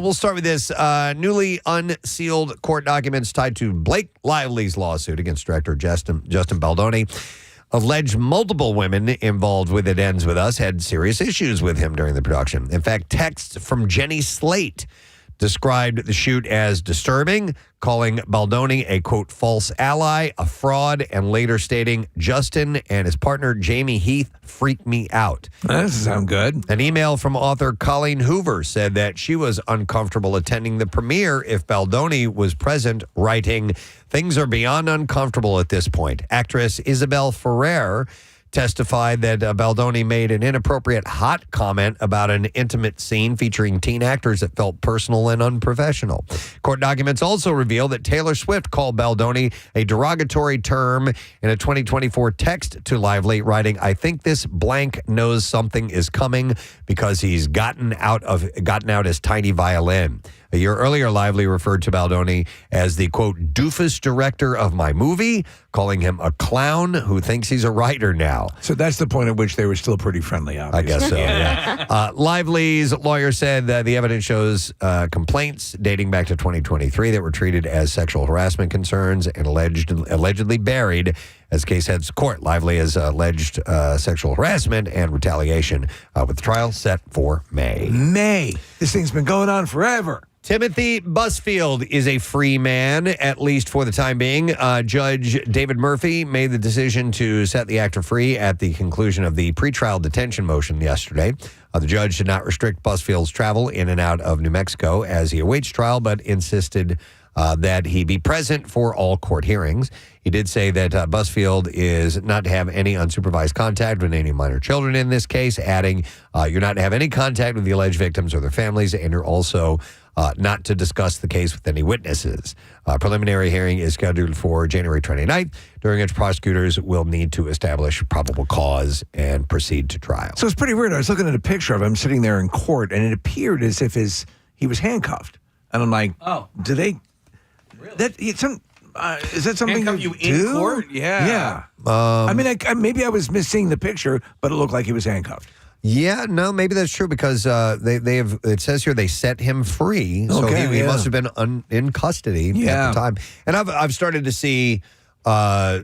We'll start with this. Newly unsealed court documents tied to Blake Lively's lawsuit against director Justin Baldoni allege multiple women involved with It Ends With Us had serious issues with him during the production. In fact, texts from Jenny Slate described the shoot as disturbing, calling Baldoni a, quote, false ally, a fraud, and later stating, Justin and his partner Jamie Heath freaked me out. That doesn't sound good. An email from author Colleen Hoover said that she was uncomfortable attending the premiere if Baldoni was present, writing, things are beyond uncomfortable at this point. Actress Isabel Ferrer testified that Baldoni made an inappropriate hot comment about an intimate scene featuring teen actors that felt personal and unprofessional. Court documents also reveal that Taylor Swift called Baldoni a derogatory term in a 2024 text to Lively, writing, I think this blank knows something is coming because he's gotten out his tiny violin. A year earlier, Lively referred to Baldoni as the, quote, doofus director of my movie, calling him a clown who thinks he's a writer now. So that's the point at which they were still pretty friendly, obviously. I guess so, yeah. Lively's lawyer said that the evidence shows complaints dating back to 2023 that were treated as sexual harassment concerns and allegedly buried as case heads to court. Lively has alleged sexual harassment and retaliation with the trial set for May. This thing's been going on forever. Timothy Busfield is a free man, at least for the time being. Judge David Murphy made the decision to set the actor free at the conclusion of the pretrial detention motion yesterday. The judge did not restrict Busfield's travel in and out of New Mexico as he awaits trial, but insisted that he be present for all court hearings. He did say that Busfield is not to have any unsupervised contact with any minor children in this case, adding, you're not to have any contact with the alleged victims or their families, and you're also not to discuss the case with any witnesses. Preliminary hearing is scheduled for January 29th, during which prosecutors will need to establish probable cause and proceed to trial. So it's pretty weird. I was looking at a picture of him sitting there in court, and it appeared as if he was handcuffed. And I'm like, do they... Really? Is that something handcuff you do? In court? Yeah. I mean, maybe I was misseeing the picture, but it looked like he was handcuffed. Yeah, no, maybe that's true because they have. It says here they set him free, so he must have been in custody at the time. And I've started to see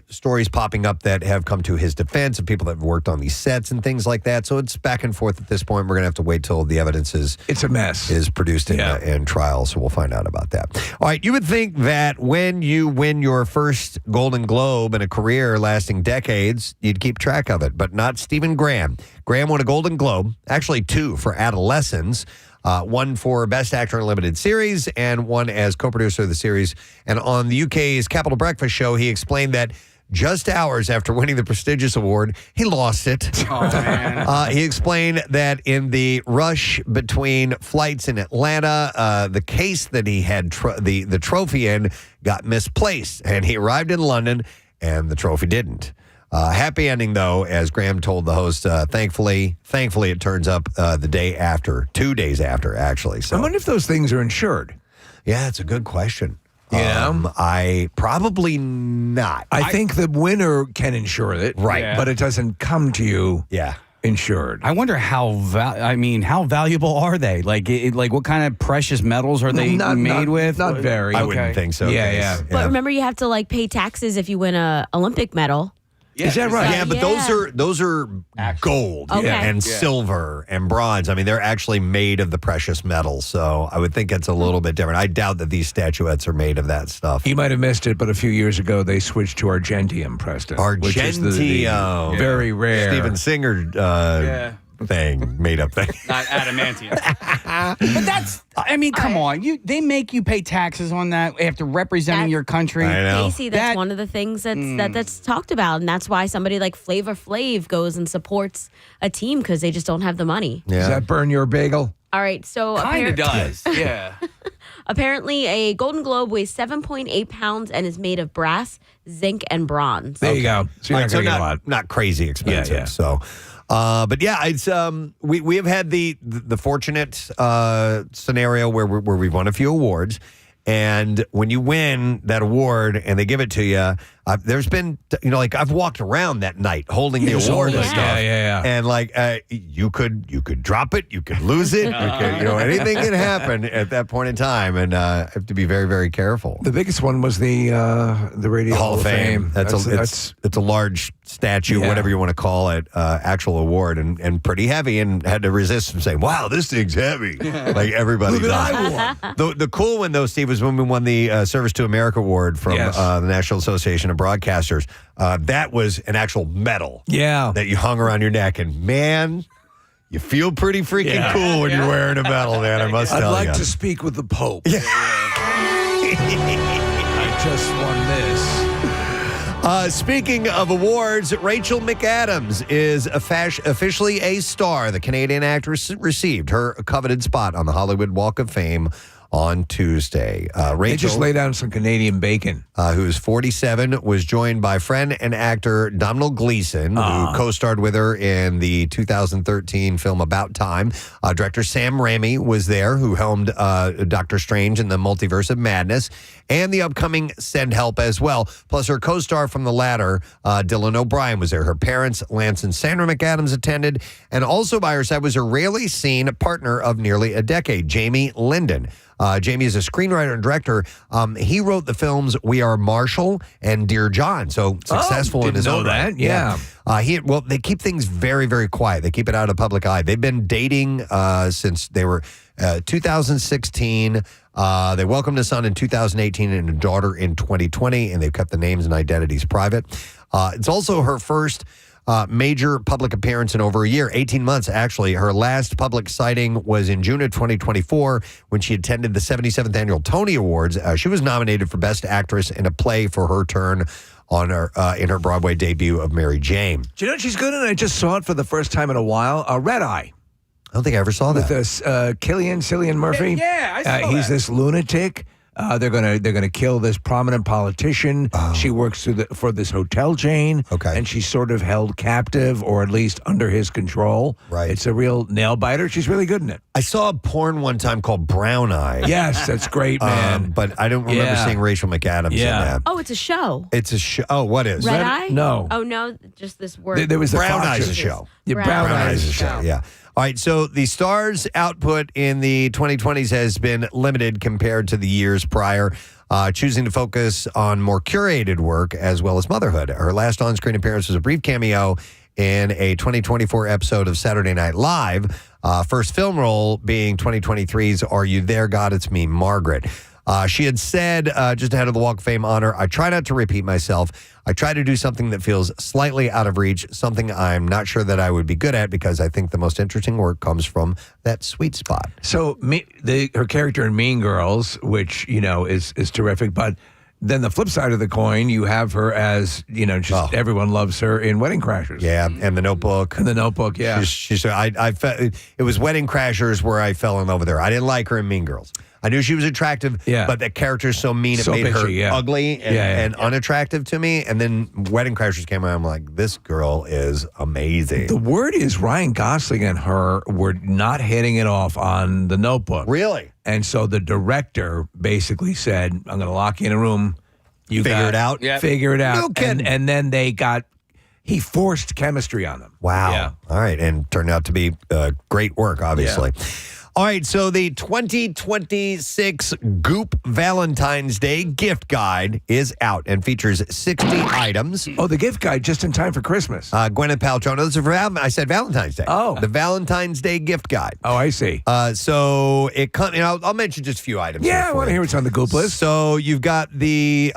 stories popping up that have come to his defense of people that have worked on these sets and things like that. So it's back and forth at this point. We're going to have to wait till the evidence is a mess is produced in trial. So we'll find out about that. All right, you would think that when you win your first Golden Globe in a career lasting decades, you'd keep track of it, but not Stephen Graham. Graham won a Golden Globe, actually 2 for Adolescence. One for Best Actor in a Limited Series and one as co-producer of the series. And on the UK's Capital Breakfast show, he explained that just hours after winning the prestigious award, he lost it. Oh, man. He explained that in the rush between flights in Atlanta, the case that he had the trophy in got misplaced. And he arrived in London and the trophy didn't. Happy ending, though, as Graham told the host, thankfully it turns up the day after, 2 days after, actually. So I wonder if those things are insured. Yeah, it's a good question. I probably not. I think the winner can insure it, Right. But it doesn't come to you. Yeah. Insured. I wonder how valuable are they? Like what kind of precious metals are they made with? Not very. I wouldn't think so. Yeah. But remember, you have to like pay taxes if you win a Olympic medal. Yeah, is that right? Yeah, but those are gold and silver and bronze. I mean, they're actually made of the precious metals. So I would think it's a little bit different. I doubt that these statuettes are made of that stuff. You might have missed it, but a few years ago they switched to argentium, Preston. Which is the very rare. Steven Singer thing, made up thing. Not adamantium. But that's, I mean, come on. They make you pay taxes on that after representing your country. I know. Casey, that's one of the things that's talked about. And that's why somebody like Flavor Flav goes and supports a team because they just don't have the money. Yeah. Does that burn your bagel? All right. So Kind of does. Yeah. apparently a Golden Globe weighs 7.8 pounds and is made of brass, zinc, and bronze. There you go. So you're not going to get a lot. Not crazy expensive. Yeah. So, but yeah, it's we have had the fortunate scenario where we've won a few awards, and when you win that award and they give it to you, there's been like I've walked around that night holding the award and stuff, and like you could drop it, you could lose it, anything can happen at that point in time, and have to be very, very careful. The biggest one was the Radio Hall of Fame. That's a large statue, whatever you want to call it, actual award, and pretty heavy, and had to resist from saying, "Wow, this thing's heavy," like everybody does. The cool one though, Steve, was when we won the Service to America award from the National Association of Broadcasters. That was an actual medal, that you hung around your neck, and man, you feel pretty freaking cool when you're wearing a medal, man. I must tell you. I'd like to speak with the Pope. I just won this. Speaking of awards, Rachel McAdams is officially a star. The Canadian actress received her coveted spot on the Hollywood Walk of Fame on Tuesday. Rachel, they just lay down some Canadian bacon. Who is 47, was joined by friend and actor Domhnall Gleeson, who co-starred with her in the 2013 film About Time. Director Sam Raimi was there, who helmed Doctor Strange in the Multiverse of Madness, and the upcoming Send Help as well. Plus, her co-star from the latter, Dylan O'Brien, was there. Her parents, Lance and Sandra McAdams, attended, and also by her side was her rarely seen partner of nearly a decade, Jamie Linden. Jamie is a screenwriter and director. He wrote the films We Are Marshall and Dear John, so successful in his own right. Yeah. They keep things very, very quiet. They keep it out of public eye. They've been dating since they were 2016. They welcomed a son in 2018 and a daughter in 2020, and they've kept the names and identities private. It's also her first major public appearance in over a year, 18 months actually. Her last public sighting was in June of 2024 when she attended the 77th Annual Tony Awards. She was nominated for Best Actress in a Play for her turn on her in her Broadway debut of Mary Jane. Do you know what she's good in? I just saw it for the first time in a while. Red Eye. I don't think I ever saw that. With this Cillian Murphy. Yeah, I saw He's that. this lunatic. They're gonna kill this prominent politician. She works for this hotel chain. Okay. And she's sort of held captive, or at least under his control. Right. It's a real nail biter. She's really good in it. I saw a porn one time called Brown Eye. Yes, that's great, man. But I don't remember seeing Rachel McAdams in that. Oh, it's a show. It's a show. Oh, what is? Red Eye? No. Oh, no, just this word. There was the Brown Foxes. Eye's a show. Yeah, Brown Brown Eyes Eyes is a show. Yeah. All right. So the Star's output in the 2020s has been limited compared to the years prior, choosing to focus on more curated work as well as motherhood. Her last on-screen appearance was a brief cameo in a 2024 episode of Saturday Night Live. First film role being 2023's Are You There, God? It's Me, Margaret. She had said, just ahead of the Walk of Fame honor, I try not to repeat myself. I try to do something that feels slightly out of reach, something I'm not sure that I would be good at, because I think the most interesting work comes from that sweet spot. So her character in Mean Girls, which, is terrific, but then the flip side of the coin, you have her as, everyone loves her in Wedding Crashers. Yeah, and The Notebook. And The Notebook, yeah. It was Wedding Crashers where I fell in love with her. I didn't like her in Mean Girls. I knew she was attractive, but that character's so mean it made bitchy, her ugly and unattractive to me. And then Wedding Crashers came out. I'm like, this girl is amazing. The word is Ryan Gosling and her were not hitting it off on The Notebook. Really? And so the director basically said, I'm going to lock you in a room. You figure it out? Yep. Figure it out. No kidding. And then he forced chemistry on them. Wow. Yeah. All right. And turned out to be great work, obviously. Yeah. All right. So the 2026 Goop Valentine's Day gift guide is out and features 60 items. Oh, the gift guide just in time for Christmas. Gwyneth Paltrow. No, this is for I said Valentine's Day. Oh. The Valentine's Day gift guide. Oh, I see. So it comes, I'll mention just a few items. Yeah, I want to hear what's on the Goop list. So you've got the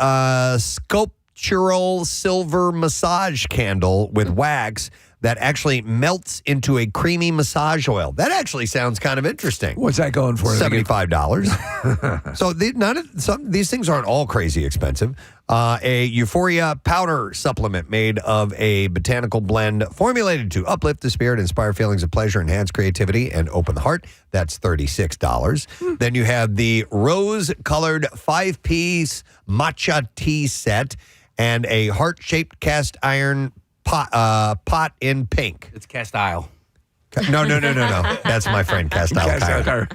sculptural silver massage candle with wax that actually melts into a creamy massage oil. That actually sounds kind of interesting. What's that going for? $75. So these things aren't all crazy expensive. A Euphoria powder supplement made of a botanical blend formulated to uplift the spirit, inspire feelings of pleasure, enhance creativity, and open the heart. That's $36. Then you have the rose-colored 5-piece matcha tea set and a heart-shaped cast iron pot in pink. It's cast iron. No. That's my friend Castile Tire.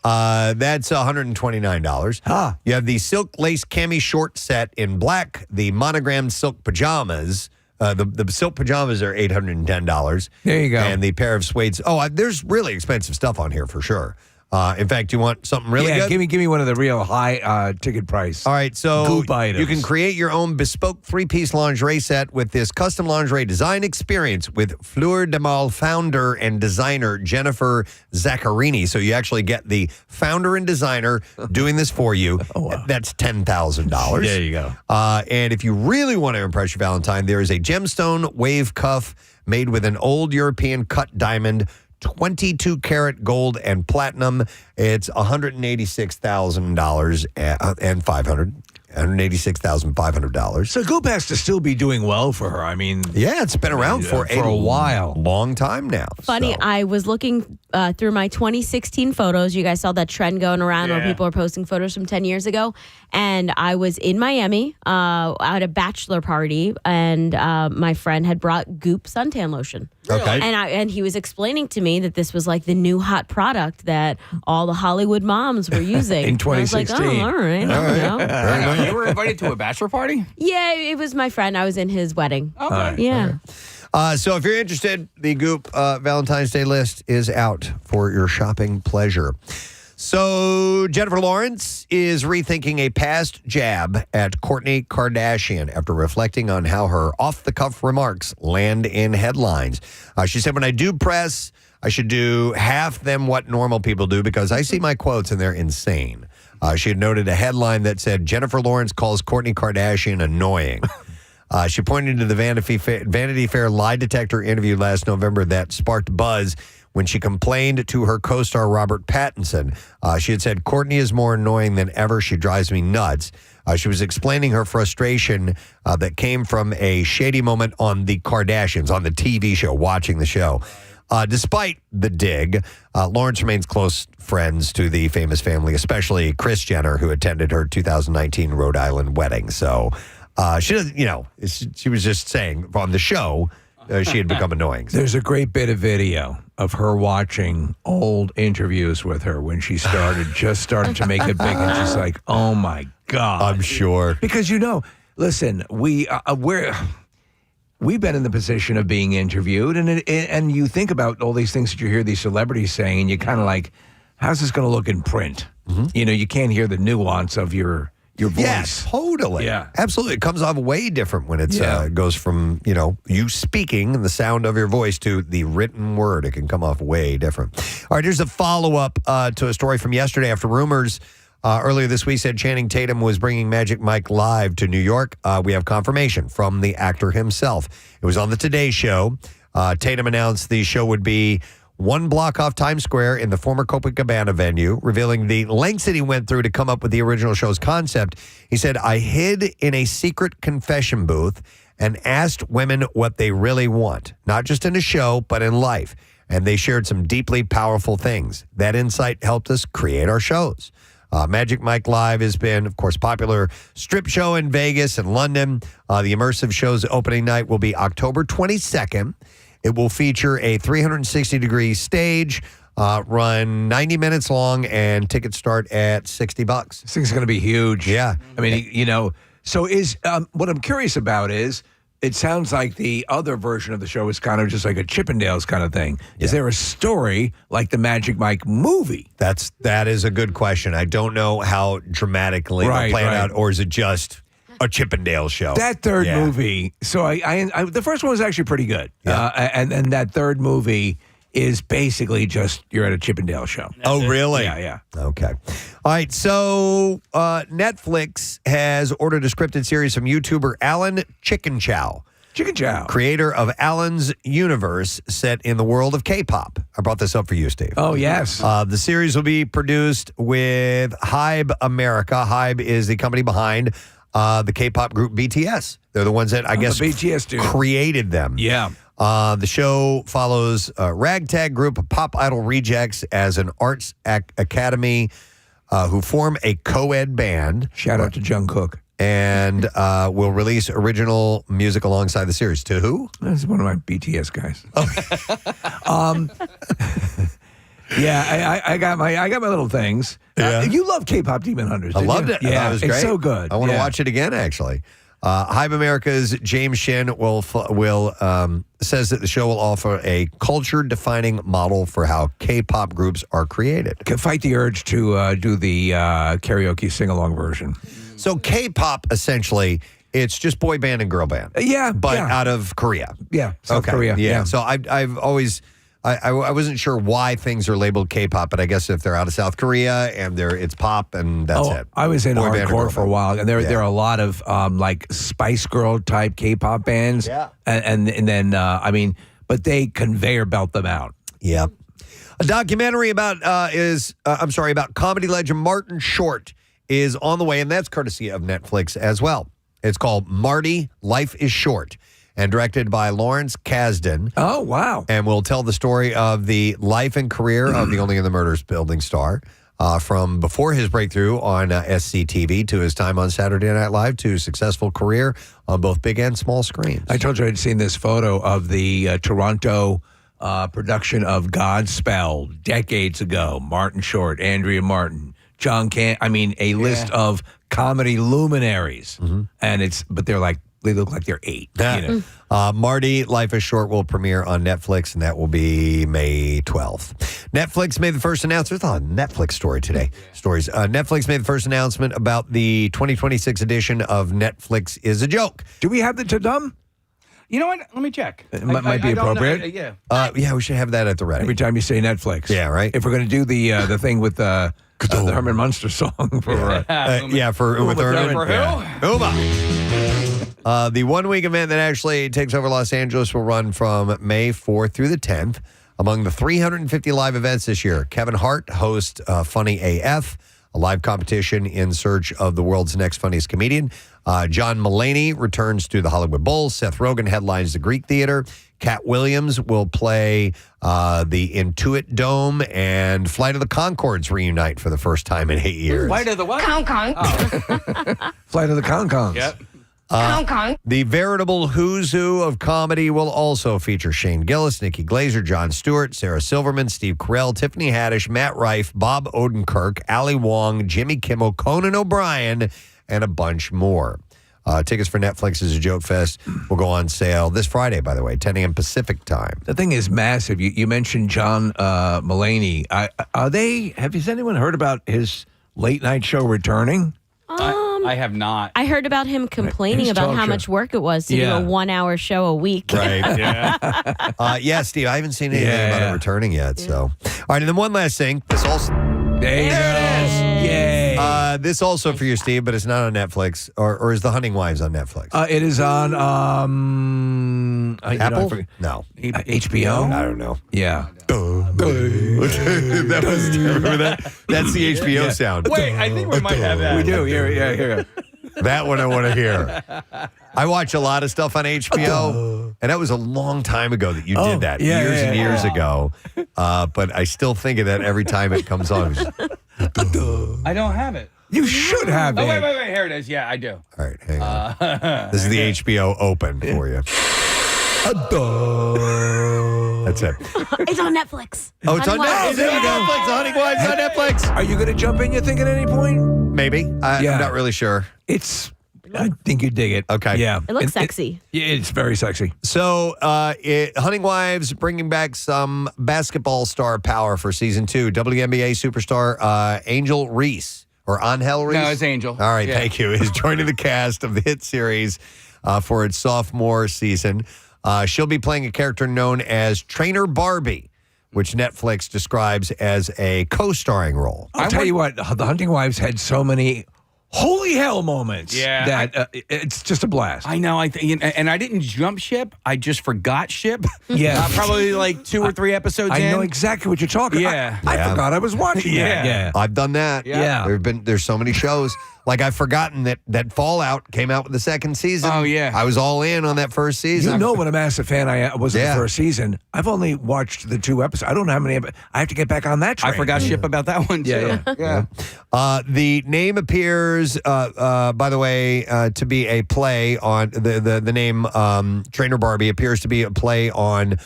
That's $129. You have the silk lace cami short set in black, the monogrammed silk pajamas. The silk pajamas are $810. There you go. And the pair of suede. There's really expensive stuff on here for sure. In fact, you want something really good? Give me one of the real high ticket price. All right, so Goop items. You can create your own bespoke 3-piece lingerie set with this custom lingerie design experience with Fleur de Mal founder and designer Jennifer Zaccarini. So you actually get the founder and designer doing this for you. Oh, wow. That's $10,000. There you go. And if you really want to impress your Valentine, there is a gemstone wave cuff made with an old European cut diamond, 22 karat gold and platinum. It's $186,000 and $186,500. So Goop has to still be doing well for her. I mean, Yeah, it's been around for a while. long time now. Funny, So. I was looking through my 2016 photos. You guys saw that trend going around where people are posting photos from 10 years ago. And I was in Miami at a bachelor party, and my friend had brought Goop suntan lotion. Okay. And he was explaining to me that this was like the new hot product that all the Hollywood moms were using. In 2016. I was like, oh, all right. You know. Very nice. You were invited to a bachelor party? Yeah, it was my friend. I was in his wedding. Okay. Yeah. So if you're interested, the Goop Valentine's Day list is out for your shopping pleasure. So Jennifer Lawrence is rethinking a past jab at Kourtney Kardashian after reflecting on how her off-the-cuff remarks land in headlines. She said, when I do press, I should do half them what normal people do because I see my quotes and they're insane. She had noted a headline that said, Jennifer Lawrence calls Kourtney Kardashian annoying. She pointed to the Vanity Fair lie detector interview last November that sparked buzz when she complained to her co-star Robert Pattinson. She had said, Kourtney is more annoying than ever. She drives me nuts. She was explaining her frustration that came from a shady moment on the Kardashians, on the TV show, watching the show. Despite the dig, Lawrence remains close friends to the famous family, especially Kris Jenner, who attended her 2019 Rhode Island wedding. So she doesn't, she was just saying on the show she had become annoying. There's a great bit of video of her watching old interviews with her when she just started to make it big, and she's like, "Oh my God!" I'm sure because listen, we've been in the position of being interviewed, and you think about all these things that you hear these celebrities saying, and you kind of like, how's this going to look in print? Mm-hmm. You can't hear the nuance of your voice. Yeah, totally. Yeah. Absolutely. It comes off way different when it goes from, you speaking and the sound of your voice to the written word. It can come off way different. All right, here's a follow-up to a story from yesterday after rumors earlier this week said Channing Tatum was bringing Magic Mike live to New York. We have confirmation from the actor himself. It was on the Today Show. Tatum announced the show would be one block off Times Square in the former Copacabana venue, revealing the lengths that he went through to come up with the original show's concept. He said, I hid in a secret confession booth and asked women what they really want, not just in a show, but in life. And they shared some deeply powerful things. That insight helped us create our shows. Magic Mike Live has been, of course, popular strip show in Vegas and London. The immersive show's opening night will be October 22nd. It will feature a 360-degree stage, run 90 minutes long, and tickets start at $60. This thing's going to be huge. Yeah. I mean, so what I'm curious about is, it sounds like the other version of the show is kind of just like a Chippendales kind of thing. Yeah. Is there a story like the Magic Mike movie? That is a good question. I don't know how dramatically they'll play it out, or is it just a Chippendale show? That third movie. So I the first one was actually pretty good. Yeah. And that third movie is basically just you're at a Chippendale show. Oh, really? Yeah. Okay. All right. So Netflix has ordered a scripted series from YouTuber Alan Chicken Chow. Chicken Chow. Creator of Alan's Universe, set in the world of K-pop. I brought this up for you, Steve. Oh, yes. The series will be produced with Hybe America. Hybe is the company behind the K-pop group BTS. They're the ones that, I guess, BTS created them. Yeah. The show follows a ragtag group of pop idol rejects as an arts academy who form a co-ed band. Shout out to Jungkook. And will release original music alongside the series. To who? That's one of my BTS guys. Yeah, I got my little things. Yeah. You love K-pop Demon Hunters, I didn't loved you? it. Yeah, it was great. It's so good. I want to watch it again, actually. Hybe America's James Shin will says that the show will offer a culture-defining model for how K-pop groups are created. Can fight the urge to do the karaoke sing-along version. So K-pop, essentially, it's just boy band and girl band. But out of Korea. Yeah, South Korea. Yeah. So I've always... I wasn't sure why things are labeled K-pop, but I guess if they're out of South Korea and it's pop and that's it. I was in Boy band or hardcore girl for a band. while, and there are a lot of like Spice Girl type K-pop bands. Yeah. And then but they conveyor belt them out. Yeah. A documentary about comedy legend Martin Short is on the way, and that's courtesy of Netflix as well. It's called Marty, Life is Short, and directed by Lawrence Kasdan. Oh, wow. And will tell the story of the life and career of the Only in the Murders building star, from before his breakthrough on SCTV to his time on Saturday Night Live to his successful career on both big and small screens. I told you I'd seen this photo of the Toronto production of Godspell decades ago. Martin Short, Andrea Martin, John a list of comedy luminaries. Mm-hmm. And but they look like they're 8. You know? Marty, Life is Short will premiere on Netflix, and that will be May 12th. Netflix made the first announcement. It's a Netflix story today. Stories. Netflix made the first announcement about the 2026 edition of Netflix is a Joke. Do we have the ta-dum? You know what? Let me check. It might be don't know. appropriate. Yeah, we should have that at the ready. Every time you say Netflix. Yeah, right. If we're going to do the thing with the Herman Munster song for... with Herman. For who? Uma. The one-week event that actually takes over Los Angeles will run from May 4th through the 10th. Among the 350 live events this year, Kevin Hart hosts Funny AF, a live competition in search of the world's next funniest comedian. John Mulaney returns to the Hollywood Bowl. Seth Rogen headlines the Greek Theater. Cat Williams will play the Intuit Dome, and Flight of the Conchords reunite for the first time in 8 years. Flight of the what? Flight of the Conchons. Yep. The veritable who's who of comedy will also feature Shane Gillis, Nikki Glaser, Jon Stewart, Sarah Silverman, Steve Carell, Tiffany Haddish, Matt Rife, Bob Odenkirk, Ali Wong, Jimmy Kimmel, Conan O'Brien, and a bunch more. Tickets for Netflix is a Joke Fest will go on sale this Friday, by the way, 10 a.m. Pacific time. The thing is massive. You mentioned John Mulaney. Has anyone heard about his late night show returning? I have not. I heard about him complaining His about talk how show. much work it was to do a 1-hour show a week. Right. Yeah. Yeah, Steve, I haven't seen anything about it returning yet. So, all right, and then one last thing. This also, There it is. Yay. this also for you, Steve, but it's not on Netflix, or is The Hunting Wives on Netflix? It is on Apple? No. HBO. I don't know. Yeah. That was, remember that? That's the HBO sound. Wait, I think we might have that. We do. Here. That one I want to hear. I watch a lot of stuff on HBO, and that was a long time ago that you did that, years and years ago. But I still think of that every time it comes on. I don't have it. You should have it. Oh, wait. Here it is. Yeah, I do. All right, hang on. This is the HBO Open for you. That's it. It's on Netflix. Oh, it's on Netflix. There we go. Netflix. Honey Wives on Netflix. Are you going to jump in, you think, at any point? Maybe. I'm not really sure. I think you dig it. Okay. Yeah. It looks sexy. It's very sexy. So, Hunting Wives bringing back some basketball star power for season 2. WNBA superstar Angel Reese, or Angel Reese? No, it's Angel. All right, thank you. Is joining the cast of the hit series for its sophomore season. She'll be playing a character known as Trainer Barbie, which Netflix describes as a co-starring role. I'll tell you what, the Hunting Wives had so many holy hell moments that it's just a blast. I know. And I didn't jump ship. I just forgot ship. Yeah. Probably like 2 or 3 episodes in. I know exactly what you're talking about. Yeah. I forgot I was watching that. Yeah. I've done that. Yeah. There's so many shows. Like, I've forgotten that Fallout came out with the second season. Oh, yeah. I was all in on that first season. You know what a massive fan I was of the first season. I've only watched the 2 episodes. I don't know how many. I have to get back on that train. I forgot ship about that one, too. Yeah. The name appears, by the way, to be a play on the name Trainer Barbie appears to be a play on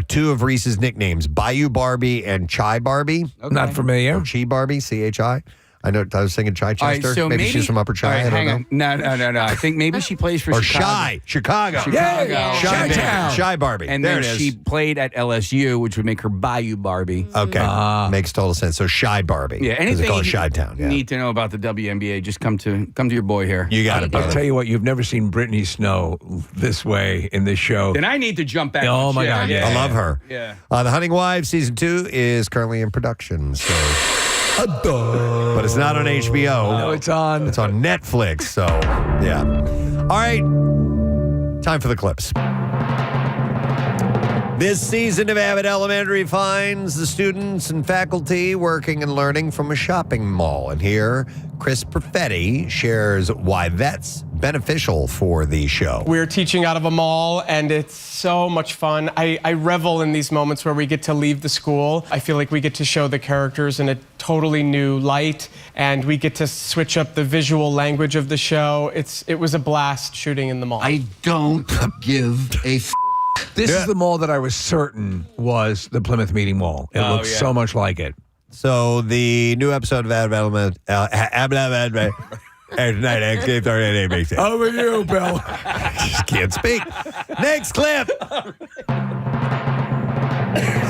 2 of Reese's nicknames, Bayou Barbie and Chai Barbie. Okay. Not familiar. Or Chi Barbie, CHI. I know. I was thinking Chichester. Right, so maybe she's from Upper Chi. Right, I don't know. No. I think maybe she plays for or Chicago. Chicago. Yeah. Chi-Town. Chi Barbie. And there then it is. she played at LSU, which would make her Bayou Barbie. Okay. Makes total sense. So Shy Barbie. Yeah. Anything they call it you Chi-Town. Yeah. need to know about the WNBA, just come to your boy here. You got it, brother. I'll tell you what, you've never seen Brittany Snow this way in this show. Then I need to jump back. Oh, my God. I love her. Yeah. The Hunting Wives season 2 is currently in production. So, but it's not on HBO. No, it's on Netflix. So, yeah. All right. Time for the clips. This season of Abbott Elementary finds the students and faculty working and learning from a shopping mall. And here, Chris Perfetti shares why that's beneficial for the show. We're teaching out of a mall, and it's so much fun. I revel in these moments where we get to leave the school. I feel like we get to show the characters in a totally new light, and we get to switch up the visual language of the show. It was a blast shooting in the mall. I don't give a This is the mall that I was certain was the Plymouth Meeting Mall. It looks so much like it. So the new episode of Abbott Elementary tonight at 8:30 ABC. Over you, Bill. Just can't speak. Next clip.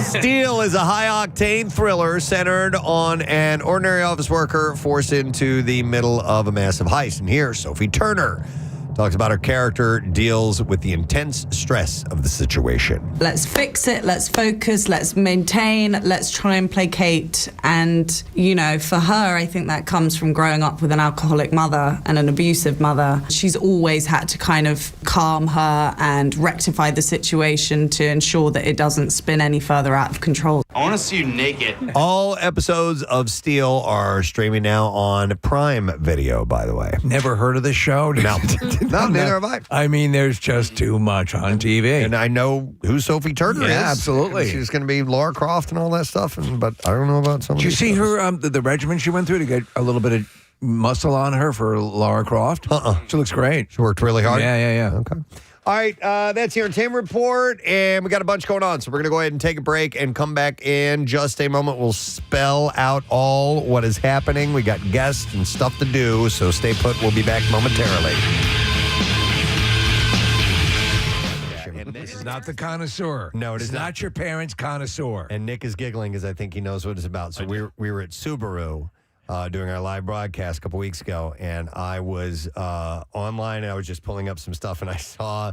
Steel is a high-octane thriller centered on an ordinary office worker forced into the middle of a massive heist. And here, Sophie Turner talks about her character deals with the intense stress of the situation. Let's fix it, let's focus, let's maintain, let's try and placate. And, for her, I think that comes from growing up with an alcoholic mother and an abusive mother. She's always had to kind of calm her and rectify the situation to ensure that it doesn't spin any further out of control. I want to see you naked. All episodes of Steel are streaming now on Prime Video, by the way. Never heard of this show? No, neither have I. I mean, there's just too much on TV. And I know who Sophie Turner is. Yeah, absolutely. She's going to be Lara Croft and all that stuff, but I don't know about some of Did you these see stuff. her, the regimen she went through to get a little bit of muscle on her for Lara Croft? She looks great. She worked really hard? Yeah. Okay. All right, that's the entertainment report, and we got a bunch going on, so we're going to go ahead and take a break and come back in just a moment. We'll spell out all what is happening. We got guests and stuff to do, so stay put. We'll be back momentarily. This is not the connoisseur. No, it It's is not your parents' connoisseur. And Nick is giggling because I think he knows what it's about. So we were at Subaru doing our live broadcast a couple weeks ago, and I was online, and I was just pulling up some stuff, and I saw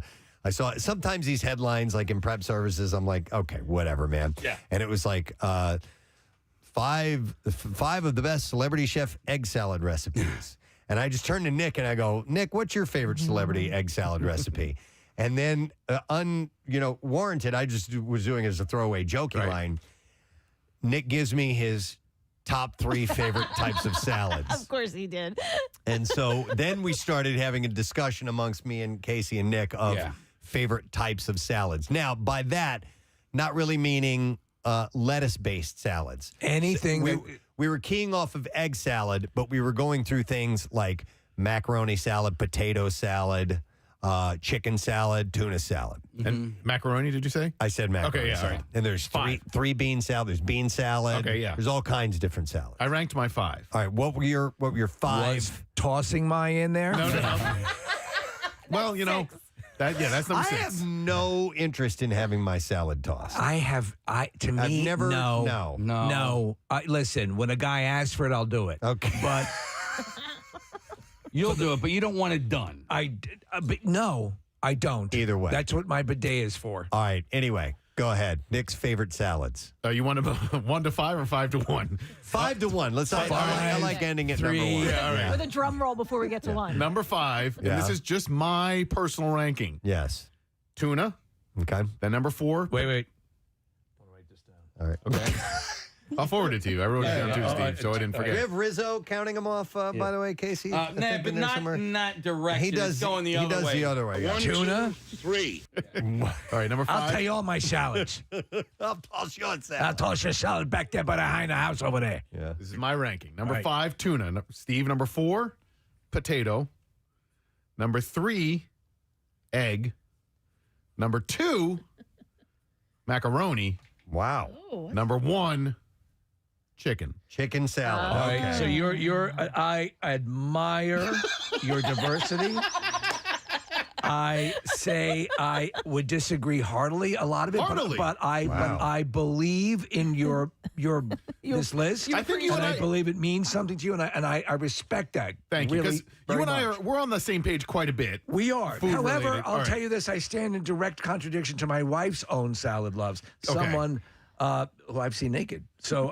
sometimes these headlines, like in prep services, I'm like, okay, whatever, man. Yeah. And it was like five of the best celebrity chef egg salad recipes. And I just turned to Nick, and I go, Nick, what's your favorite celebrity egg salad recipe? And then, warranted, I just was doing it as a throwaway joking line. Nick gives me his top 3 favorite types of salads. Of course he did. And so then we started having a discussion amongst me and Casey and Nick of favorite types of salads. Now, by that, not really meaning lettuce-based salads. Anything We were keying off of egg salad, but we were going through things like macaroni salad, potato salad, chicken salad, tuna salad. And macaroni, did you say? I said macaroni. Okay, yeah, salad. all right. And there's three bean salad. There's bean salad. Okay, yeah. There's all kinds of different salads. I ranked my 5. All right, what were your 5? was tossing my in there. No. Well, that's number 6. I have no interest in having my salad tossed. No. Listen, when a guy asks for it, I'll do it. Okay. But You'll do it, but you don't want it done. but no, I don't. Either way. That's what my bidet is for. All right, anyway, go ahead. Nick's favorite salads. You want 1 to 5 or 5 to 1? 5 to 1. I like ending at 3. number 1. Yeah, all right. With a drum roll before we get to 1. Number 5, and Yeah. this is just my personal ranking. Yes. Tuna, Okay. then number 4. Wait. All right. Okay. I'll forward it to you. I wrote it down too, Steve, so I didn't Do you forget. have Rizzo counting them off, by the way, Casey? I think But in there somewhere. not direct. He does. It's going the other way. He does the other way. Yeah. Tuna. 3. All right, number 5. I'll tell you all my salads. I'll toss you on I'll salad. toss your salad back there behind the house over there. Yeah. This is my ranking. Number Right. 5, tuna. Steve, number 4, potato. Number 3, egg. Number 2, macaroni. Wow. Number 1, chicken. Chicken salad. All right. Okay. So I admire your diversity. I say I would disagree heartily a lot of it, Heartily? but I believe in your this list. I think you and and I I- believe it means something to you, and I respect that. Thank you. really Because you very and I much. we're on the same page quite a bit. We are. Food However, related. I'll All right. tell you this: I stand in direct contradiction to my wife's own salad loves. Someone who I've seen naked. So,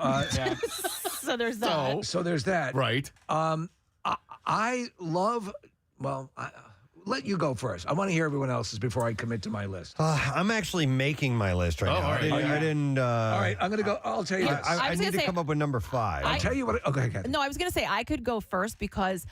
So there's that. so there's that. Right. I love. Well, let you go first. I want to hear everyone else's before I commit to my list. I'm actually making my list right Oh, now. all right. I didn't. All right, I'm gonna go. I'll tell you this. I was need gonna to say- come up with number 5. I'll tell you what. Okay, Kathy. No, I was going to say I could go first because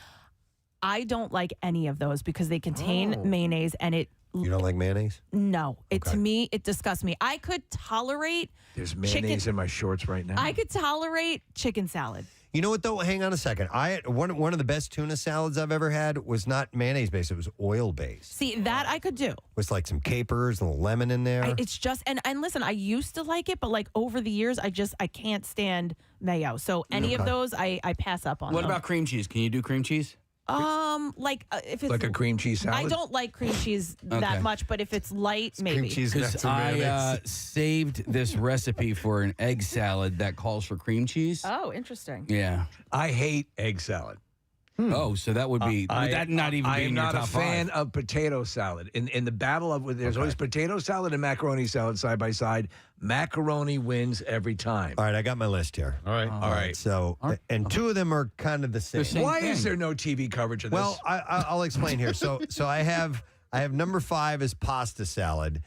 I don't like any of those because they contain mayonnaise and it. You don't like mayonnaise? No, Okay. to me it disgusts me. I could tolerate. There's mayonnaise in my shorts right now. I could tolerate chicken salad. You know what though? Hang on a second. One of the best tuna salads I've ever had was not mayonnaise based. It was oil based. See, that I could do. With like some capers and a lemon in there. It's just and listen, I used to like it, but like over the years, I can't stand mayo. So any of those, I pass up on. What them. about cream cheese? Can you do cream cheese? if it's like a cream cheese salad. I don't like cream cheese that much, but if it's light, maybe. Cream cheese Because nuts and I mayonnaise. saved this recipe for an egg salad that calls for cream cheese. Oh, interesting. Yeah. I hate egg salad. Oh, so that would be would that not even I be am in your not top a fan 5? of potato salad. In the battle of there's always potato salad and macaroni salad side by side. Macaroni wins every time. All right, I got my list here. All right. All right. So, and 2 of them are kind of the same. same Why thing. is there no TV coverage of this? Well, I'll explain here. So I have number 5 is pasta salad,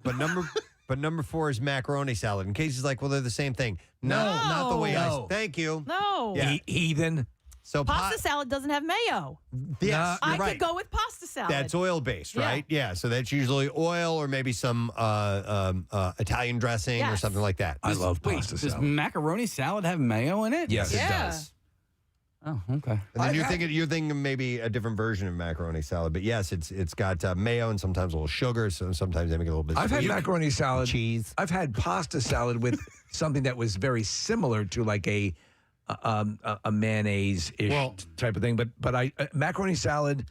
but number 4 is macaroni salad. In case he's like, well, they're the same thing. No, not the way No. Thank you. No. Yeah. Heathen. So Pasta salad doesn't have mayo. Yes, I you're right. could go with pasta salad. That's oil based, Yeah. right? Yeah. So that's usually oil or maybe some Italian dressing or Yes. something like that. I love Wait, pasta does salad. macaroni salad have mayo in it? Yes, Yeah. it does. Oh, okay. And then you're thinking maybe a different version of macaroni salad, but yes, it's got mayo and sometimes a little sugar. So sometimes they make it a little bit. I've had sweet. macaroni salad. cheese. I've had pasta salad with something that was very similar to like a mayonnaise-ish type of thing. But macaroni salad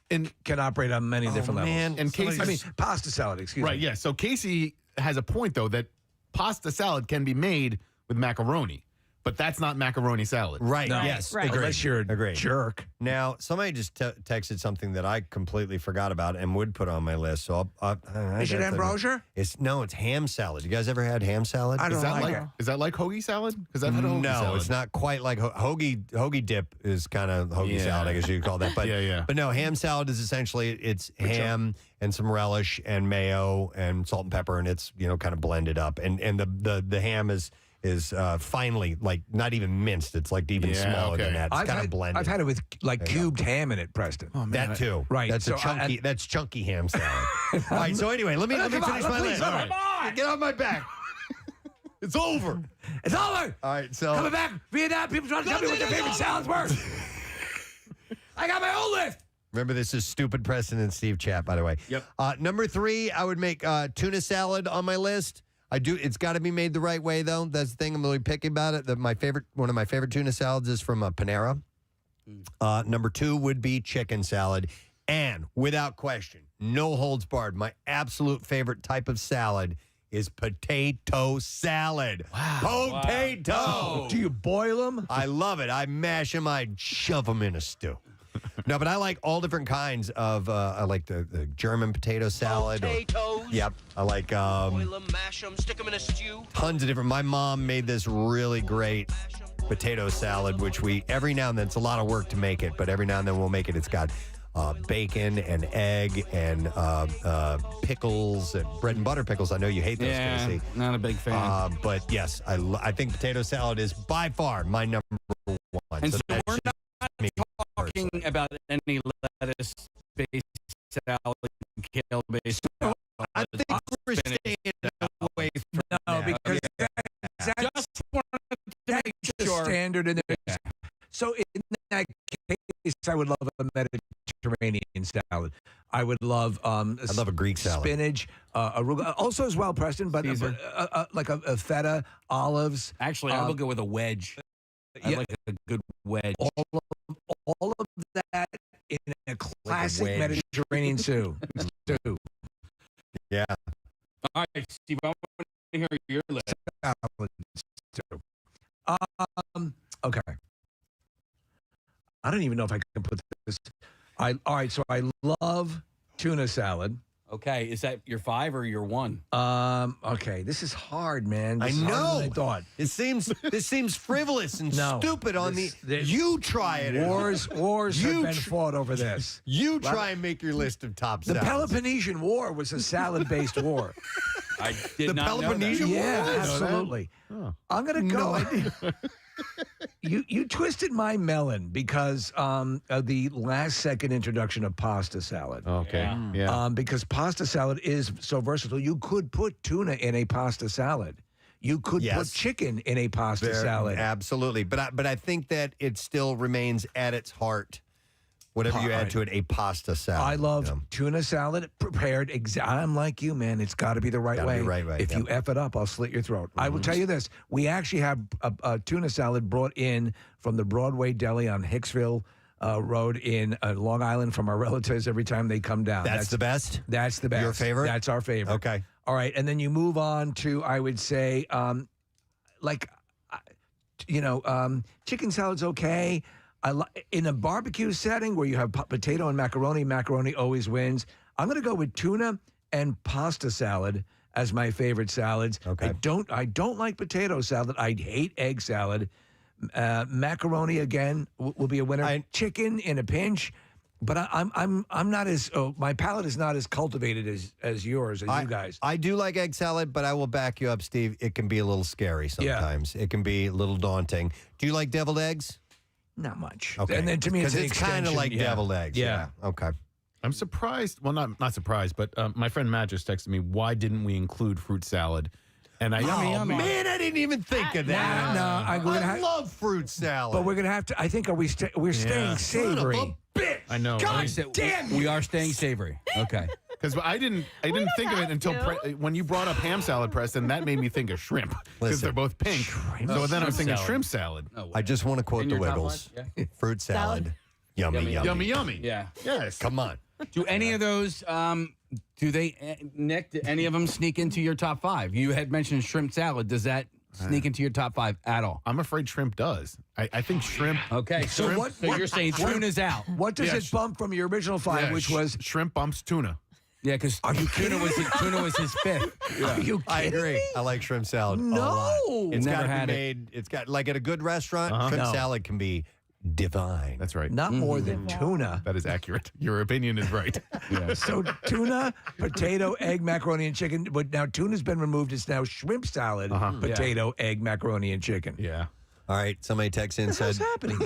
can operate on many different man. levels. And Casey's- I mean, pasta salad. Excuse Right, me. yeah. So Casey has a point, though, that pasta salad can be made with macaroni, but that's not macaroni salad. Right. No. Yes. Right. Agreed. Unless you're a Agreed. jerk. Now, somebody just texted something that I completely forgot about and would put on my list. So Is it ambrosia? It's ham salad. You guys ever had ham salad? I don't Is that like like it. is that like hoagie salad? Because I've had hoagie No, salad. it's not quite like hoagie dip is kind of hoagie Yeah. salad, I guess you could call that. But Yeah. But no, ham salad is essentially it's ham and some relish and mayo and salt and pepper, and it's kind of blended up. And the ham is is finely, like not even minced. It's like even smaller than that. It's kind of blended. I've had it with like cubed ham in it, Preston. Oh, man, that too. Right. That's So that's chunky ham salad. All right. So anyway, let me finish my list. All right. Get off my back. It's over. It's over. All right. So Coming back, Vietnam. People trying to tell me what their favorite salads were. I got my own list. remember, this is stupid Preston and Steve chat, by the way. Yep. Number 3, I would make tuna salad on my list. It's got to be made the right way, though. That's the thing. I'm really picky about it. One of my favorite tuna salads is from Panera. Number 2 would be chicken salad. And without question, no holds barred, my absolute favorite type of salad is potato salad. Wow. Potato. Wow. Do you boil them? I love it. I mash them. I shove them in a stew. No, but I like all different kinds of, I like the German potato salad. Potatoes. Yep. I like Boil them, mash them, stick them in a stew. tons of different. My mom made this really great potato salad, which every now and then, it's a lot of work to make it, but every now and then we'll make it. It's got bacon and egg and pickles and bread and butter pickles. I know you hate those, Casey. Not a big fan. But yes, I think potato salad is by far my number 1. And so that's we're just me. talking about any lettuce-based salad, kale-based salad. I think we're staying away from No, because that's Just wanted to make the sure. standard in there. So in that case, I would love a Mediterranean salad. I would love I love a Greek salad. spinach, arugula, also as well, Preston, but Caesar. like a feta, olives. Actually, I will go with a wedge. I yeah. like a good wedge. All of that in a classic wedge. Mediterranean stew. Yeah. All right, Steve, I want to hear your list. Salad stew. Okay. I don't even know if I can put this. All right, so I love tuna salad. Okay, is that your 5 or your 1? Okay, this is hard, man. This I is harder know. than I thought. This seems frivolous and No, stupid on this- you try it. Wars You have been fought over this. You try and make your list of top The salads. Peloponnesian War was a salad-based war. I did The not know that. Peloponnesian War? Yeah, I didn't know that. absolutely. I'm gonna go. You twisted my melon because of the last-second introduction of pasta salad. Okay. Yeah. Because pasta salad is so versatile. You could put tuna in a pasta salad. You could Yes. put chicken in a pasta salad. Absolutely. But I think that it still remains at its heart, whatever you add to it, a pasta salad. I love you know? tuna salad prepared. I'm like you, man. It's got to be the right Gotta way. be right way, If yep. you F it up, I'll slit your throat. I will tell you this. We actually have a tuna salad brought in from the Broadway Deli on Hicksville Road in Long Island from our relatives every time they come down. That's the best? That's the best. Your favorite? That's our favorite. Okay. All right. And then you move on to, I would say, chicken salad's okay. In a barbecue setting where you have potato and macaroni always wins. I'm going to go with tuna and pasta salad as my favorite salads. Okay. I don't like potato salad. I hate egg salad. Macaroni again will be a winner. Chicken in a pinch, but I'm not as my palate is not as cultivated as yours, as you guys. I do like egg salad, but I will back you up, Steve. It can be a little scary sometimes. It can be a little daunting. Do you like deviled eggs? Not much. Okay. And then to me, it's an kind of extension. like Yeah. deviled eggs. Yeah. Okay. I'm surprised. Well, not surprised, but my friend Matt just texted me, why didn't we include fruit salad? And I, Man, I didn't even think of that. I love fruit salad. But we're gonna have to. I think we're staying savory. Bitch. I know. We are staying savory. Okay. Because I didn't think of it until when you brought up ham salad, Preston. That made me think of shrimp because Listen. they're both pink. So then I was thinking shrimp salad. I just want to quote In the your top Wiggles. line? Fruit salad. Yummy. Yummy. Yeah. Yes. Come on. Do any of those, Nick, do any of them sneak into your top 5? You had mentioned shrimp salad. Does that sneak into your top 5 at all? I'm afraid shrimp does. I think shrimp. Okay, so you're saying tuna's out. What does it bump from your original 5, which was shrimp bumps tuna. Yeah, because tuna was his 5th. Are you I kidding agree. me? I like shrimp salad. No. A lot. It's Never got to be had it. made. It's got like at a good restaurant. Shrimp No. salad can be divine. That's right. Not more than tuna. That is accurate. Your opinion is right. So tuna, potato, egg, macaroni, and chicken. But now tuna's been removed. It's now shrimp salad, potato, egg, macaroni, and chicken. Yeah. All right, somebody texted in and said,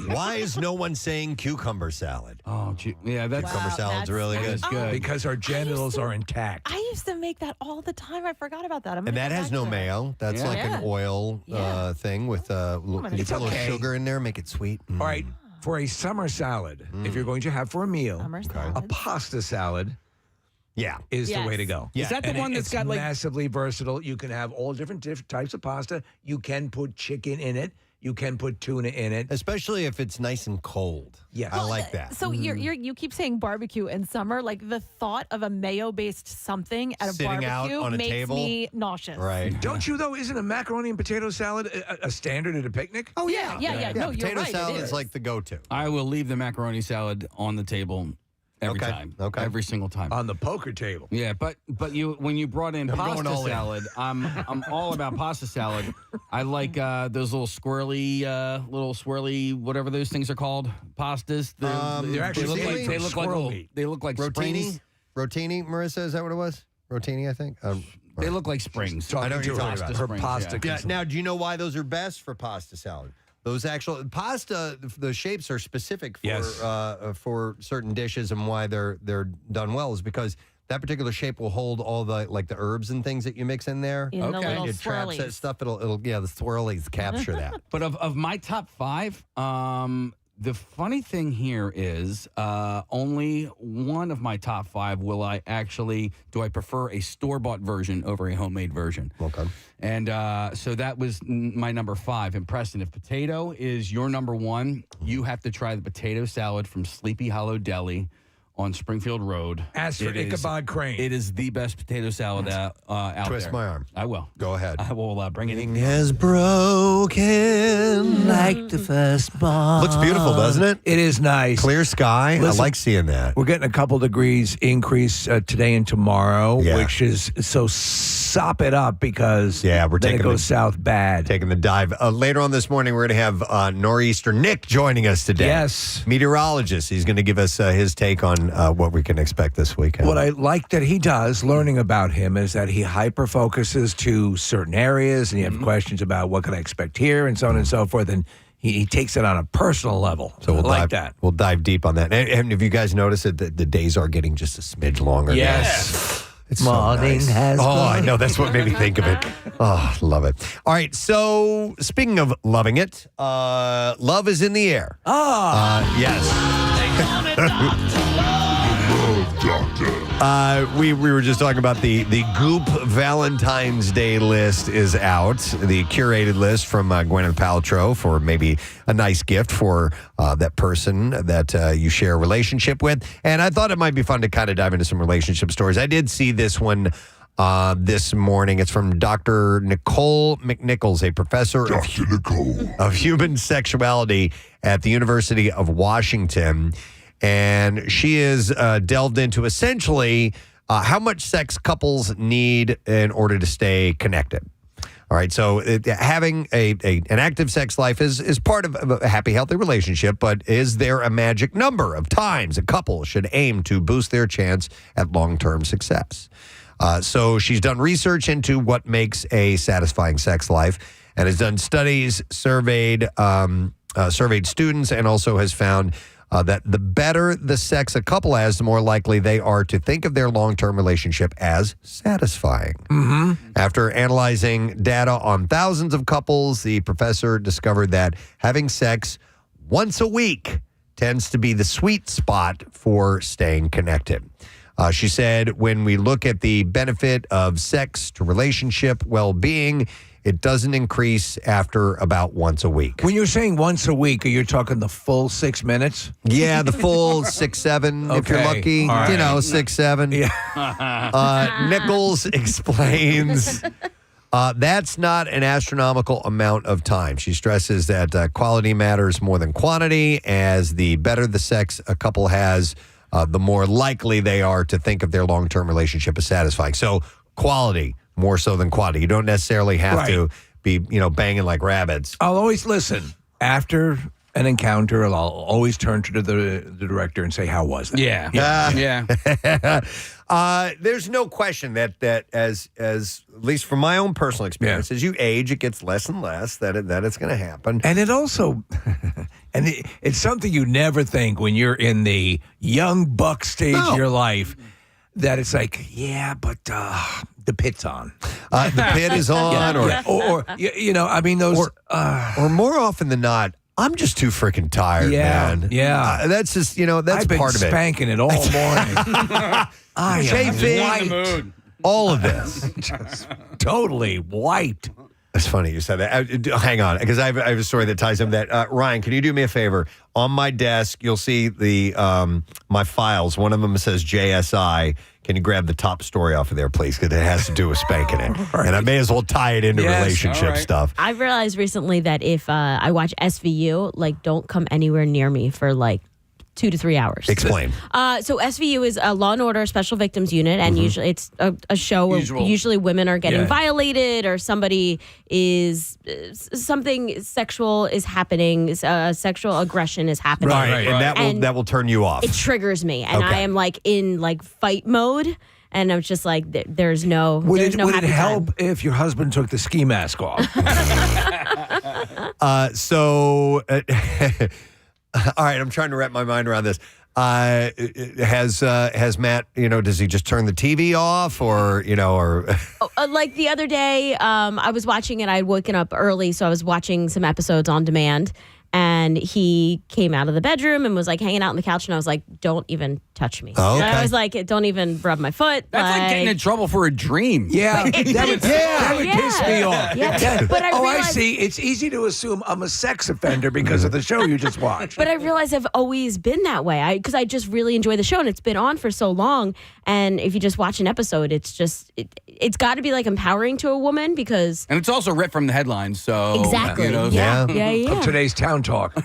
why is no one saying cucumber salad? Oh, yeah, that's Cucumber salad's really good. Because our genitals are intact. I used to make that all the time. I forgot about that. And that has no mayo. That's like an oil thing with you put a little sugar in there, make it sweet. All right, for a summer salad, if you're going to have for a meal, a pasta salad is the way to go. Is that the one that's got like massively versatile? You can have all different types of pasta. You can put chicken in it. You can put tuna in it, especially if it's nice and cold. Yes, I like that. So you keep saying barbecue in summer. Like the thought of a mayo-based something at a Sitting barbecue out on a makes table? me nauseous. Right. Don't you though? Isn't a macaroni and potato salad a standard at a picnic? Oh yeah. No, you're potato right. salad it is like the go-to. I will leave the macaroni salad on the table every time. Okay. Every single time. On the poker table. Yeah, but when you brought in pasta salad, I'm all about pasta salad. I like those little swirly, whatever those things are called, pastas. They're actually they look like springs. Rotini, Marissa, is that what it was? Rotini, I think. They look like springs. I know what you're talking about. Her pasta. Yeah. Now, do you know why those are best for pasta salad? Those actual pasta, the shapes are specific for certain dishes, and why they're done well is because that particular shape will hold all the herbs and things that you mix in there. In the little it traps that swirlies. stuff. It'll the swirlies capture that. But of my top five, the funny thing here is only one of my top five do I prefer a store-bought version over a homemade version. Okay. And so that was my number five. And Preston, if potato is your number one, you have to try the potato salad from Sleepy Hollow Deli on Springfield Road. As for Ichabod Crane. It is the best potato salad out Twist there. my arm. I will. Go ahead. I will bring it in. Has broken like the first bond. Looks beautiful, doesn't it? It is nice. Clear sky. Listen, I like seeing that. We're getting a couple degrees increase today and tomorrow, which is so sop it up because we're then taking it goes south bad. Taking the dive. Later on this morning, we're going to have Nor'easter Nick joining us today. Yes. Meteorologist. He's going to give us his take on what we can expect this weekend. What I like that he does, learning about him, is that he hyper-focuses to certain areas, and you have questions about what can I expect here, and so on and so forth, and he takes it on a personal level. So we'll like dive, that. We'll dive deep on that. And if you guys notice it, the days are getting just a smidge longer. Yes. It's morning so nice. Has I know. That's what made me think of it. Oh, love it. All right. So speaking of loving it, love is in the air. Yes. We were just talking about the Goop Valentine's Day list is out. The curated list from Gwyneth Paltrow for maybe a nice gift for that person that you share a relationship with. And I thought it might be fun to kind of dive into some relationship stories. I did see this one this morning. It's from Dr. Nicole McNichols, a professor of human sexuality at the University of Washington. And she is delved into essentially how much sex couples need in order to stay connected. All right, so having an active sex life is part of a happy, healthy relationship, but is there a magic number of times a couple should aim to boost their chance at long-term success? So she's done research into what makes a satisfying sex life and has done studies, surveyed students, and also has found that the better the sex a couple has, the more likely they are to think of their long-term relationship as satisfying. Mm-hmm. After analyzing data on thousands of couples, the professor discovered that having sex once a week tends to be the sweet spot for staying connected. She said, when we look at the benefit of sex to relationship well-being, it doesn't increase after about once a week. When you're saying once a week, are you talking the full 6 minutes? Yeah, the full 6, 7, if you're lucky. All right. 6, 7. Yeah. Nichols explains that's not an astronomical amount of time. She stresses that quality matters more than quantity, as the better the sex a couple has, the more likely they are to think of their long-term relationship as satisfying. So quality more so than quantity. You don't necessarily have to be, banging like rabbits. I'll always listen after an encounter, I'll always turn to the director and say, "How was that?" There's no question that as at least from my own personal experience, as you age, it gets less and less that it's going to happen. And it also, it's something you never think when you're in the young buck stage of your life, that it's like, but the pit's on. The pit is on, or I mean those, or more often than not, I'm just too freaking tired, man. That's just that's I've been part of it. Spanking it all morning. I am white. All of this, just totally white. It's funny you said that. Hang on, because I have a story that ties in that. Ryan, can you do me a favor? On my desk, you'll see the my files. One of them says JSI. Can you grab the top story off of there, please? Because it has to do with spanking it. Right. And I may as well tie it into relationship stuff. I've realized recently that if I watch SVU, don't come anywhere near me for 2 to 3 hours. Explain. So SVU is a Law and Order Special Victims Unit, and usually it's a show where usually women are getting violated, or somebody is something sexual is happening, sexual aggression is happening, right. And that will turn you off. It triggers me, and I am in fight mode. And I'm just like, there's no. Would it happy help time. if your husband took the ski mask off? All right, I'm trying to wrap my mind around this. Has Matt, does he just turn the TV off or? Like the other day, I was watching it. I had woken up early, so I was watching some episodes on demand. And he came out of the bedroom and was hanging out on the couch, and I was like, "Don't even touch me." Oh, okay. And I was like, "Don't even rub my foot." That's like getting in trouble for a dream. Yeah, that would piss me off. Yeah. But I see. It's easy to assume I'm a sex offender because of the show you just watched. But I realize I've always been that way. Because I just really enjoy the show, and it's been on for so long. And if you just watch an episode, it's just it's got to be empowering to a woman because. And it's also ripped from the headlines, so exactly. Yeah. Of today's town talk.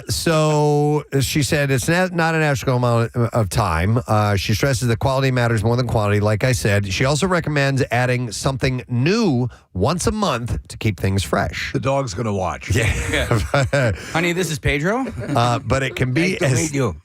So she said it's not an astronomical amount of time. She stresses that quality matters more than quantity, like I said. She also recommends adding something new once a month to keep things fresh. The dog's going to watch. Yeah. Honey, this is Pedro. But it can be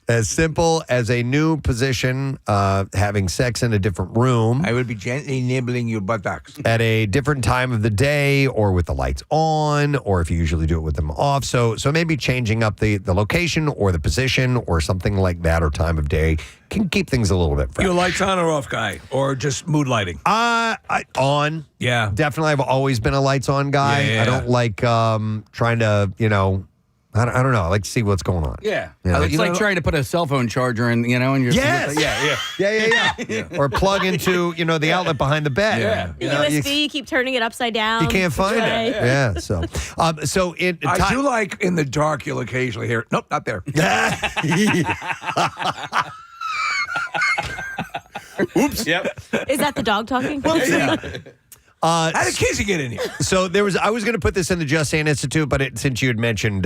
as simple as a new position, having sex in a different room. I would be gently nibbling your buttocks. At a different time of the day, or with the lights on, or if you usually do it with them off. So maybe changing up the location or the position or something like that, or time of day can keep things a little bit fresh. You lights on or off guy, or just mood lighting? On. Yeah. Definitely. I've always been a lights on guy. Yeah. I don't like trying to, I don't know. I like to see what's going on. Yeah. Yeah. It's like trying to put a cell phone charger in, and you're. Yes. Yeah. Or plug into, the outlet behind the bed. Yeah. USB, you keep turning it upside down. You can't find it. Yeah. So I do like in the dark. You'll occasionally hear, nope, not there. Oops. Yep. Is that the dog talking? How did Kizzy get in here? So I was going to put this in the Just Saying Institute, but since you had mentioned,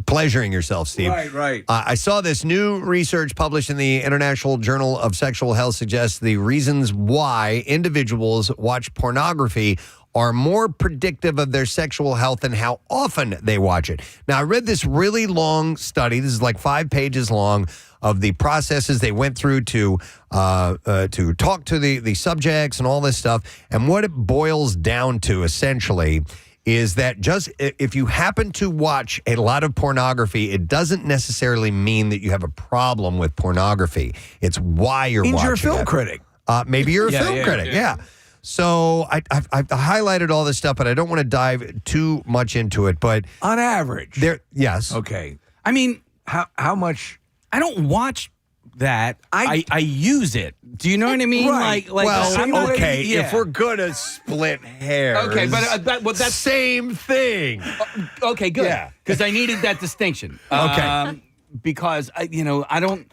pleasuring yourself, Steve. Right. I saw this new research published in the International Journal of Sexual Health suggests the reasons why individuals watch pornography are more predictive of their sexual health and how often they watch it. Now, I read this really long study. This is 5 pages long of the processes they went through to talk to the subjects and all this stuff. And what it boils down to, essentially, is that just if you happen to watch a lot of pornography, it doesn't necessarily mean that you have a problem with pornography. It's why you're watching it. You're a film critic. Maybe you're a film critic, yeah. So I've highlighted all this stuff, but I don't want to dive too much into it. But on average, yes. Okay. I mean, how much? I don't watch that. I use it. Do you know what I mean? Right. If we're gonna split hairs, okay, but that's same thing. Okay, good. Yeah, because I needed that distinction. Okay. Because I don't.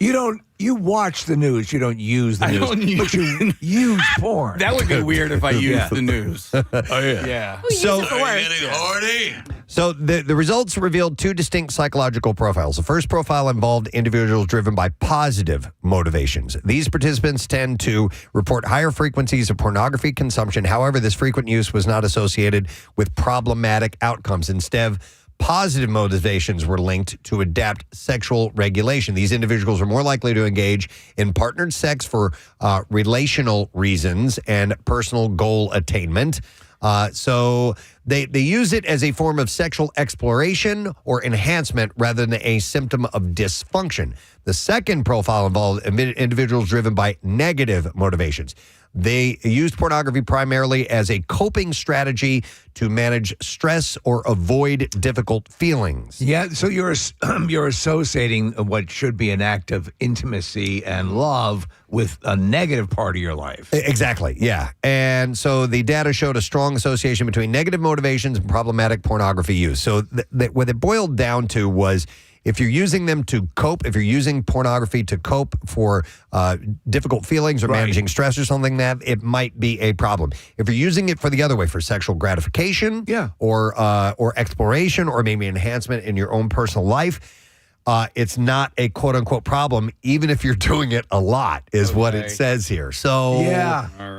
You watch the news. You don't use the news. But you use porn. That would be weird if I used the news. Oh yeah. Yeah. So Getting horny. So the results revealed 2 distinct psychological profiles. The first profile involved individuals driven by positive motivations. These participants tend to report higher frequencies of pornography consumption. However, this frequent use was not associated with problematic outcomes. Instead, positive motivations were linked to adapt sexual regulation. These individuals are more likely to engage in partnered sex for relational reasons and personal goal attainment. So they use it as a form of sexual exploration or enhancement rather than a symptom of dysfunction. The second profile involved individuals driven by negative motivations. They used pornography primarily as a coping strategy to manage stress or avoid difficult feelings. Yeah, so you're associating what should be an act of intimacy and love with a negative part of your life. Exactly, yeah. And so the data showed a strong association between negative motivations and problematic pornography use. So what it boiled down to was, if you're using them to cope, if you're using pornography to cope for difficult feelings or managing stress or something, that it might be a problem. If you're using it for the other way, for sexual gratification, or exploration, or maybe enhancement in your own personal life, it's not a quote unquote problem, even if you're doing it a lot, is what it says here. So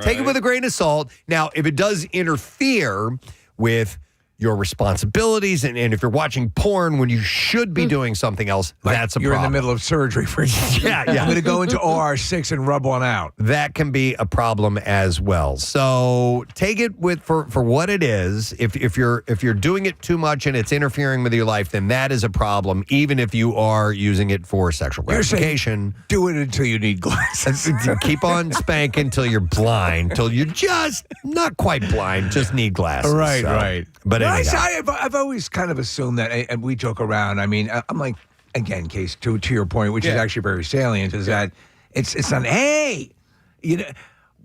take it with a grain of salt. Now, if it does interfere with your responsibilities, and if you're watching porn when you should be doing something else, that's a You're problem. in the middle of surgery, for instance. Yeah. I'm going to go into OR6 and rub one out. That can be a problem as well. So take it for what it is. If you're doing it too much and it's interfering with your life, then that is a problem, even if you are using it for sexual gratification. Do it until you need glasses. Keep on spanking till you're blind, till you're just not quite blind, just need glasses. Right. But anyhow. I've always kind of assumed that, and we joke around. I mean, I'm like, again, Case, to your point, which is actually very salient, is that it's not, hey,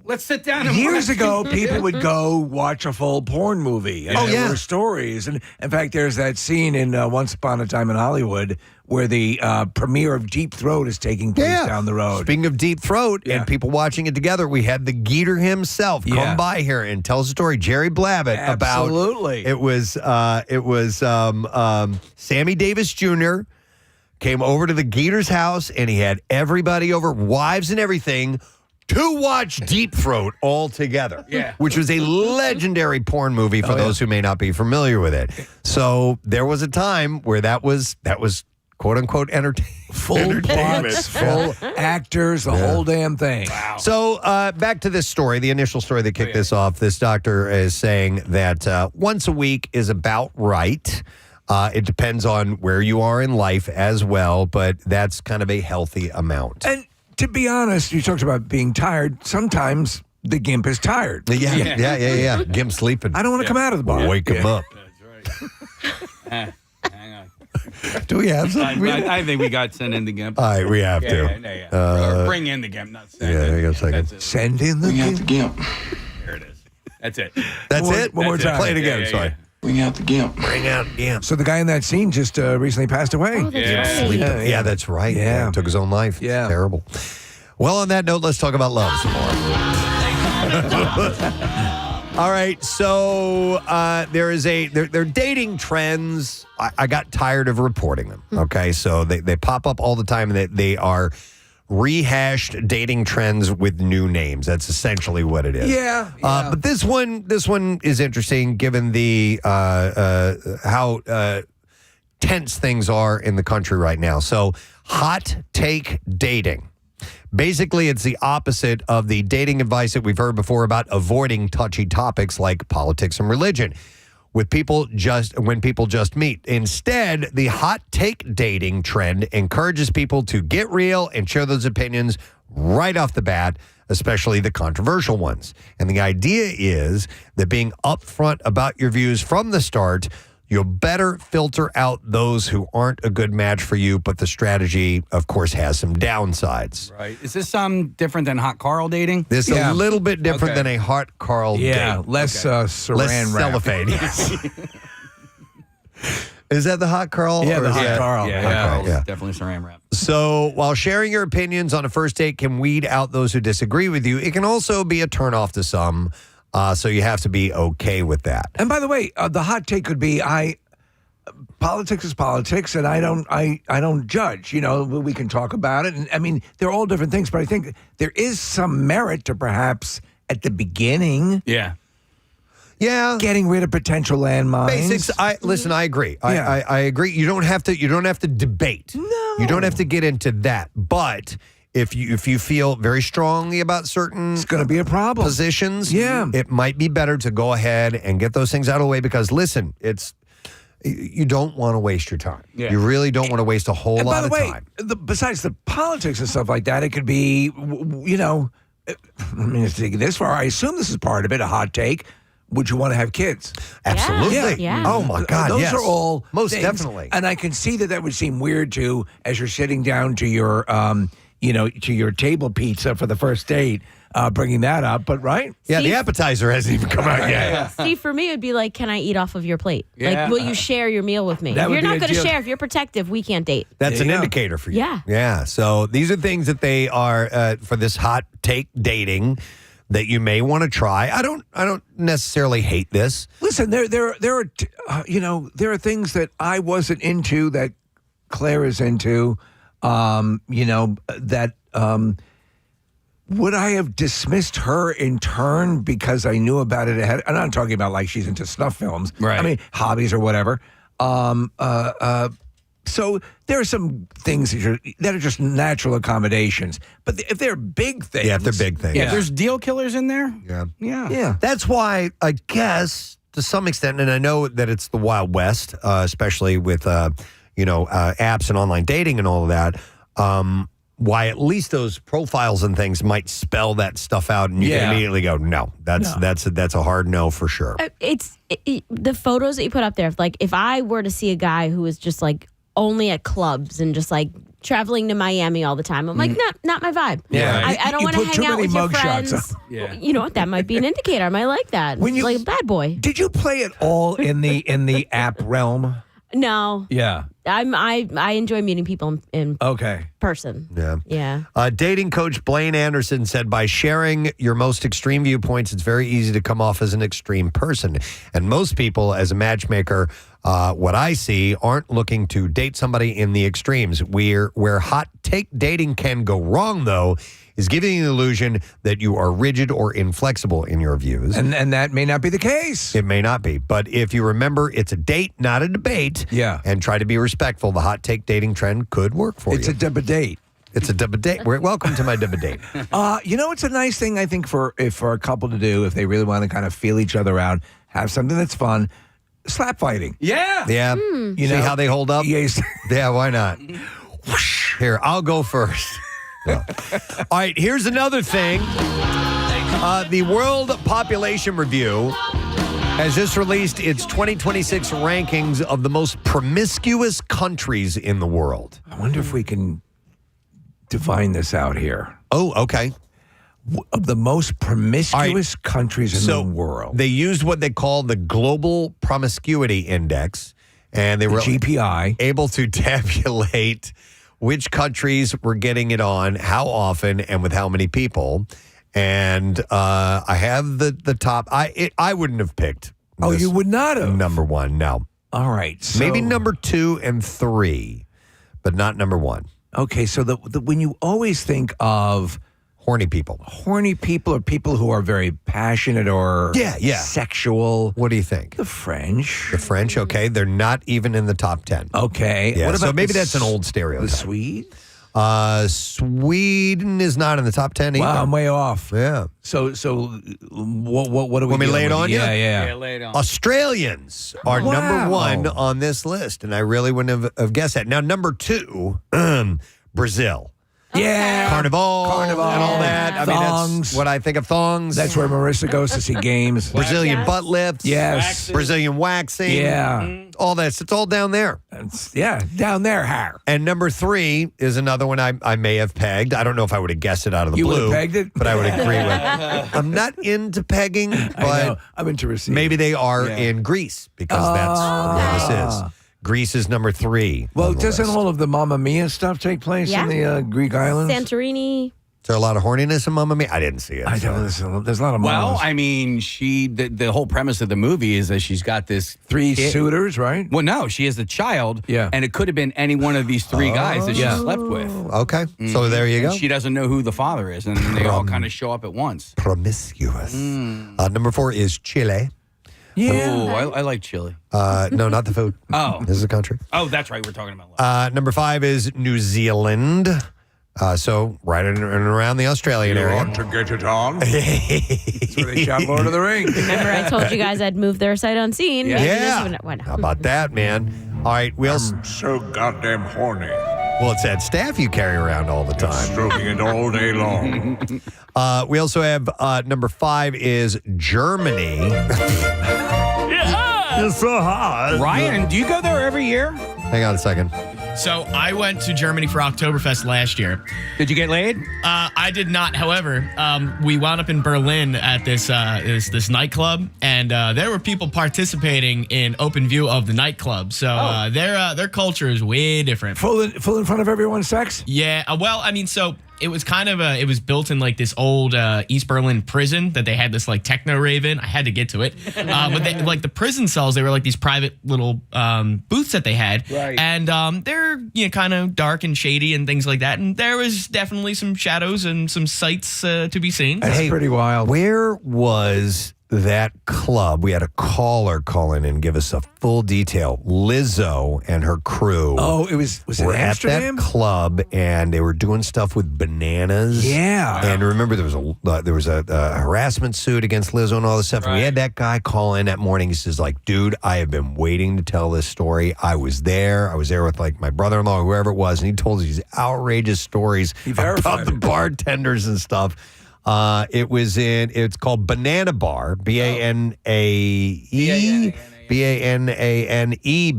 let's sit down and years watch. ago, people would go watch a full porn movie. And there were stories. And in fact, there's that scene in Once Upon a Time in Hollywood where the premiere of Deep Throat is taking place down the road. Speaking of Deep Throat and people watching it together, we had the Geeter himself come by here and tell us a story, Jerry Blavitt, about it was Sammy Davis Jr. came over to the Geeter's house, and he had everybody over, wives and everything, to watch Deep Throat all together, which was a legendary porn movie for those who may not be familiar with it. So there was a time where that was quote unquote entertainment. Full plots, full actors, the whole damn thing. Wow. So back to this story, the initial story that kicked this off. This doctor is saying that once a week is about right. It depends on where you are in life as well, but that's kind of a healthy amount. And to be honest, you talked about being tired. Sometimes the gimp is tired. Yeah. Gimp sleeping. I don't want to come out of the bar. Wake him up. That's right. Hang on. Do we have some? I think we got send in the gimp. All right, we have to. Or bring in the gimp, not send in. Hang on a second. Send in the gimp. There it is. That's it. That's it? One more time. Play it again, sorry. Bring out the gimp. Bring out gimp. So the guy in that scene just recently passed away. Oh, that's right. Yeah, that's right. Yeah. Took his own life. Yeah. It's terrible. Well, on that note, let's talk about love some more. All right, so they're dating trends. I got tired of reporting them. Okay, so they pop up all the time, and they are rehashed dating trends with new names. That's essentially what it is. Yeah. But this one is interesting, given the how tense things are in the country right now. So, hot take dating. Basically, it's the opposite of the dating advice that we've heard before about avoiding touchy topics like politics and religion when people just meet. Instead, the hot take dating trend encourages people to get real and share those opinions right off the bat, especially the controversial ones. And the idea is that being upfront about your views from the start, you'll better filter out those who aren't a good match for you, but the strategy, of course, has some downsides. Right. Is this different than hot Carl dating? This is a little bit different than a hot Carl date. Less saran wrap. cellophane. Yes. Is that the hot Carl? Yeah, or the is hot that- Carl. Yeah, definitely saran wrap. So while sharing your opinions on a first date can weed out those who disagree with you, it can also be a turnoff to some. So you have to be okay with that. And by the way, the hot take could be politics is politics, and I don't judge. You know, we can talk about it, and I mean they're all different things, but I think there is some merit to perhaps at the beginning. Yeah. Yeah. Getting rid of potential landmines. Basics. Listen. I agree. Yeah. I agree. You don't have to debate. No. You don't have to get into that. But if you feel very strongly about certain It's going to be a problem. positions, Yeah. it might be better to go ahead and get those things out of the way because listen, you don't want to waste your time. Yeah. You really don't want to waste a whole And lot by the way, time. besides the politics and stuff like that, it could be, I mean, to take it this far, I assume this is part of it, a hot take. Would you want to have kids? Absolutely. Yeah. Oh my God. Those yes. are all most things. definitely. And I can see that would seem weird too, as you're sitting down to your, to your table pizza for the first date, bringing that up. But right? Yeah, See? the appetizer hasn't even come out yet. See, for me, it would be like, can I eat off of your plate? Yeah. Like, will you share your meal with me? That If would you're be not a going to deal. share, if you're protective, we can't date. That's There an you go. indicator for you. Yeah. Yeah. So these are things that they are for this hot take dating that you may want to try. I don't necessarily hate this. Listen, there are things that I wasn't into that Claire is into. Would I have dismissed her in turn because I knew about it ahead? I'm not talking about like she's into snuff films. Right. I mean, hobbies or whatever. So there are some things that are just natural accommodations. But if they're big things. Yeah, if they're big things. Yeah, there's deal killers in there. Yeah. Yeah. That's why I guess to some extent, and I know that it's the Wild West, especially with apps and online dating and all of that. Why at least those profiles and things might spell that stuff out, and you can immediately go, no, that's a hard no for sure. It's the photos that you put up there. Like, if I were to see a guy who was just like only at clubs and just like traveling to Miami all the time, I'm like, not my vibe. Yeah. I don't You want to put too hang out many with your mugshots friends. up. Yeah. You know what? That might be an indicator. I might like that. When you- like a bad boy. Did you play it all in the app realm? No, Yeah. I enjoy meeting people in Okay. person. Yeah. Yeah. Dating coach Blaine Anderson said, by sharing your most extreme viewpoints, it's very easy to come off as an extreme person. And most people, as a matchmaker, what I see, aren't looking to date somebody in the extremes. Where hot take dating can go wrong, though, is giving you the illusion that you are rigid or inflexible in your views. And that may not be the case. It may not be. But if you remember, it's a date, not a debate. Yeah. And try to be respectful. The hot take dating trend could work for It's you. a debate. It's a debate. Welcome to my debate. It's a nice thing, I think, for a couple to do if they really want to kind of feel each other out, have something that's fun. Slap fighting. Yeah. Yeah. You See know, how they hold up? Yes. Yeah, why not? Here, I'll go first. Well, all right, here's another thing. The World Population Review has just released its 2026 rankings of the most promiscuous countries in the world. I wonder if we can divine this out here. Oh, okay. Of the most promiscuous countries in the world. They used what they call the Global Promiscuity Index, and they were GPI. able to tabulate which countries were getting it on, how often, and with how many people. And I have the top. I wouldn't have picked. Oh, this you would not have? number one. No, All right. So, maybe number 2 and 3, but not number 1. Okay, so the when you always think of Horny people. horny people or people who are very passionate or Yeah. sexual, What do you think? the French. The French, okay, they're not even in the top 10. Okay. Yeah, What about so maybe the that's an old The stereotype. Swedes? Sweden is not in the top 10 either. Wow, I'm way off. Yeah. So what do we Want me to lay it dealing with? on you? Yeah. lay it on. Australians are Wow. number 1 on this list, and I really wouldn't have guessed that. Now, number 2, Brazil. Yeah. Carnival and all that. I mean, that's Thongs. what I think of thongs. That's where Marissa goes to see games. Brazilian butt lifts. Yes. Brazilian waxing. Yeah. All that. It's all down there. Down there, hair. And number 3 is another one I may have pegged. I don't know if I would have guessed it out of the You would blue. have pegged it? But I would agree with. I'm not into pegging, I know. but I'm into receipt. maybe they are in Greece because that's where this is. Greece is number 3. Well, on the doesn't list. all of the Mamma Mia stuff take place in the Greek islands? Santorini. Is there a lot of horniness in Mamma Mia? I didn't see it. I don't. There's a lot of Well, mamas. I mean, the whole premise of the movie is that she's got this Three kid- suitors, right? Well, no, she has a child. Yeah. And it could have been any one of these 3 guys that she Yeah. slept with. Okay, so there you go. And she doesn't know who the father is, and then they all kind of show up at once. Promiscuous. Number 4 is Chile. Yeah. Oh, I like chili. No, not the food. Oh. This is a country. Oh, that's right. We're talking about love. Number 5 is New Zealand. So right in and around the Australian area. to get it on? That's where they shot Lord of the Rings. Remember, I told you guys I'd move their sight unseen. Maybe this Yeah. one- why not? How about that, man? All right. We also, So goddamn horny. well, it's that staff you carry around all the time. Stroking it all day long. We also have number 5 is Germany. It's so hot. Ryan, do you go there every year? Hang on a second. So I went to Germany for Oktoberfest last year. Did you get laid? I did not. However, we wound up in Berlin at this nightclub, and there were people participating in open view of the nightclub. So their culture is way different. Full in front of everyone's sex? Yeah. Well, I mean, so it was kind of it was built in like this old East Berlin prison that they had this like techno rave in. I had to get to it. But they, like the prison cells, they were like these private little booths that they had. Right. And they're kind of dark and shady and things like that. And there was definitely some shadows and some sights to be seen. That's pretty wild. Where was that club? We had a caller call in and give us a full detail. Lizzo and her crew. Oh, was it were Amsterdam? at that club, and they were doing stuff with bananas. Yeah. And remember, there was a harassment suit against Lizzo and all this stuff. And we had that guy call in that morning. He says, like, dude, I have been waiting to tell this story. I was there with like my brother-in-law, whoever it was, and he told us these outrageous stories about the bartenders and stuff. It's called Banana Bar, B-A-N-A-E,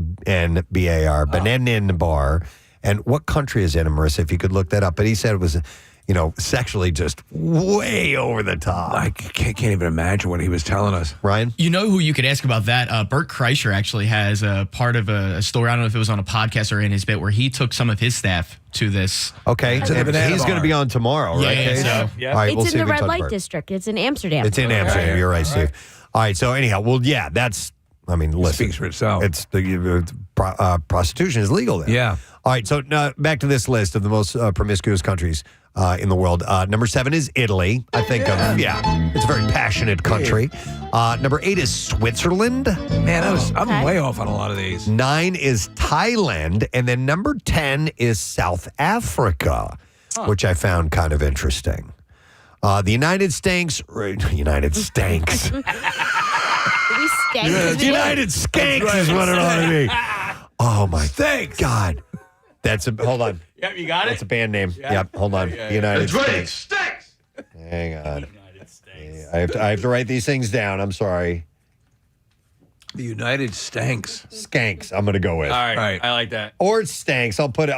B-A-N-A-N-E-N-B-A-R, Banana Bar. And what country is it, Marissa, if you could look that up? But he said it was, sexually just way over the top. I can't even imagine what he was telling us. Ryan? You know who you could ask about that? Bert Kreischer actually has a part of a story. I don't know if it was on a podcast or in his bit where he took some of his staff to this. Okay, To the and Banana he's going to Bar. be on tomorrow, right? Yeah, Case? so- Yeah. All right, we'll It's see in if the we red touch light Bert. district. It's in Amsterdam. It's in Amsterdam. You're right, Steve. All right, so anyhow, well, yeah, that's, I mean, listen. Speaks for itself. It's prostitution is legal there. Yeah. All right, so now back to this list of the most promiscuous countries in the world. Number 7 is Italy. I think it's a very passionate country. Number 8 is Switzerland. Man, I'm way off on a lot of these. 9 is Thailand, and then number 10 is South Africa, which I found kind of interesting. The United States. We stank. United Skanks is what it ought to be. Oh my God. Hold on. Yep, you got That's a band name. Yep, hold on. United States. Hang on. United States. I have to write these things down. I'm sorry. The United Stanks. Skanks, I'm going to go with. All right. Right. I like that. Or Stanks. I'll put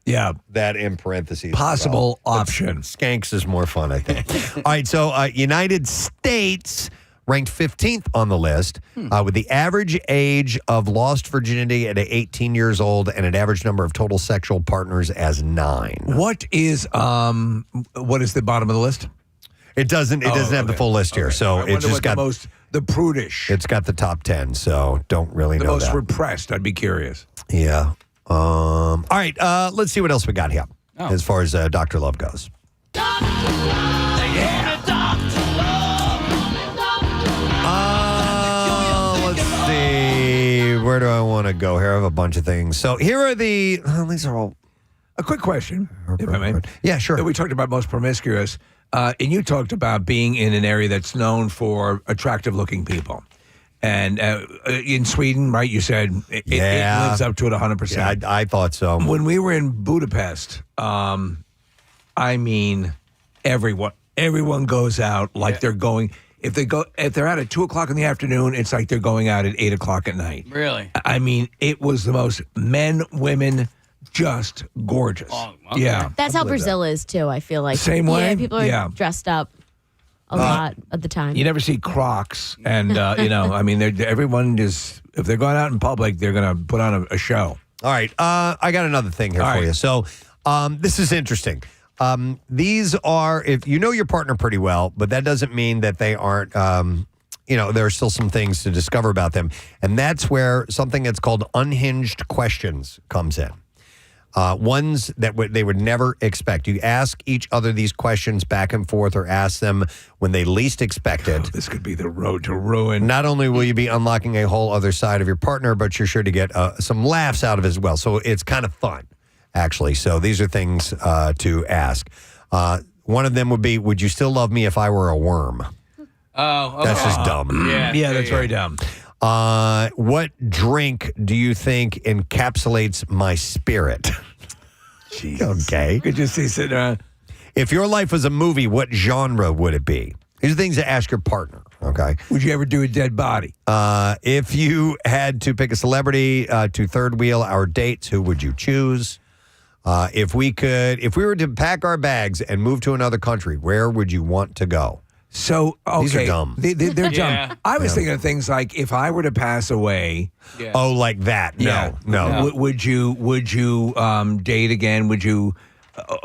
Yeah. that in parentheses. Possible Well, option. Skanks is more fun, I think. All right, so United States ranked 15th on the list with the average age of lost virginity at 18 years old and an average number of total sexual partners as 9. What is the bottom of the list? It doesn't have the full list here, so I it's wonder just what got the prudish, it's got the top 10, so don't really the know most that. repressed. I'd be curious. Yeah. All right, let's see what else we got here as far as Dr. Love goes. Let's see. Where do I want to go here? I have a bunch of things. So here are these are all. A quick question, if I may. Yeah, sure. We talked about most promiscuous, and you talked about being in an area that's known for attractive-looking people. And in Sweden, right, you said it lives up to it 100%. Yeah, I thought so. When we were in Budapest, I mean, everyone goes out like they're going. If they're out at 2:00 in the afternoon, it's like they're going out at 8:00 at night. Really? I mean, it was the most men, women, just gorgeous. Oh, okay. Yeah, That's how Brazil is too. I feel like Same way? Yeah, people are Yeah. dressed up a lot at the time. you never see Crocs, and I mean, everyone is. If they're going out in public, they're going to put on a show. All right. I got another thing here for you. So this is interesting. These are, if you know your partner pretty well, but that doesn't mean that they aren't, there are still some things to discover about them. And that's where something that's called unhinged questions comes in. Ones that they would never expect. You ask each other these questions back and forth or ask them when they least expect it. This could be the road to ruin. Not only will you be unlocking a whole other side of your partner, but you're sure to get some laughs out of it as well. So it's kind of fun, actually. So these are things to ask. One of them would be, would you still love me if I were a worm? Oh, okay. That's just dumb. Yeah, that's very dumb. What drink do you think encapsulates my spirit? Jesus. Okay. Could you see sitting around? If your life was a movie, what genre would it be? These are things to ask your partner. Okay. Would you ever do a dead body? If you had to pick a celebrity to third wheel our dates, who would you choose? If we were to pack our bags and move to another country, where would you want to go? So, okay. These are dumb. They're dumb. Yeah. I was thinking of things like if I were to pass away. Yeah. Oh, like that? No. Would you date again? Would you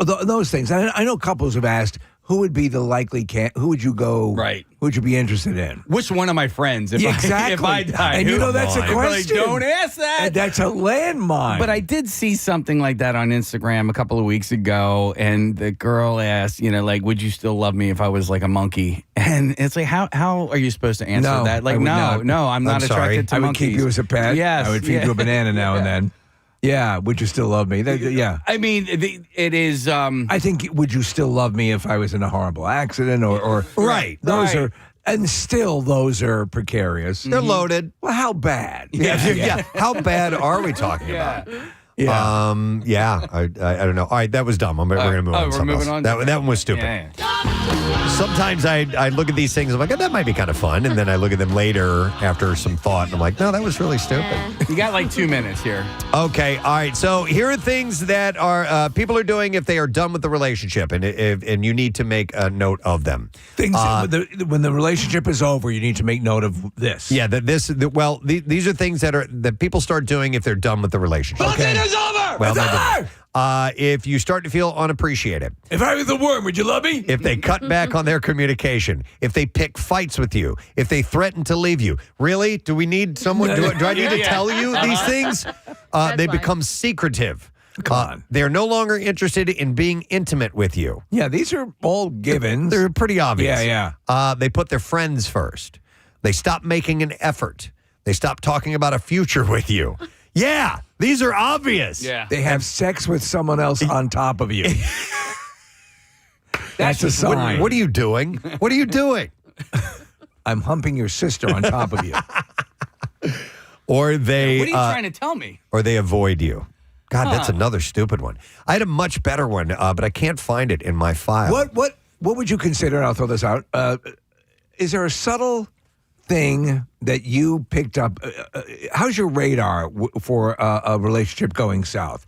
those things? I know couples have asked who would be the likely who would you go? Right. Who would you be interested in? Which one of my friends? If Exactly. if I die, and you know that's a Come on. question. Don't ask that. And that's a landmine. But I did see something like that on Instagram a couple of weeks ago, and the girl asked, like, would you still love me if I was like a monkey? And it's like, how are you supposed to answer No, that? Like, I would no, not. no, I'm not sorry. attracted to I would monkeys. keep you as a pet. Yes, I would feed you a banana now and then. Yeah. Would you still love me? Yeah. I mean, it is. I think, would you still love me if I was in a horrible accident or Right. Those Right. are, and still those are precarious. They're loaded. Well, how bad? Yeah. How bad are we talking about? Yeah. I don't know. All right, that was dumb. We're going to move on. to we're something moving else. on. That one was stupid. Yeah. Sometimes I look at these things, I'm like, oh, that might be kind of fun. And then I look at them later after some thought, and I'm like, no, that was really stupid. You got like 2 minutes here. Okay, all right. So here are things that are people are doing if they are done with the relationship, and you need to make a note of them. Things when the relationship is over, you need to make note of this. Yeah, these are things that people start doing if they're done with the relationship. Okay. It's over. Well, It's over! if you start to feel unappreciated, If I was the worm, would you love me? if they cut back on their communication, if they pick fights with you, if they threaten to leave you. Really? Do we need someone? Do I need to tell you these things? They become secretive. Come on. They're no longer interested in being intimate with you. Yeah, these are all givens. They're pretty obvious. Yeah. They put their friends first. They stop making an effort. They stop talking about a future with you. Yeah, these are obvious. Yeah. They have sex with someone else on top of you. That's a sign. What are you doing? What are you doing? I'm humping your sister on top of you. Or they What are you trying to tell me? or they avoid you. God, that's another stupid one. I had a much better one, but I can't find it in my file. What would you consider, and I'll throw this out, is there a subtle thing that you picked up? How's your radar for a relationship going south?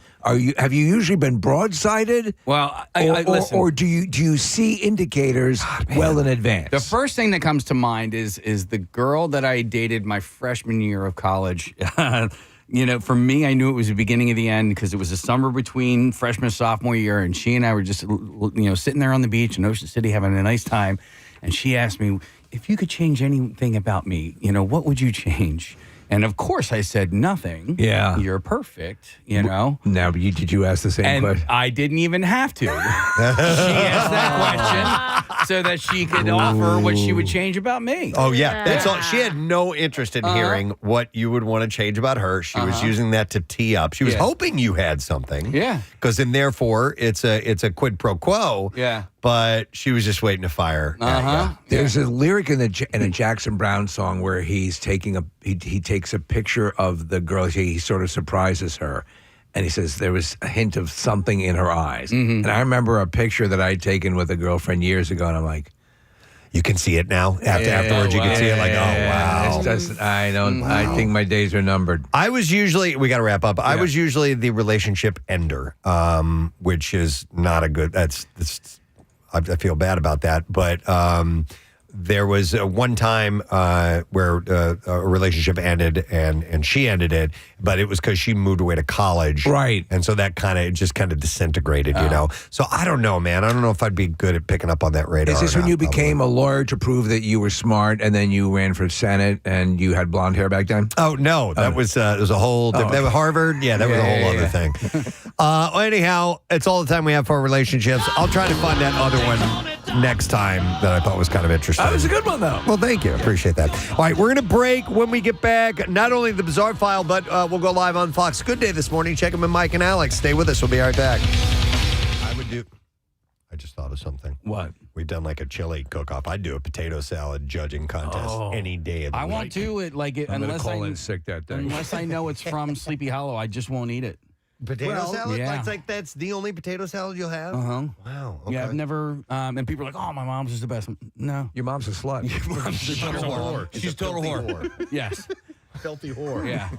Have you usually been broadsided? Well, or, or do you see indicators well in advance? The first thing that comes to mind is the girl that I dated my freshman year of college. For me, I knew it was the beginning of the end because it was the summer between freshman and sophomore year, and she and I were just, sitting there on the beach in Ocean City having a nice time. And she asked me, if you could change anything about me, what would you change? And of course I said nothing. Yeah. You're perfect, Now, did you ask the same and question? I didn't even have to. She asked that question so that she could offer what she would change about me. Oh, yeah. That's all. She had no interest in hearing what you would want to change about her. She was using that to tee up. She was hoping you had something. Yeah. Because then, therefore, it's a quid pro quo. Yeah. But she was just waiting to fire. There's a lyric in a Jackson Browne song where he's taking he takes a picture of the girl. He sort of surprises her, and he says there was a hint of something in her eyes. And I remember a picture that I'd taken with a girlfriend years ago, and I'm like, You can see it now. Afterwards, you can see it like, oh, wow. I don't. I think my days are numbered. I was usually, we got to wrap up. I was usually the relationship ender, which is not a good, I feel bad about that. But there was one time where a relationship ended and she ended it, but it was because she moved away to college. Right. And so that kind of disintegrated, you know. So I don't know, man. I don't know if I'd be good at picking up on that radar. Is this or when not, you became a lawyer to prove that you were smart, and then you ran for Senate and you had blonde hair back then? Oh, no. That was it was a whole that was Harvard. Yeah, that was a whole other thing. Anyhow, it's all the time we have for relationships. I'll try to find that other one next time that I thought was kind of interesting. That was a good one, though. Well, thank you. Appreciate that. All right, we're going to break. When we get back, not only the Bizarre File, but we'll go live on Fox Good Day this morning. Check them in Mike and Alex. Stay with us. We'll be right back. I just thought of something. What? We've done like a chili cook-off. I'd do a potato salad judging contest any day of the week. I won't do it I'm unless call in sick that day. Unless I know it's from Sleepy Hollow, I just won't eat it. Potato salad? Yeah. It's like that's the only potato salad you'll have? Uh-huh. Wow. Okay. Yeah, I've never, and people are like, oh, my mom's is the best. No. Your mom's a slut. Your mom's a total whore. She's a total whore. Yes. Filthy whore. Yeah.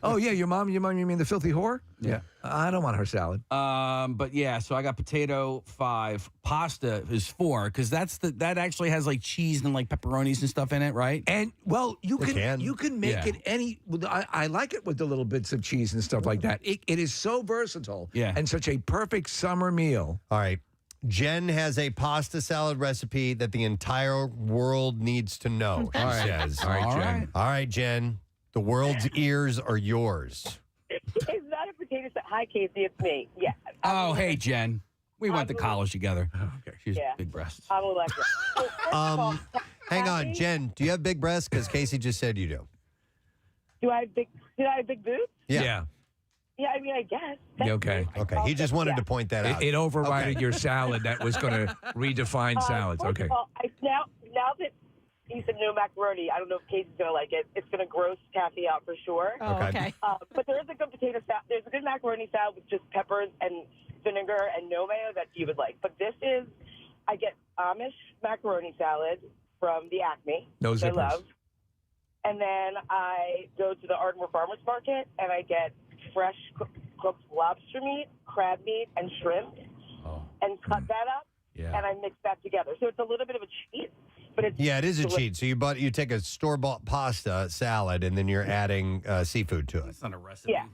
Oh, yeah, your mom, you mean the filthy whore? Yeah. I don't want her salad. But yeah, so I got potato 5, pasta is 4, because that actually has like cheese and like pepperonis and stuff in it, right? And well, you can make it any. I like it with the little bits of cheese and stuff like that. It is so versatile. Yeah. And such a perfect summer meal. All right. Jen has a pasta salad recipe that the entire world needs to know, she says. All right, Jen. All right, Jen. The world's ears are yours. It's not a potato salad. Hi, Casey. It's me. Yeah. Oh, hey, Jen. We went to college together. Oh, okay. She's big breasts. I'm Alexa. So first of all, Hang on, Jen. Do you have big breasts? Because Casey just said you do. Did I have big boobs? Yeah. Yeah, I mean, I guess. Okay. Okay. He just wanted to point that out. It overrided your salad that was going to redefine salads. First Okay. of all, now that he said no macaroni, I don't know if Casey's going to like it. It's going to gross Kathy out for sure. Oh, okay. But there is a good potato salad. There's a good macaroni salad with just peppers and vinegar and no mayo that you would like. But this is, I get Amish macaroni salad from the Acme. No which I zippers. love. And then I go to the Ardmore Farmers Market and I get fresh cooked lobster meat, crab meat, and shrimp, and cut that up, and I mix that together. So it's a little bit of a cheat, but it's Yeah, it is a cheat. So you take a store-bought pasta salad, and then you're adding seafood to it. That's not a recipe. Yeah.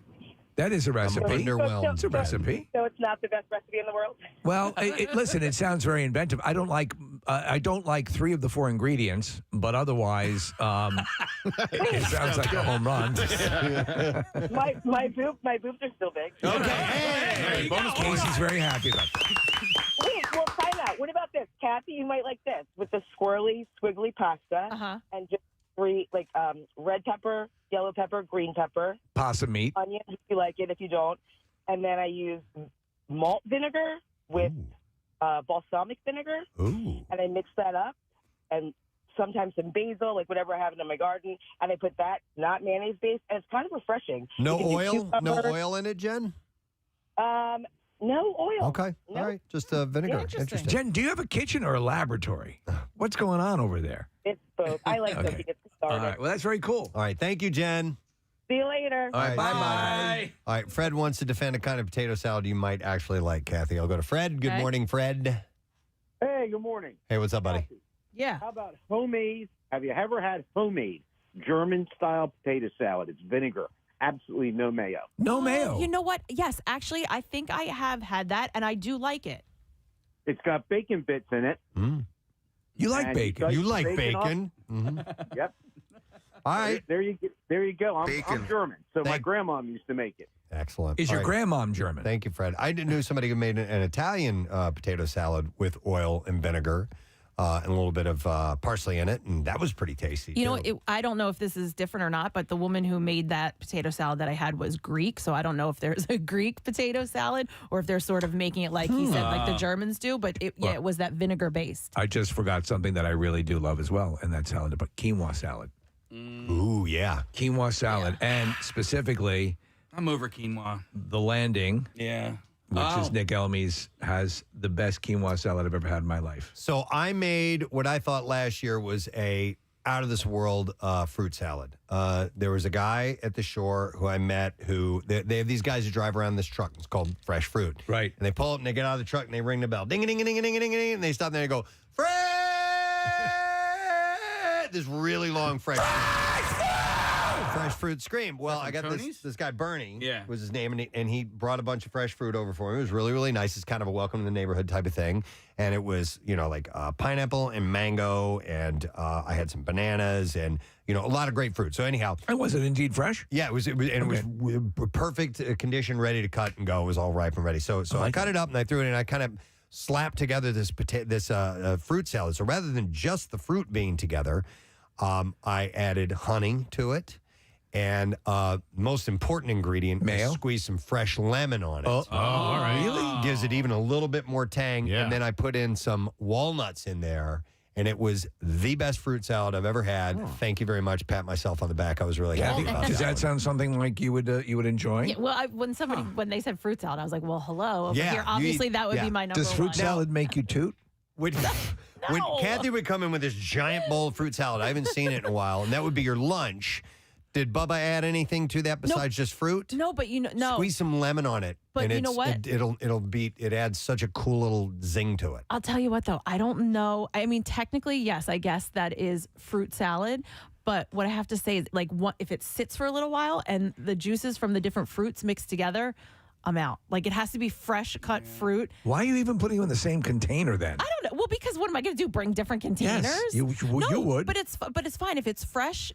That is a recipe. underwhelmed. It's a recipe. So it's not the best recipe in the world? Well, listen, it sounds very inventive. I don't like 3 of the 4 ingredients, but otherwise, it sounds like a home run. my boobs are still big. Okay. Hey, Casey's very happy about that. Wait, well, time out. What about this? Kathy, you might like this with the swirly, squiggly pasta and just 3, like red pepper, yellow pepper, green pepper. Possum meat. Onion, if you like it, if you don't. And then I use malt vinegar with balsamic vinegar. Ooh. And I mix that up. And sometimes some basil, like whatever I have in my garden. And I put that, not mayonnaise based. And it's kind of refreshing. No You can do oil? cucumber. No oil in it, Jen? No oil. Okay. No. All right. Just vinegar. Interesting. Jen, do you have a kitchen or a laboratory? What's going on over there? It's both. I like them to get started. All right. Well, that's very cool. All right. Thank you, Jen. See you later. All right. Bye-bye. All right. Fred wants to defend a kind of potato salad you might actually like, Kathy. I'll go to Fred. Good Okay. morning, Fred. Hey, good morning. Hey, what's up, buddy? Yeah. How about homemade? Have you ever had homemade German-style potato salad? It's vinegar. Absolutely no mayo. No mayo. You know what? Yes, actually, I think I have had that, and I do like it. It's got bacon bits in it. You like And bacon. You like bacon bacon. Yep. All right. There you go. I'm German, so my Thank- grandma used to make it. Excellent. Is All your right. grandmom German? Thank you, Fred. I didn't know somebody who made an Italian potato salad with oil and vinegar and a little bit of parsley in it, and that was pretty tasty. You know, too. I don't know if this is different or not, but the woman who made that potato salad that I had was Greek, so I don't know if there's a Greek potato salad or if they're sort of making it like he said, like the Germans do. But it was that vinegar based. I just forgot something that I really do love as well, and that's salad, but quinoa salad. Ooh, yeah. Quinoa salad, and specifically I'm over quinoa. the Landing, Yeah. which is Nick Elmy's, has the best quinoa salad I've ever had in my life. So I made what I thought last year was a out of this world fruit salad. There was a guy at the shore who I met who they have these guys who drive around this truck. It's called Fresh Fruit. Right. And they pull up and they get out of the truck and they ring the bell. Ding, ding, ding, ding, ding, ding, ding. And they stop there and they go, Fresh this really long fresh fruit scream. Well, I got this guy, Bernie, was his name, and he brought a bunch of fresh fruit over for me. It was really, really nice. It's kind of a welcome to the neighborhood type of thing. And it was, like pineapple and mango, and I had some bananas and, a lot of great fruit. So anyhow. And was it indeed fresh? Yeah, it was perfect condition, ready to cut and go. It was all ripe and ready. So I cut it up and I threw it in, and I kind of slapped together this fruit salad. So rather than just the fruit being together, I added honey to it. And most important ingredient, mayo? Squeeze some fresh lemon on it. Oh, all right. Really? Gives it even a little bit more tang. Yeah. And then I put in some walnuts in there. And it was the best fruit salad I've ever had. Thank you very much. Pat myself on the back. I was really happy about Does that. that sound something like you would enjoy? Yeah, well, when they said fruit salad, I was like, well, hello. Over Yeah, here, obviously, that would be my number Does fruit one. salad make you toot? When Kathy would come in with this giant bowl of fruit salad, I haven't seen it in a while, and that would be your lunch. Did Bubba add anything to that besides just fruit? No, but no. Squeeze some lemon on it. But and you know what? It adds such a cool little zing to it. I'll tell you what, though. I don't know. I mean, technically, yes, I guess that is fruit salad. But what I have to say is, if it sits for a little while and the juices from the different fruits mix together, I'm out. It has to be fresh cut fruit. Why are you even putting them in the same container then? I don't know. Well, because what am I going to do? Bring different containers? Yes, you would. But it's fine if it's fresh.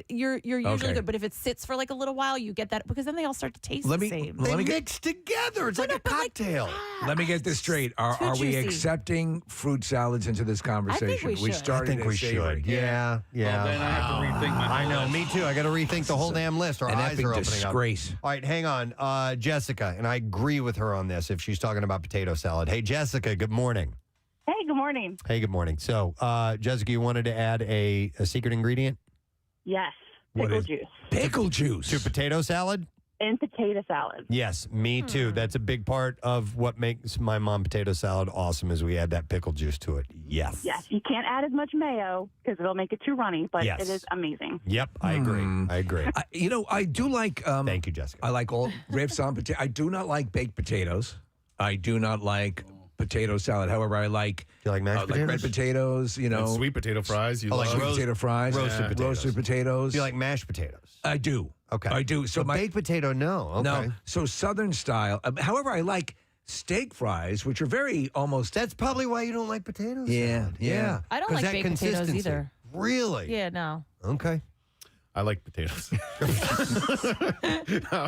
You're usually good, but if it sits for a little while, you get that because then they all start to taste the same. They mix together. It's like a cocktail. Let me get this straight. Are we accepting fruit salads into this conversation? I think we should. started I think we should. Yeah. Well, then I have to rethink my I know, list. me too. I got to rethink the whole damn list. Our An eyes epic are opening disgrace. up. All right, hang on. Jessica, and I agree with her on this if she's talking about potato salad. Hey, Jessica, good morning. Hey, good morning. Hey, good morning. So, Jessica, you wanted to add a secret ingredient? Yes, What pickle is- juice Pickle juice. To potato salad? and potato salad. Yes, me too. That's a big part of what makes my mom potato salad awesome is we add that pickle juice to it. Yes. Yes, you can't add as much mayo because it'll make it too runny, but Yes. it is amazing. Yep, I agree. I agree. I do like. Thank you, Jessica. I like all ribs on potato. I do not like baked potatoes. I do not like potato salad. However, I like. Do you like mashed potatoes? Like red potatoes. And sweet potato fries. You like love. sweet potato fries, roasted potatoes. roasted potatoes. Do you like mashed potatoes? I do. Okay. I do. So my baked potato, no. Okay. no. So Southern style. However, I like steak fries, which are very almost. That's probably why you don't like potatoes. Yeah, yeah. I don't 'Cause like that baked potatoes consistency. either. Really? Yeah, no. Okay. I like potatoes.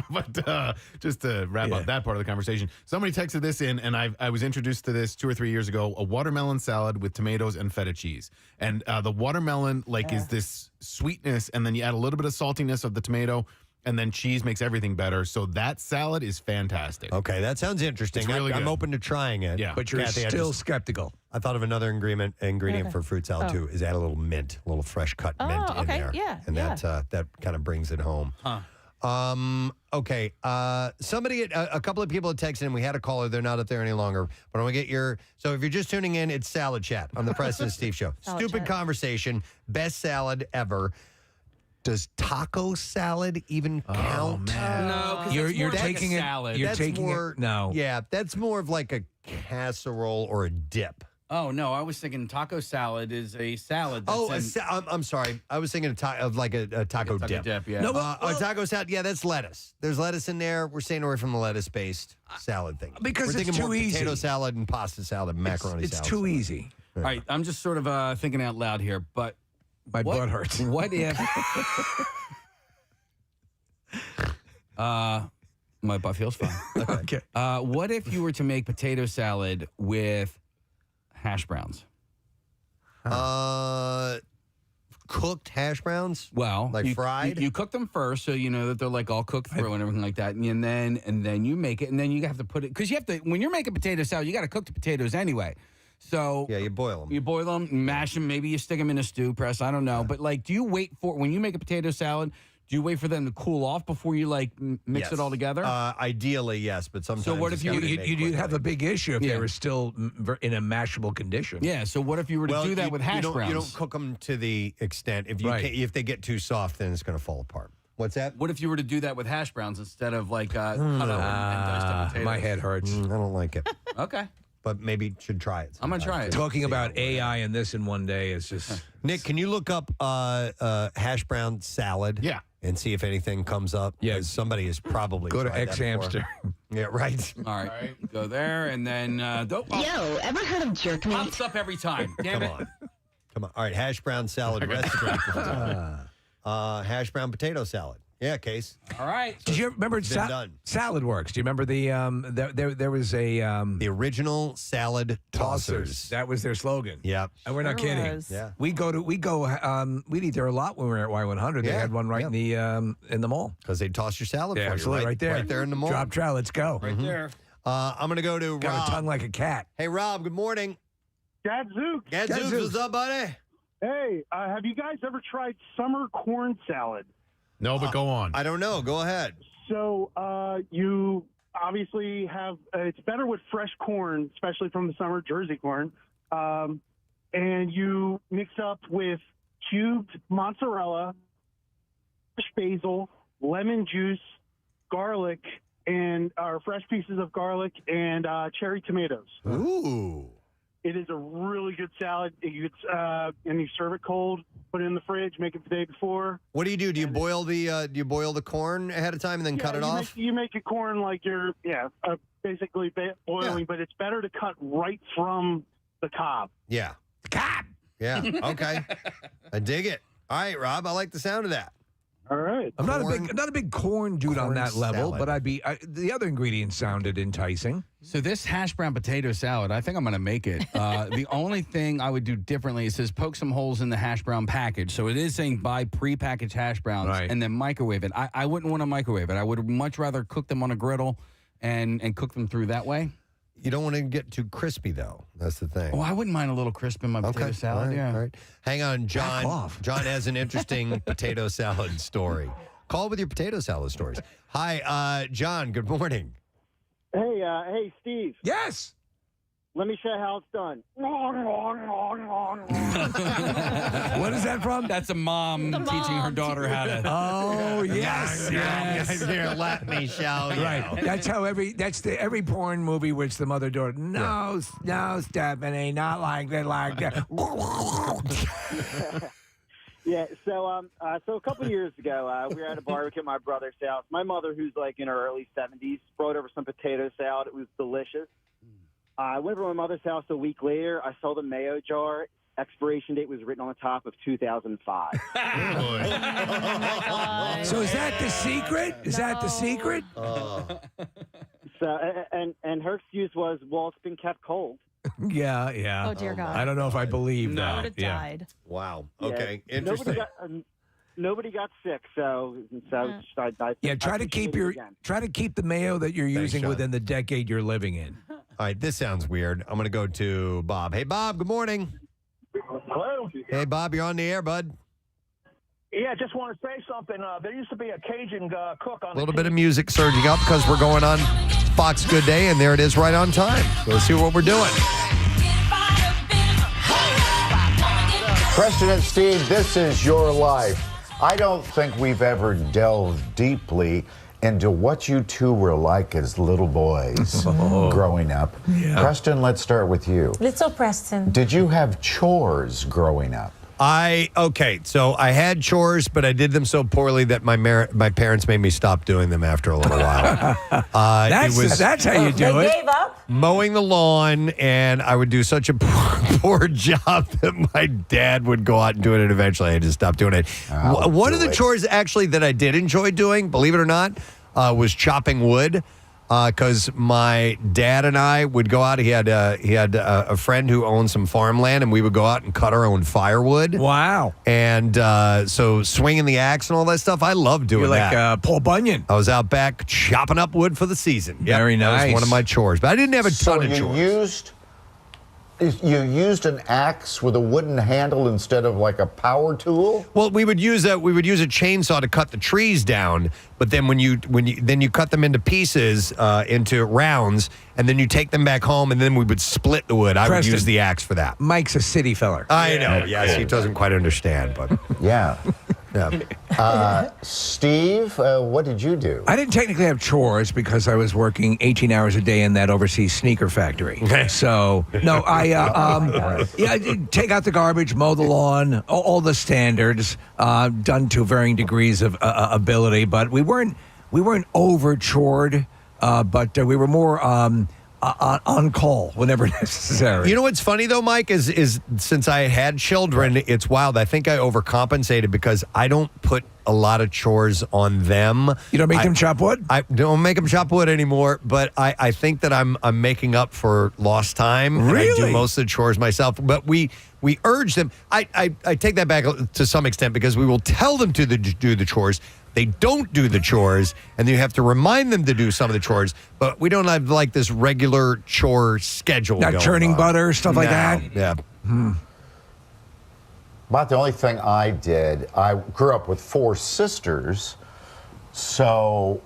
But just to wrap up that part of the conversation, somebody texted this in, and I was introduced to this 2 or 3 years ago, a watermelon salad with tomatoes and feta cheese. And the watermelon is this sweetness, and then you add a little bit of saltiness of the tomato, and then cheese makes everything better. So that salad is fantastic. Okay, that sounds interesting. It's really I'm good. open to trying it. Yeah. But you're Kathy, still skeptical. I thought of another ingredient for fruit salad too. Is add a little mint, a little fresh cut mint in okay, there. yeah, and yeah. that kind of brings it home. Okay. Somebody, a couple of people had texted in. We had a caller. They're not up there any longer. But I want to get your. So if you're just tuning in, it's Salad Chat on the Preston and Steve Show. Salad Stupid Chat. conversation. Best salad ever. Does taco salad even count? No, because You're taking it. salad. You're That's taking more, it. No. Yeah, that's more of like a casserole or a dip. Oh no, I was thinking taco salad is a salad. That's I'm sorry. I was thinking of like a taco dip. yeah. No, A taco salad, yeah, that's lettuce. There's lettuce in there. We're staying away from the lettuce-based salad thing. Because we're it's thinking too more easy. potato salad and pasta salad, macaroni It's salad. too easy. All right, I'm just sort of thinking out loud here, but My butt hurts. What if? My butt feels fine. Okay. What if you were to make potato salad with hash browns? Cooked hash browns? Well, Like fried? You cook them first, so you know that they're like all cooked through and everything like that, and then you make it, and then you have to put it because you have to when you're making potato salad, you got to cook the potatoes anyway. So Yeah, you boil them. You boil them, mash them, maybe you stick them in a stew press. I don't know, but like, do you wait for when you make a potato salad? Do you wait for them to cool off before you like mix it all together? Ideally, yes, but sometimes. So what if it's you- gotta be You'd made quickly. have a big issue if Yeah. they were still in a mashable condition. Yeah. So what if you were to do that with hash browns? You don't cook them to the extent if you Right. if they get too soft, then it's going to fall apart. What's that? What if you were to do that with hash browns instead of like cut up and diced up potatoes? My head hurts. I don't like it. Okay. but maybe should try it. I'm going to try it. Talking about AI and this in one day is just. Nick, can you look up hash brown salad? Yeah. And see if anything comes up. Yeah. 'Cause somebody has probably Go to tried that X before. Hamster. Yeah, right. All right. Go there and then. Yo, ever heard of jerk meat? Pops up every time. Damn Come it. on. Come on. All right, hash brown salad recipe. Hash brown potato salad. Yeah, Case. All right. Did you remember done. Salad Works? Do you remember the there was a The original salad tossers. That was their slogan. Yep. And we're not There kidding. was. Yeah. We'd eat there a lot when we were at Y100. They Yeah, had one right in the mall. Because they toss your salad Yeah, for absolutely, you. right there. Right there in the mall. Drop trout, let's go. Right there. I'm going to go to Got Rob. a tongue like a cat. Hey, Rob, good morning. Gadzooks. Gadzooks, what's up, buddy? Hey, have you guys ever tried summer corn salad? No, but go on. I don't know. Go ahead. So you obviously have it's better with fresh corn, especially from the summer, Jersey corn, and you mix up with cubed mozzarella, fresh basil, lemon juice, garlic, and fresh pieces of garlic and cherry tomatoes. Ooh. It is a really good salad. And you serve it cold. Put it in the fridge. Make it the day before. What do you do? Do you boil the corn ahead of time and then cut it off? You make your corn like you're basically boiling, but it's better to cut right from the cob. Yeah. Cob. Yeah. Okay. I dig it. All right, Rob. I like the sound of that. All right. I'm not a big corn dude on corn that level, salad. but the other ingredients sounded enticing. So this hash brown potato salad, I think I'm going to make it. The only thing I would do differently, it says poke some holes in the hash brown package. So it is saying buy prepackaged hash browns and then microwave it. I wouldn't want to microwave it. I would much rather cook them on a griddle and cook them through that way. You don't want to get too crispy, though. That's the thing. Oh, I wouldn't mind a little crisp in my potato salad. All right, yeah. all right. Hang on, John. Back off. John has an interesting potato salad story. Call with your potato salad stories. Hi, John. Good morning. Hey, Steve. Yes. Let me show you how it's done. What is that from? That's a mom teaching her daughter how to. Oh yes, yes. Here, let me show you. Right. That's how every porn movie which the mother daughter. No, Stephanie, not like that, like that. Yeah, so a couple years ago, we were at a barbecue at my brother's house. My mother, who's like in her early 70s, brought over some potato salad. It was delicious. I went over to my mother's house a week later. I saw the mayo jar. Expiration date was written on the top of 2005. So is that the secret? Is that the secret? So and her excuse was, well, it's been kept cold. Yeah. Oh, dear God. I don't know if I believe I that. would have Yeah. died. Wow. Yeah, Okay. Interesting. Nobody got sick, so I Try to keep the mayo that you're using John. within the decade you're living in. All right. This sounds weird. I'm going to go to Bob. Hey, Bob. Good morning. Hello. Hey, Bob. You're on the air, bud. Yeah, just want to say something. There used to be a Cajun cook on A little bit of music surging up because we're going on Fox Good Day, and there it is right on time. So let's see what we're doing. Preston and Steve, this is your life. I don't think we've ever delved deeply into what you two were like as little boys growing up. Yeah. Preston, let's start with you. Little Preston. Did you have chores growing up? So I had chores, but I did them so poorly that my parents made me stop doing them after a little while. That's how you do They it. gave up. Mowing the lawn, and I would do such a poor job that my dad would go out and do it, and eventually I just stopped doing it. One of the chores actually that I did enjoy doing, believe it or not, was chopping wood. Because my dad and I would go out. He had a friend who owned some farmland, and we would go out and cut our own firewood. Wow! And so swinging the axe and all that stuff, I love doing You're like that. Paul Bunyan. I was out back chopping up wood for the season. Yep, Very That nice. was one of my chores, but I didn't have a ton of chores. You used an axe with a wooden handle instead of like a power tool? Well, we would use a chainsaw to cut the trees down, but then when you cut them into pieces, into rounds, and then you take them back home, and then we would split the wood. I would use the axe for that. Mike's a city feller. I know. Yes, he doesn't quite understand, but yeah. Steve, what did you do? I didn't technically have chores because I was working 18 hours a day in that overseas sneaker factory. Okay. So, no, I take out the garbage, mow the lawn, all the standards, done to varying degrees of ability. But we weren't over-chored, but we were more on call whenever necessary. You know what's funny though, Mike, is since I had children, it's wild. I think I overcompensated because I don't put a lot of chores on them. You don't make them chop wood? I don't make them chop wood anymore, but I think that I'm making up for lost time. Really? And I do most of the chores myself, but we urge them. I take that back to some extent because we will tell them to do the chores. They don't do the chores, and you have to remind them to do some of the chores, but we don't have like this regular chore schedule. Not churning butter, stuff like that? Yeah. About the only thing I did, I grew up with 4 sisters, so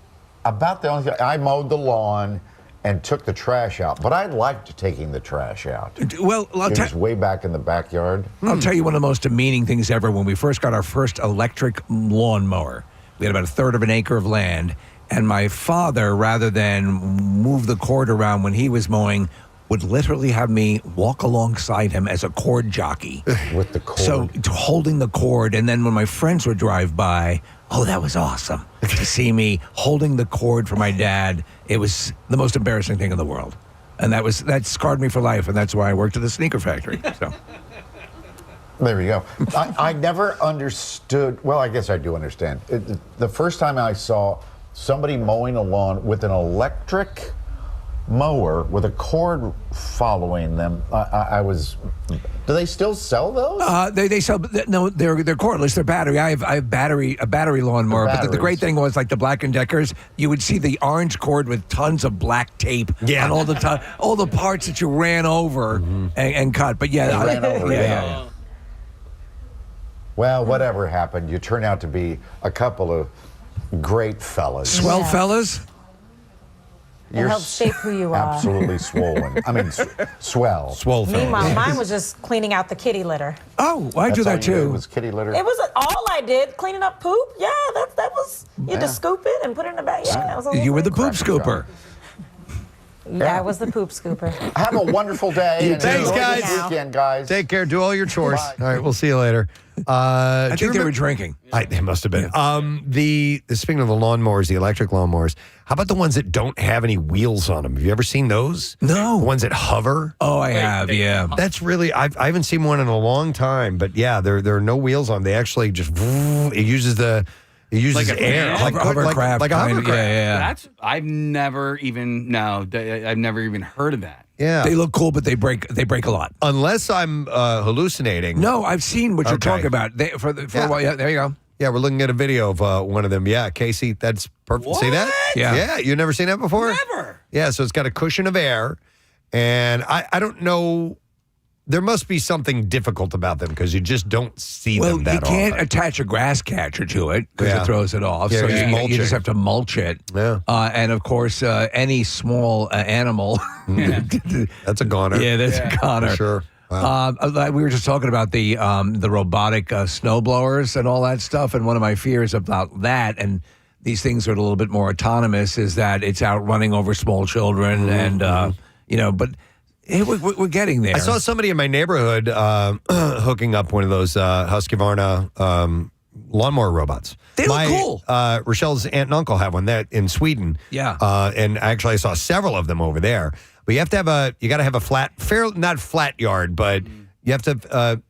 about the only thing, I mowed the lawn and took the trash out, but I liked taking the trash out. Well, it was way back in the backyard. I'll tell you one of the most demeaning things ever. When we first got our first electric lawnmower, we had about a third of an acre of land, and my father, rather than move the cord around when he was mowing, would literally have me walk alongside him as a cord jockey. With the cord? So, holding the cord, and then when my friends would drive by, oh, that was awesome to see me holding the cord for my dad. It was the most embarrassing thing in the world. And that scarred me for life, and that's why I worked at the sneaker factory. So. There you go. I never understood. Well, I guess I do understand. The first time I saw somebody mowing a lawn with an electric mower with a cord following them, I was. Do they still sell those? They sell. No, they're cordless. They're battery. I have a battery lawnmower. But the great thing was, like the Black & Deckers, you would see the orange cord with tons of black tape on all the parts that you ran over and cut. But yeah, ran over. Yeah. Well, whatever happened, you turn out to be a couple of great fellas. Swell fellas? It helps shape who you are. Absolutely swollen. I mean, swell. Swole fellas. Meanwhile, mine was just cleaning out the kitty litter. Oh, I do that too. It was kitty litter. It was all I did, cleaning up poop. Yeah, that was, you just scoop it and put it in the bag. Yeah, that was you were the poop scooper. Yeah, I was the poop scooper. Have a wonderful day. Thanks, enjoy guys. this weekend, guys. Take care. Do all your chores. Bye. All right, we'll see you later. I think they were drinking. They must have been. The speaking of the lawnmowers, the electric lawnmowers, how about the ones that don't have any wheels on them? Have you ever seen those? No. The ones that hover? Oh, I have, yeah. That's really, I haven't seen one in a long time, but yeah, there are no wheels on them. They actually just, it uses air. Like a hovercraft. Like a hovercraft. Yeah. I've never even heard of that. Yeah. They look cool, but they break a lot. Unless I'm hallucinating. No, I've seen what you're talking about. For a while, yeah, there you go. Yeah, we're looking at a video of one of them. Yeah, Casey, that's perfect. What? See that? Yeah. You've never seen that before? Never. Yeah, so it's got a cushion of air, and I don't know. There must be something difficult about them because you just don't see them that often. Well, you can't attach a grass catcher to it because it throws it off. Yeah, so just you just have to mulch it. Yeah. And of course, any small animal. That's a goner. Yeah, that's a goner. For sure. Wow. We were just talking about the robotic snow blowers and all that stuff, and one of my fears about that, and these things are a little bit more autonomous, is that it's out running over small children, and but we're getting there. I saw somebody in my neighborhood hooking up one of those Husqvarna lawnmower robots. They look cool. Rochelle's aunt and uncle have one there in Sweden. Yeah. And actually, I saw several of them over there. But you have to have you got to have a not flat yard, but you have to,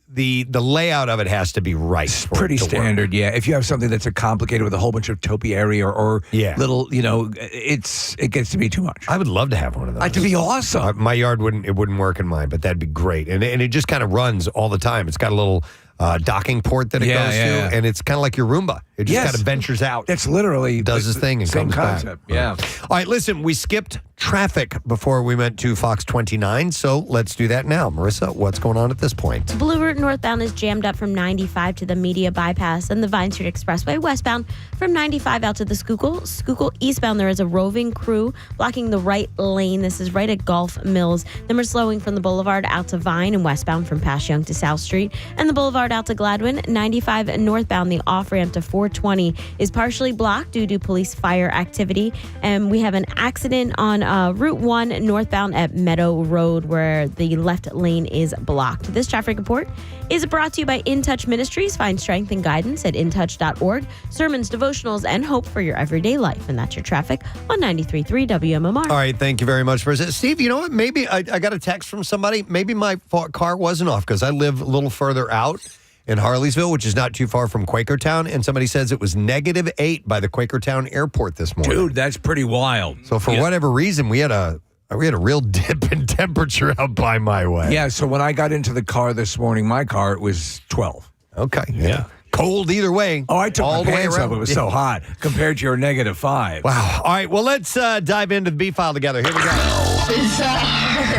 the layout of it has to be right. It's pretty standard, yeah. If you have something that's complicated with a whole bunch of topiary or little, it gets to be too much. I would love to have one of those. That'd be awesome. My yard wouldn't work in mine, but that'd be great. And it just kind of runs all the time. It's got a little docking port that it goes to, and it's kind of like your Roomba. It just kind of ventures out. That's literally does his thing and same comes concept. back. Yeah. All right, listen, we skipped traffic before we went to Fox 29. So let's do that now. Marissa, what's going on at this point? Blue Route northbound is jammed up from 95 to the Media Bypass and the Vine Street Expressway westbound from 95 out to the Schuylkill. Schuylkill eastbound, there is a roving crew blocking the right lane. This is right at Gulf Mills. Then we're slowing from the Boulevard out to Vine and westbound from Pass Young to South Street. And the Boulevard out to Gladwin. 95 northbound, the off-ramp to 420 is partially blocked due to police fire activity. And we have an accident on Route 1 northbound at Meadow Road where the left lane is blocked. This traffic report is brought to you by In Touch Ministries. Find strength and guidance at intouch.org. Sermons, devotionals, and hope for your everyday life. And that's your traffic on 93.3 WMMR. All right, thank you very much, Marissa. Steve, you know what? Maybe I got a text from somebody. Maybe my car wasn't off because I live a little further out in Harleysville, which is not too far from Quakertown, and somebody says it was -8 by the Quakertown airport this morning. Dude, that's pretty wild. So for whatever reason, we had a real dip in temperature out by my way. Yeah, so when I got into the car this morning, my car, it was 12. Okay, yeah. Cold either way. Oh, I took all my the way pants around. up. It was so hot compared to your -5. Wow. All right, well, let's dive into the B-File together. Here we go.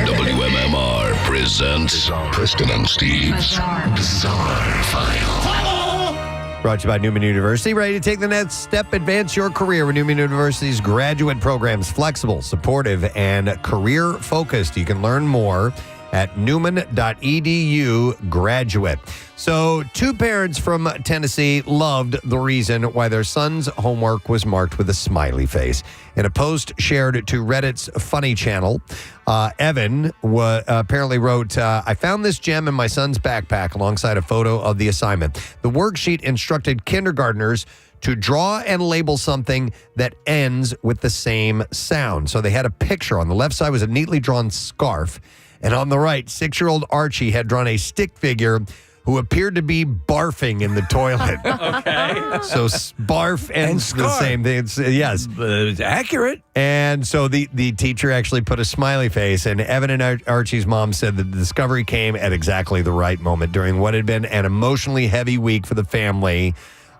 WMMR presents Preston and Steve's Bizarre File. Brought to you by Neumann University. Ready to take the next step, advance your career with Neumann University's graduate programs. Flexible, supportive, and career-focused. You can learn more at newman.edu graduate. So, two parents from Tennessee loved the reason why their son's homework was marked with a smiley face. In a post shared to Reddit's Funny channel, Evan apparently wrote, I found this gem in my son's backpack alongside a photo of the assignment. The worksheet instructed kindergartners to draw and label something that ends with the same sound. So they had a picture. On the left side was a neatly drawn scarf. And on the right, 6-year-old Archie had drawn a stick figure who appeared to be barfing in the toilet. Okay. So barf ends the same thing. Yes. It's accurate. And so the teacher actually put a smiley face, and Evan and Archie's mom said that the discovery came at exactly the right moment during what had been an emotionally heavy week for the family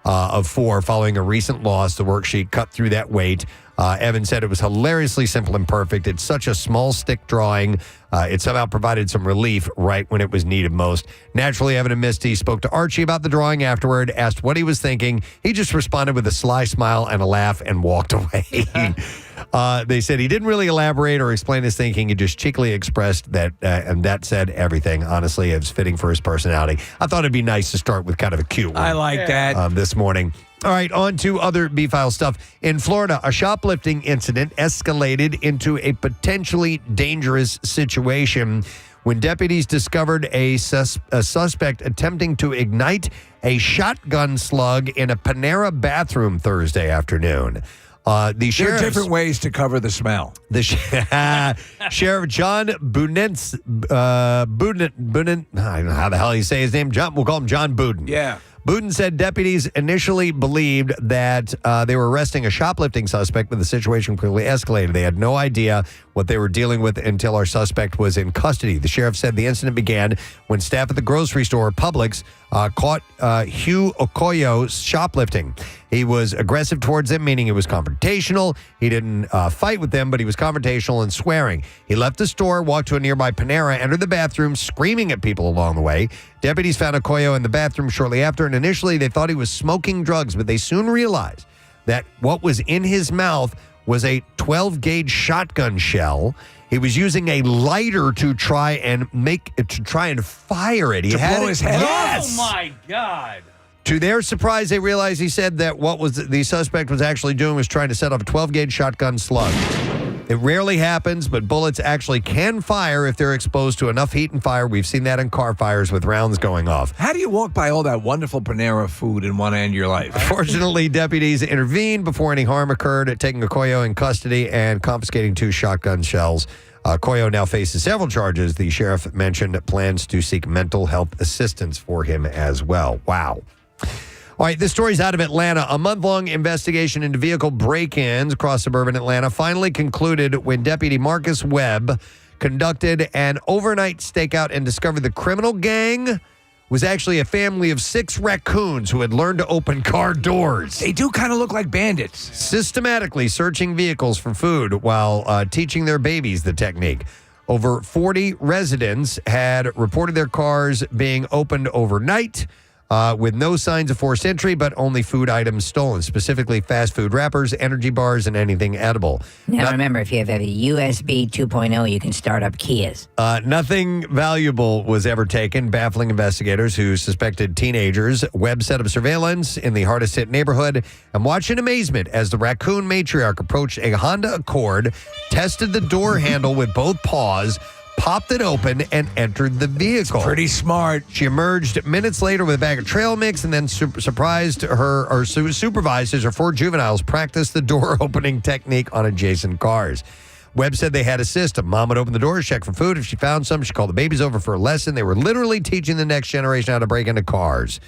of 4 following a recent loss. The worksheet cut through that weight. Evan said it was hilariously simple and perfect. It's such a small stick drawing. It somehow provided some relief right when it was needed most. Naturally, Evan and Misty spoke to Archie about the drawing afterward, asked what he was thinking. He just responded with a sly smile and a laugh and walked away. They said he didn't really elaborate or explain his thinking. He just cheekily expressed that, and that said everything. Honestly, it was fitting for his personality. I thought it'd be nice to start with kind of a cute one. I like that. This morning. All right, on to other B-File stuff. In Florida, a shoplifting incident escalated into a potentially dangerous situation when deputies discovered a suspect attempting to ignite a shotgun slug in a Panera bathroom Thursday afternoon. There are different ways to cover the smell. The Sheriff John Budin, I don't know how the hell you say his name. We'll call him John Budin. Yeah. Budin said deputies initially believed that they were arresting a shoplifting suspect, but the situation quickly escalated. They had no idea what they were dealing with until our suspect was in custody. The sheriff said the incident began when staff at the grocery store Publix caught Hugh Okoyo shoplifting. He was aggressive towards them, meaning he was confrontational. He didn't fight with them, but he was confrontational and swearing. He left the store, walked to a nearby Panera, entered the bathroom, screaming at people along the way. Deputies found Okoyo in the bathroom shortly after, and initially they thought he was smoking drugs, but they soon realized that what was in his mouth was a 12-gauge shotgun shell. He was using a lighter to try and fire it. He to had blow his head yes! off. Oh, my God. To their surprise, they realized he said that what was the suspect was actually doing was trying to set off a 12-gauge shotgun slug. It rarely happens, but bullets actually can fire if they're exposed to enough heat and fire. We've seen that in car fires with rounds going off. How do you walk by all that wonderful Panera food in one end of your life? Fortunately, deputies intervened before any harm occurred, taking Okoyo in custody and confiscating 2 shotgun shells. Okoyo now faces several charges. The sheriff mentioned plans to seek mental health assistance for him as well. Wow. All right, this story's out of Atlanta. A month-long investigation into vehicle break-ins across suburban Atlanta finally concluded when Deputy Marcus Webb conducted an overnight stakeout and discovered the criminal gang was actually a family of 6 raccoons who had learned to open car doors. They do kind of look like bandits. Systematically searching vehicles for food while teaching their babies the technique. Over 40 residents had reported their cars being opened overnight with no signs of forced entry, but only food items stolen, specifically fast food wrappers, energy bars, and anything edible. Now remember, if you have a USB 2.0, you can start up Kias. Nothing valuable was ever taken, baffling investigators who suspected teenagers. Webb set up surveillance in the hardest hit neighborhood and watched in amazement as the raccoon matriarch approached a Honda Accord, tested the door handle with both paws, popped it open, and entered the vehicle. Pretty smart. She emerged minutes later with a bag of trail mix and then supervised her 4 juveniles practice the door opening technique on adjacent cars. Webb said they had a system. Mom would open the doors, check for food. If she found some, she'd call the babies over for a lesson. They were literally teaching the next generation how to break into cars.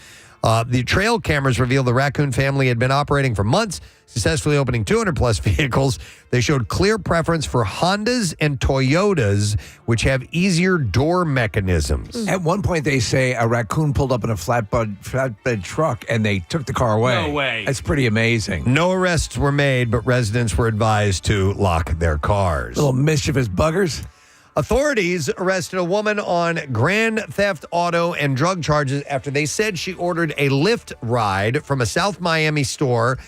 The trail cameras revealed the raccoon family had been operating for months, successfully opening 200-plus vehicles. They showed clear preference for Hondas and Toyotas, which have easier door mechanisms. At one point, they say a raccoon pulled up in a flatbed truck, and they took the car away. No way. That's pretty amazing. No arrests were made, but residents were advised to lock their cars. Little mischievous buggers. Authorities arrested a woman on grand theft auto and drug charges after they said she ordered a Lyft ride from a South Miami store,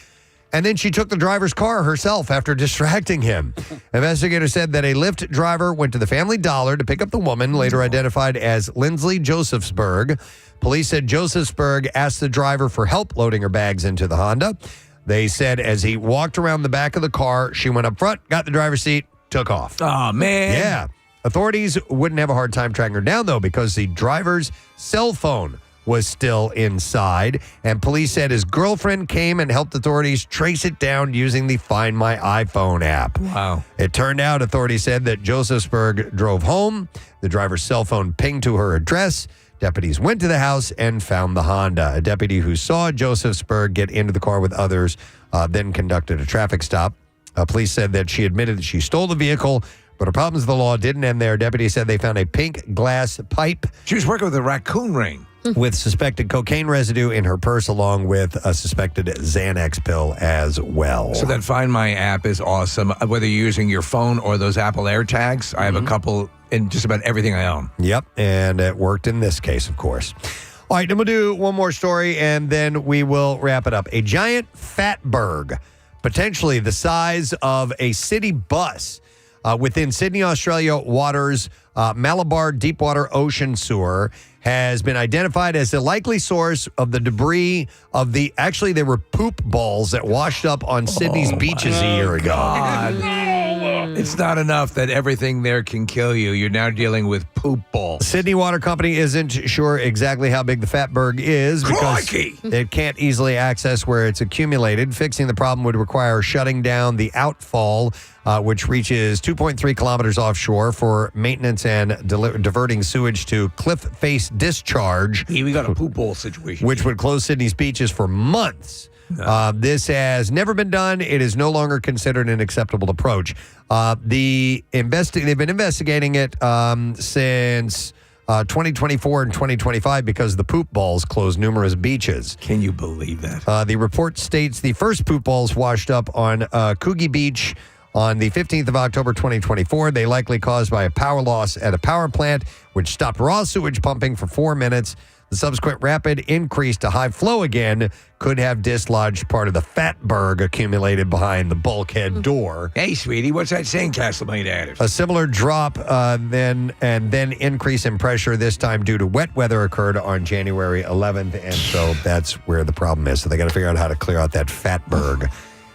and then she took the driver's car herself after distracting him. Investigators said that a Lyft driver went to the Family Dollar to pick up the woman, later identified as Lindsley Josephsberg. Police said Josephsberg asked the driver for help loading her bags into the Honda. They said as he walked around the back of the car, she went up front, got the driver's seat, took off. Oh, man. Yeah. Authorities wouldn't have a hard time tracking her down, though, because the driver's cell phone was still inside. And police said his girlfriend came and helped authorities trace it down using the Find My iPhone app. Wow. It turned out, authorities said, that Josephsberg drove home. The driver's cell phone pinged to her address. Deputies went to the house and found the Honda. A deputy who saw Josephsberg get into the car with others then conducted a traffic stop. Police said that she admitted that she stole the vehicle, but her problems with the law didn't end there. Deputies said they found a pink glass pipe. She was working with a raccoon ring. With suspected cocaine residue in her purse, along with a suspected Xanax pill as well. So that Find My app is awesome. Whether you're using your phone or those Apple AirTags, I have a couple in just about everything I own. Yep, and it worked in this case, of course. All right, then we'll do one more story, and then we will wrap it up. A giant fatberg, potentially the size of a city bus, within Sydney, Australia waters, Malabar Deepwater Ocean Sewer, has been identified as the likely source of the debris of they were poop balls that washed up on Sydney's beaches a year ago. It's not enough that everything there can kill you. You're now dealing with poop balls. Sydney Water Company isn't sure exactly how big the fatberg is because it can't easily access where it's accumulated. Fixing the problem would require shutting down the outfall, which reaches 2.3 kilometers offshore, for maintenance and diverting sewage to Cliff Face Discharge. Here we got a poop ball situation. Which would close Sydney's beaches for months. This has never been done. It is no longer considered an acceptable approach. They've been investigating it since 2024 and 2025 because the poop balls closed numerous beaches. Can you believe that? The report states the first poop balls washed up on Coogee Beach on the 15th of October 2024. They likely caused by a power loss at a power plant, which stopped raw sewage pumping for 4 minutes. The subsequent rapid increase to high flow again could have dislodged part of the fatberg accumulated behind the bulkhead door. Hey, sweetie, what's that sandcastle made out of? A similar drop then increase in pressure, this time due to wet weather, occurred on January 11th, and so that's where the problem is. So they got to figure out how to clear out that fatberg.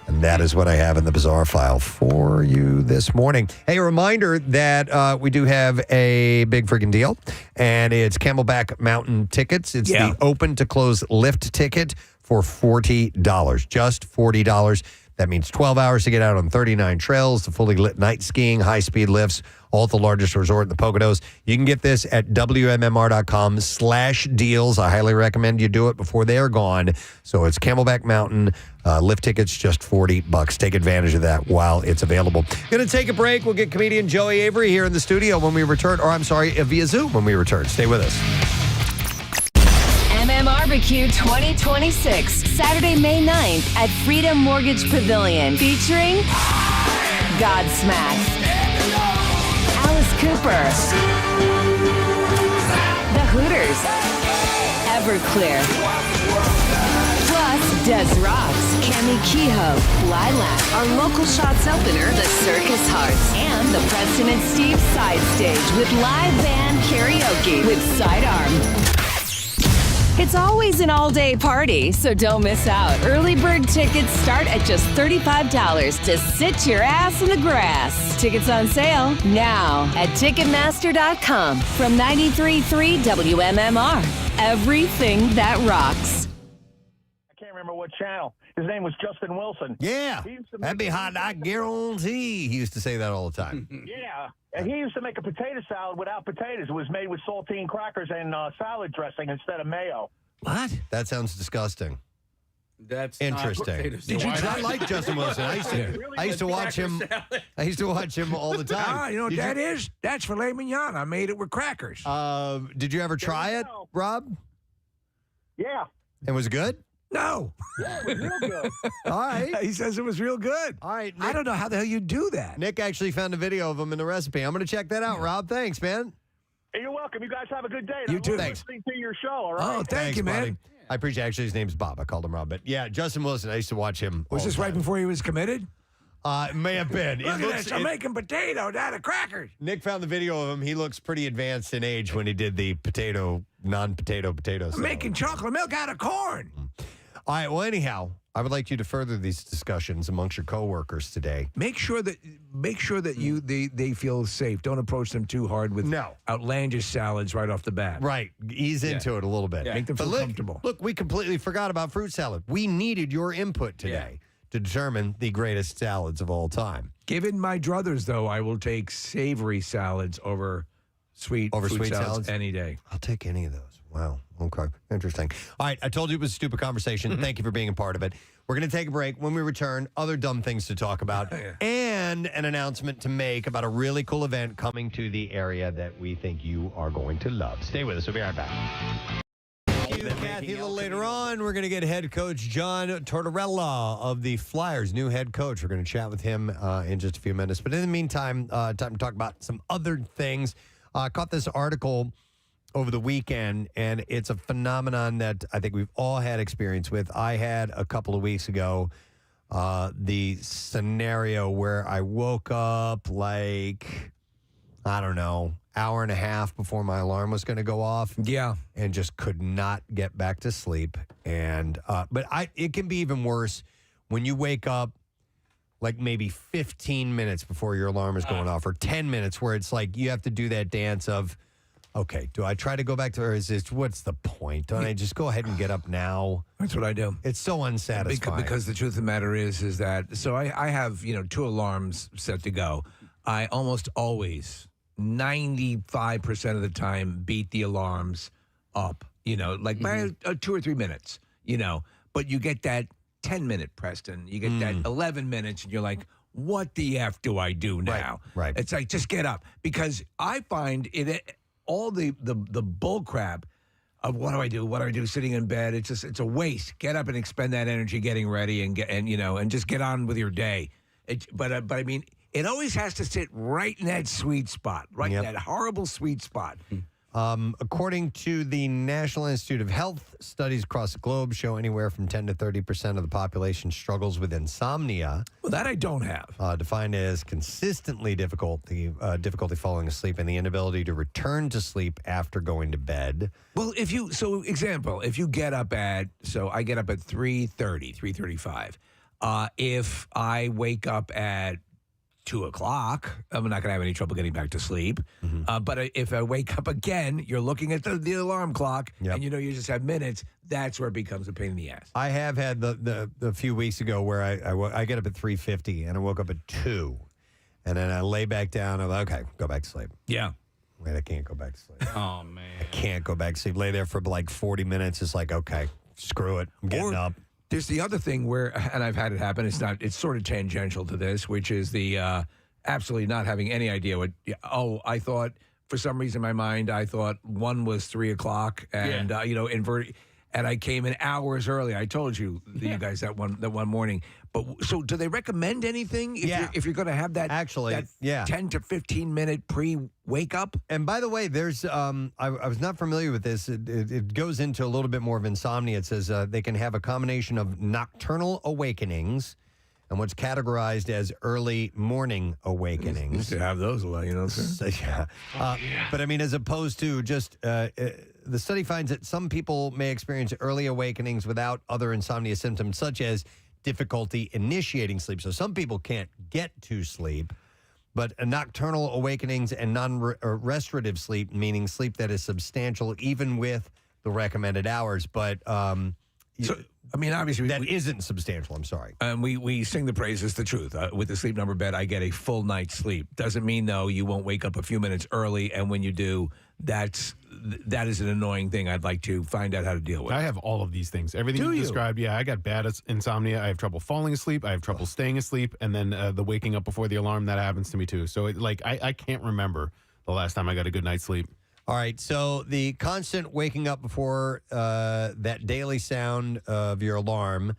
And that is what I have in the bizarre file for you this morning. Hey, a reminder that we do have a big freaking deal, and it's Camelback Mountain tickets. It's the open to close lift ticket for $40, just $40. That means 12 hours to get out on 39 trails, the fully lit night skiing, high-speed lifts, all at the largest resort in the Poconos. You can get this at WMMR.com/deals. I highly recommend you do it before they are gone. So it's Camelback Mountain, lift tickets, just $40. Take advantage of that while it's available. Going to take a break. We'll get comedian Joey Avery here in the studio when we return, via Zoom when we return. Stay with us. Barbecue 2026, Saturday, May 9th at Freedom Mortgage Pavilion, featuring Godsmack, Alice Cooper, The Hooters, Everclear, plus Des Rocks, Cami Kehoe, Lilac, our local Shots opener, The Circus Hearts, and the Preston and Steve Side Stage with live band karaoke with Sidearm. It's always an all-day party, so don't miss out. Early bird tickets start at just $35 to sit your ass in the grass. Tickets on sale now at Ticketmaster.com. From 93.3 WMMR. Everything that rocks. I can't remember what channel. His name was Justin Wilson. Yeah, He used to that'd be hot. I guarantee he used to say that all the time. Yeah, and he used to make a potato salad without potatoes. It was made with saltine crackers and salad dressing instead of mayo. What? That sounds disgusting. That's Interesting. Did you try? I like Justin Wilson. I used to watch him. I used to watch him all the time. Ah, you know what that is? That's filet mignon. I made it with crackers. Did you ever try it, Rob? Yeah. And was it good? No. Yeah, it was real good. All right. He says it was real good. All right. Nick, I don't know how the hell you do that. Nick actually found a video of him in the recipe. I'm going to check that out, Rob. Thanks, man. Hey, you're welcome. You guys have a good day. You I'm too. Thanks. Listening to your show, all right? Oh, thank Thanks, you, man. buddy. I appreciate. Actually, his name's Bob. I called him Rob, but yeah, Justin Wilson. I used to watch him. Was all this the right time. before he was committed? It may have been. Look at this. I'm making potatoes out of crackers. Nick found the video of him. He looks pretty advanced in age when he did the non-potato I'm making chocolate milk out of corn. All right. Well, anyhow, I would like you to further these discussions amongst your coworkers today. Make sure that they feel safe. Don't approach them too hard with outlandish salads right off the bat. Right. Ease into it a little bit. Make them feel comfortable. Look, we completely forgot about fruit salad. We needed your input today to determine the greatest salads of all time. Given my druthers, though, I will take savory salads over sweet salads any day. I'll take any of those. Wow. Okay. Interesting. All right. I told you it was a stupid conversation. Thank you for being a part of it. We're going to take a break. When we return, other dumb things to talk about and an announcement to make about a really cool event coming to the area that we think you are going to love. Stay with us. We'll be right back. Thank you, Kathy. A little later on, we're going to get head coach John Tortorella of the Flyers, new head coach. We're going to chat with him in just a few minutes. But in the meantime, time to talk about some other things. I caught this article over the weekend, and it's a phenomenon that I think we've all had experience with. I had a couple of weeks ago the scenario where I woke up like, I don't know, hour and a half before my alarm was going to go off. Yeah. And just could not get back to sleep. And but it can be even worse when you wake up like maybe 15 minutes before your alarm is going off, or 10 minutes, where it's like you have to do that dance of, okay, do I try to go back to her? What's the point? Don't I just go ahead and get up now? That's what I do. It's so unsatisfying. Because the truth of the matter is that, so I have, 2 alarms set to go. I almost always, 95% of the time, beat the alarms up, like by 2 or 3 minutes, but you get that 10-minute, Preston. You get that 11 minutes, and you're like, what the F do I do now? Right. It's like, just get up. Because I find it all the bull crap of what do I do sitting in bed, it's a waste. Get up and expend that energy getting ready and just get on with your day. But I mean, it always has to sit right in that sweet spot, in that horrible sweet spot. According to the National Institute of Health, studies across the globe show anywhere from 10 to 30% of the population struggles with insomnia. Well, that I don't have. Defined as consistently difficulty falling asleep and the inability to return to sleep after going to bed. Well, if you get up at, I get up at 3:30, 3:35. If I wake up at 2 o'clock, I'm not going to have any trouble getting back to sleep. But if I wake up again, you're looking at the alarm clock, and you just have minutes. That's where it becomes a pain in the ass. I have had the few weeks ago where I get up at 3:50 and I woke up at 2, and then I lay back down. I'm like, okay, go back to sleep. Yeah. Wait, I can't go back to sleep. Oh man, I can't go back to sleep. Lay there for like 40 minutes. It's like, okay, screw it. I'm getting up. There's the other thing where, and I've had it happen, it's sort of tangential to this, which is the absolutely not having any idea what, I thought, for some reason in my mind, I thought 1 was 3 o'clock and, inverted. and I came in hours early. I told you guys that one morning. But so, do they recommend anything if you're going to have that 10 to 15 minute pre-wake up? And by the way, there's I was not familiar with this. It goes into a little bit more of insomnia. It says they can have a combination of nocturnal awakenings and what's categorized as early morning awakenings. Used to have those a lot, you know what I'm saying? But I mean, as opposed to just the study finds that some people may experience early awakenings without other insomnia symptoms, such as difficulty initiating sleep. So some people can't get to sleep, but nocturnal awakenings and non-restorative sleep, meaning sleep that is substantial even with the recommended hours. But obviously that isn't substantial. I'm sorry. And we sing the praises, the truth. With the Sleep Number bed, I get a full night's sleep. Doesn't mean, though, you won't wake up a few minutes early. And when you do, that is an annoying thing I'd like to find out how to deal with. I have all of these things. Everything you described, I got bad insomnia. I have trouble falling asleep. I have trouble staying asleep. And then the waking up before the alarm, that happens to me too. So I can't remember the last time I got a good night's sleep. All right, so the constant waking up before that daily sound of your alarm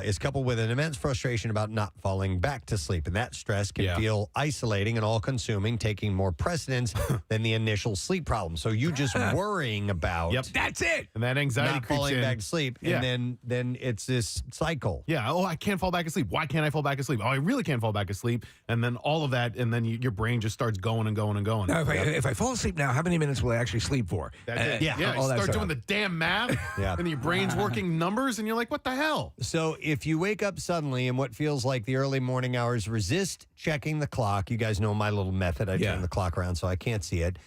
is coupled with an immense frustration about not falling back to sleep. And that stress can feel isolating and all-consuming, taking more precedence than the initial sleep problem. So you just worrying about that's it. And that anxiety not creeps falling in. back to sleep. And then it's this cycle. Yeah. Oh, I can't fall back asleep. Why can't I fall back asleep? Oh, I really can't fall back asleep. And then all of that, and then your brain just starts going and going and going. Now, if I fall asleep now, how many minutes will I actually sleep for? That's it. Start doing the damn math. And your brain's working numbers, and you're like, what the hell? So if you wake up suddenly in what feels like the early morning hours, resist checking the clock. You guys know my little method. I turn the clock around so I can't see it.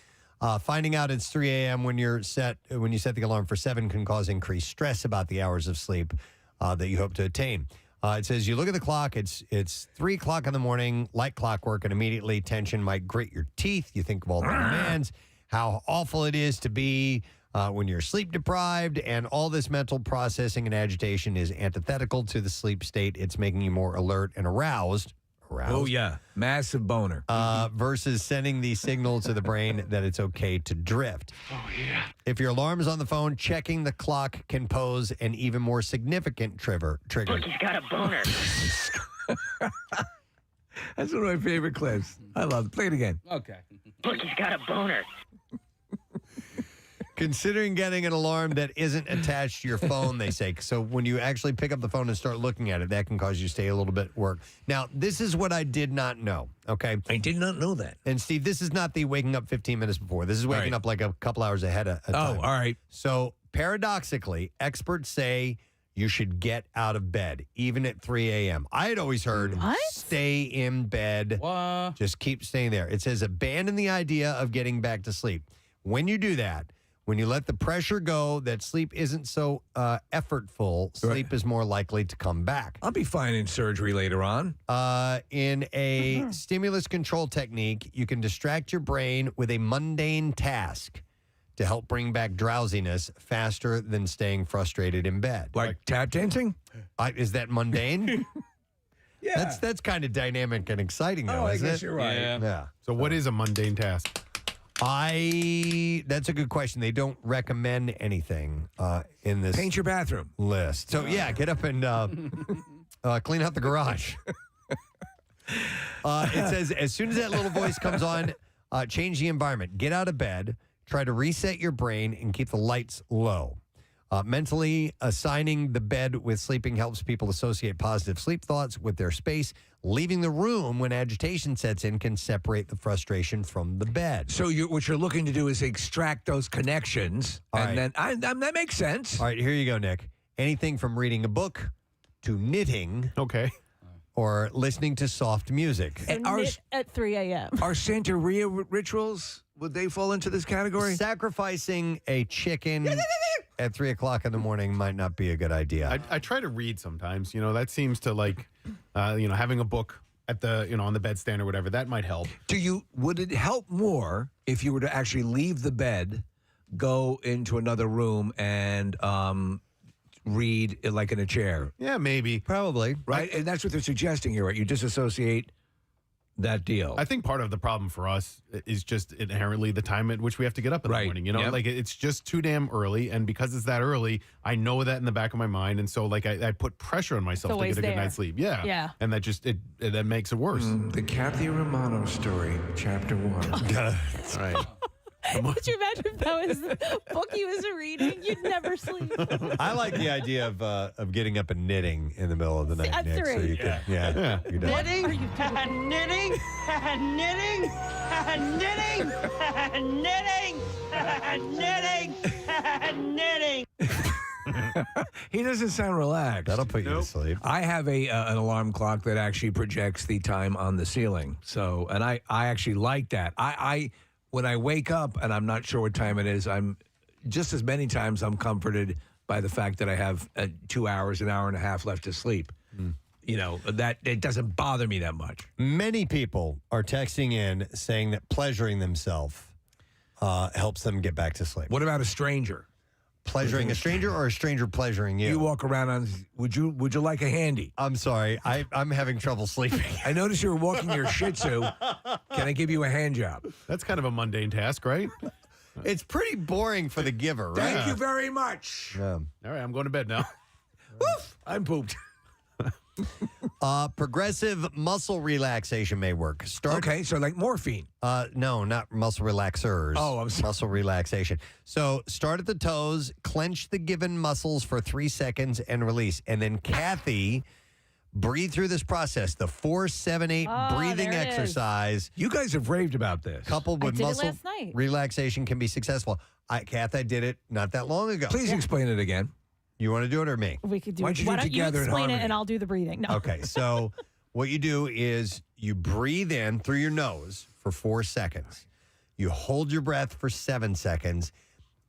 Finding out it's 3 a.m. when you set the alarm for 7 can cause increased stress about the hours of sleep that you hope to attain. It says you look at the clock, it's 3 o'clock in the morning, like clockwork, and immediately tension might grit your teeth. You think of all the demands, how awful it is to be when you're sleep deprived, and all this mental processing and agitation is antithetical to the sleep state. It's making you more alert and aroused. Oh, yeah. Massive boner. Versus sending the signal to the brain that it's okay to drift. Oh, yeah. If your alarm is on the phone, checking the clock can pose an even more significant trigger. Look, he's got a boner. That's one of my favorite clips. I love it. Play it again. Okay. Look, he's got a boner. Considering getting an alarm that isn't attached to your phone, they say. So when you actually pick up the phone and start looking at it, that can cause you to stay a little bit at work. Now, this is what I did not know, okay? I did not know that. And, Steve, this is not the waking up 15 minutes before. This is waking up like a couple hours ahead of time. Oh, all right. So, paradoxically, experts say you should get out of bed, even at 3 a.m. I had always heard stay in bed. What? Just keep staying there. It says abandon the idea of getting back to sleep. When you do that, when you let the pressure go that sleep isn't so effortful, sleep is more likely to come back. I'll be fine in surgery later on. In a stimulus control technique, you can distract your brain with a mundane task to help bring back drowsiness faster than staying frustrated in bed. Like tap dancing? Is that mundane? Yeah. That's kind of dynamic and exciting, though, I isn't guess it? you're right. Yeah. So what is a mundane task? That's a good question. They don't recommend anything in this. Paint your bathroom list. So get up and clean out the garage. It says as soon as that little voice comes on, change the environment. Get out of bed. Try to reset your brain and keep the lights low. Mentally assigning the bed with sleeping helps people associate positive sleep thoughts with their space. Leaving the room when agitation sets in can separate the frustration from the bed. So what you're looking to do is extract those connections, and then that makes sense. All right, here you go, Nick. Anything from reading a book to knitting. Okay. Or listening to soft music. So knit at 3 a.m. Are Santeria rituals, would they fall into this category? Sacrificing a chicken at 3 o'clock in the morning might not be a good idea. I try to read sometimes. That seems to having a book at the, on the bedstand or whatever, that might help. Would it help more if you were to actually leave the bed, go into another room and read like in a chair? Yeah, maybe. Probably. Right? And that's what they're suggesting here, right? You disassociate that deal. I think part of the problem for us is just inherently the time at which we have to get up in the morning. You know, like it's just too damn early. And because it's that early, I know that in the back of my mind. And so like I put pressure on myself to get a good night's sleep. Yeah. Yeah. And that just, that makes it worse. The Kathy Romano story, chapter 1. That's right. Could you imagine if that was the book he was reading? You'd never sleep. I like the idea of getting up and knitting in the middle of the night, At Nick. So 3. you can, yeah. You know. Knitting, knitting, knitting, knitting, knitting, knitting, knitting. He doesn't sound relaxed. That'll put you to sleep. I have an alarm clock that actually projects the time on the ceiling. So, and I actually like that. I when I wake up and I'm not sure what time it is, I'm just as many times I'm comforted by the fact that I have 2 hours, an hour and a half left to sleep. You know, that it doesn't bother me that much. Many people are texting in saying that pleasuring themselves helps them get back to sleep. What about a stranger? Pleasuring a stranger or a stranger pleasuring you? You walk around on. Would you like a handy? I'm sorry, I'm having trouble sleeping. I noticed you were walking your Shih Tzu. Can I give you a hand job? That's kind of a mundane task, right? It's pretty boring for the giver, right? Thank you very much. Yeah. All right, I'm going to bed now. Woof, I'm pooped. Progressive muscle relaxation may work. Okay, so like morphine. No, not muscle relaxers. Oh, I'm sorry. Muscle relaxation. So start at the toes, clench the given muscles for 3 seconds, and release. And then Kathy, breathe through this process. The 4-7-8 breathing there it is. exercise. You guys have raved about this. Coupled with did it muscle last night. relaxation can be successful. Kath, I did it not that long ago. Please explain it again. You want to do it or me? We could do Why it. don't you do Why it don't you together in explain it harmony? and I'll do the breathing? No. Okay, so what you do is you breathe in through your nose for 4 seconds. You hold your breath for 7 seconds,